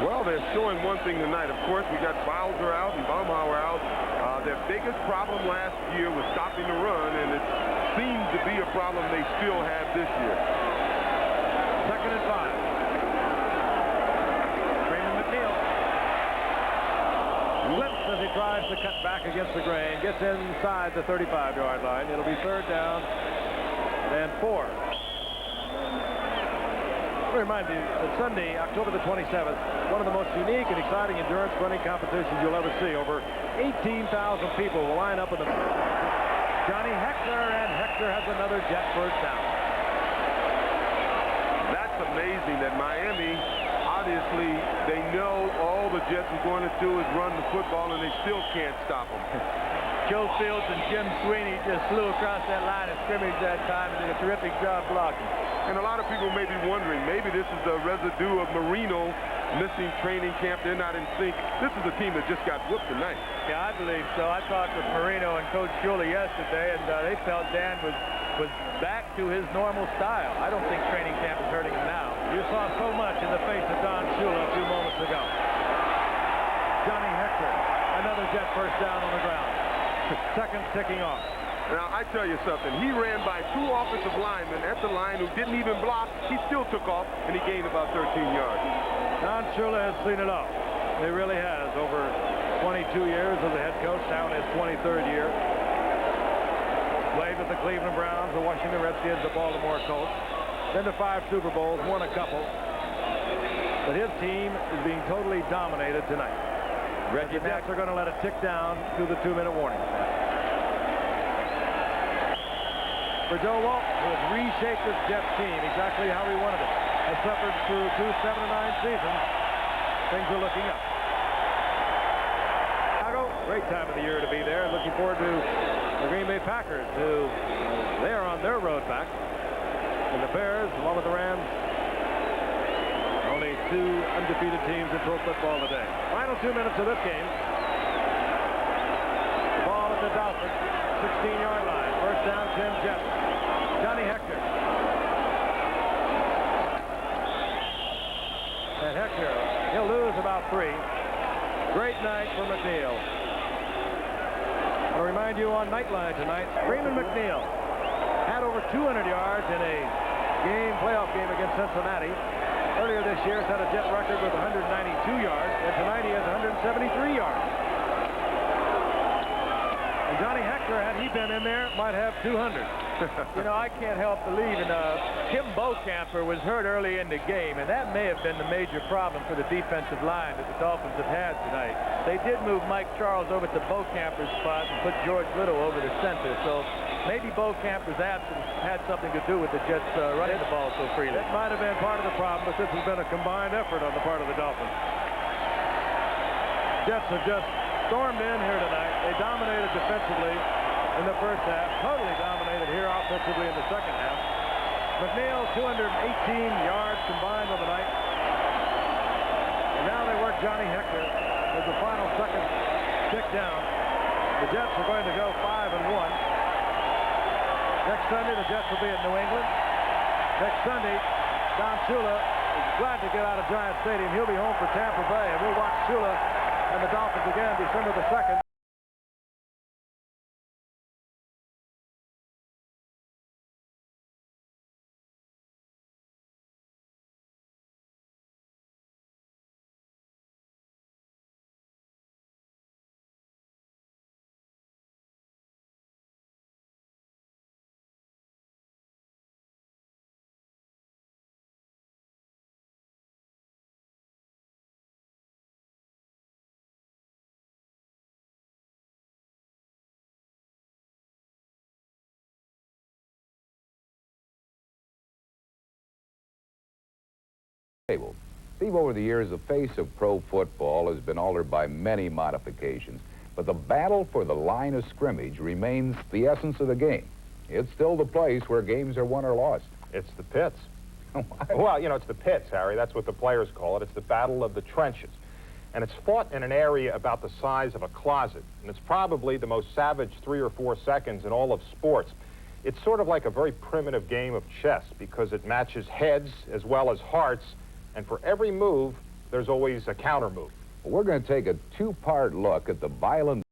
Well, they're showing one thing tonight. Of course, we got Bowser out and Baumhauer out. Their biggest problem last year was stopping the run, and it seems to be a problem they still have this year. 2nd and 5. Freeman McNeil slips as he tries to cut back against the grain. Gets inside the 35-yard line. It'll be 3rd down and 4. Let me remind you that Sunday, October the 27th, one of the most unique and exciting endurance running competitions you'll ever see. Over 18,000 people will line up in the... Johnny Heckler, and Heckler has another Jet first down. That's amazing that Miami, obviously, they know all the Jets are going to do is run the football, and they still can't stop them. Joe Fields and Jim Sweeney just flew across that line of scrimmage that time and did a terrific job blocking. And a lot of people may be wondering, maybe this is the residue of Marino missing training camp. They're not in sync. This is a team that just got whooped tonight. Yeah, I believe so. I talked with Marino and Coach Shula yesterday, and they felt Dan was back to his normal style. I don't think training camp is hurting him now. You saw so much in the face of Don Shula a few moments ago. Johnny Heckler, another Jet first down on the ground. Seconds ticking off. Now, I tell you something. He ran by 2 offensive linemen at the line who didn't even block. He still took off, and he gained about 13 yards. Don Shula has seen it all. He really has. Over 22 years as a head coach, now in his 23rd year. Played with the Cleveland Browns, the Washington Redskins, the Baltimore Colts. Been to 5 Super Bowls, won a couple. But his team is being totally dominated tonight. The Jets are going to let it tick down to the 2-minute warning. For Joe Walt, who has reshaped this Jets team exactly how he wanted it, has suffered through 2 7-9 seasons. Things are looking up. Chicago, great time of the year to be there. Looking forward to the Green Bay Packers, who they are on their road back. And the Bears, along with the Rams, only 2 undefeated teams in pro football today. Final 2 minutes of this game. The ball at the Dolphins, 16-yard line. First down, 10 Jets. Johnny Heckler. And Heckler, he'll lose about 3. Great night for McNeil. I'll remind you on Nightline tonight, Freeman McNeil had over 200 yards in a playoff game against Cincinnati. Earlier this year, he's had a Jet record with 192 yards, and tonight he has 173 yards. And Johnny Heckler, had he been in there, might have 200. You know, I can't help believing Tim Beaucamper was hurt early in the game, and that may have been the major problem for the defensive line that the Dolphins have had tonight. They did move Mike Charles over to Beaucamper's spot and put George Little over the center, so maybe Beaucamper's absence had something to do with the Jets running the ball so freely. It might have been part of the problem, but this has been a combined effort on the part of the Dolphins. Jets have just stormed in here tonight. They dominated defensively in the first half, totally dominated here offensively in the second half. McNeil, 218 yards combined on the night. And now they work Johnny Heckler as the final seconds tick down. The Jets are going to go 5-1. Next Sunday, the Jets will be in New England. Next Sunday, Don Shula is glad to get out of Giant Stadium. He'll be home for Tampa Bay, and we'll watch Shula and the Dolphins again December the 2nd. Table. Steve, over the years, the face of pro football has been altered by many modifications, but the battle for the line of scrimmage remains the essence of the game. It's still the place where games are won or lost. It's the pits. Well, you know, it's the pits, Harry. That's what the players call it. It's the battle of the trenches. And it's fought in an area about the size of a closet. And it's probably the most savage 3 or 4 seconds in all of sports. It's sort of like a very primitive game of chess because it matches heads as well as hearts. And for every move, there's always a counter move. We're going to take a 2-part look at the violent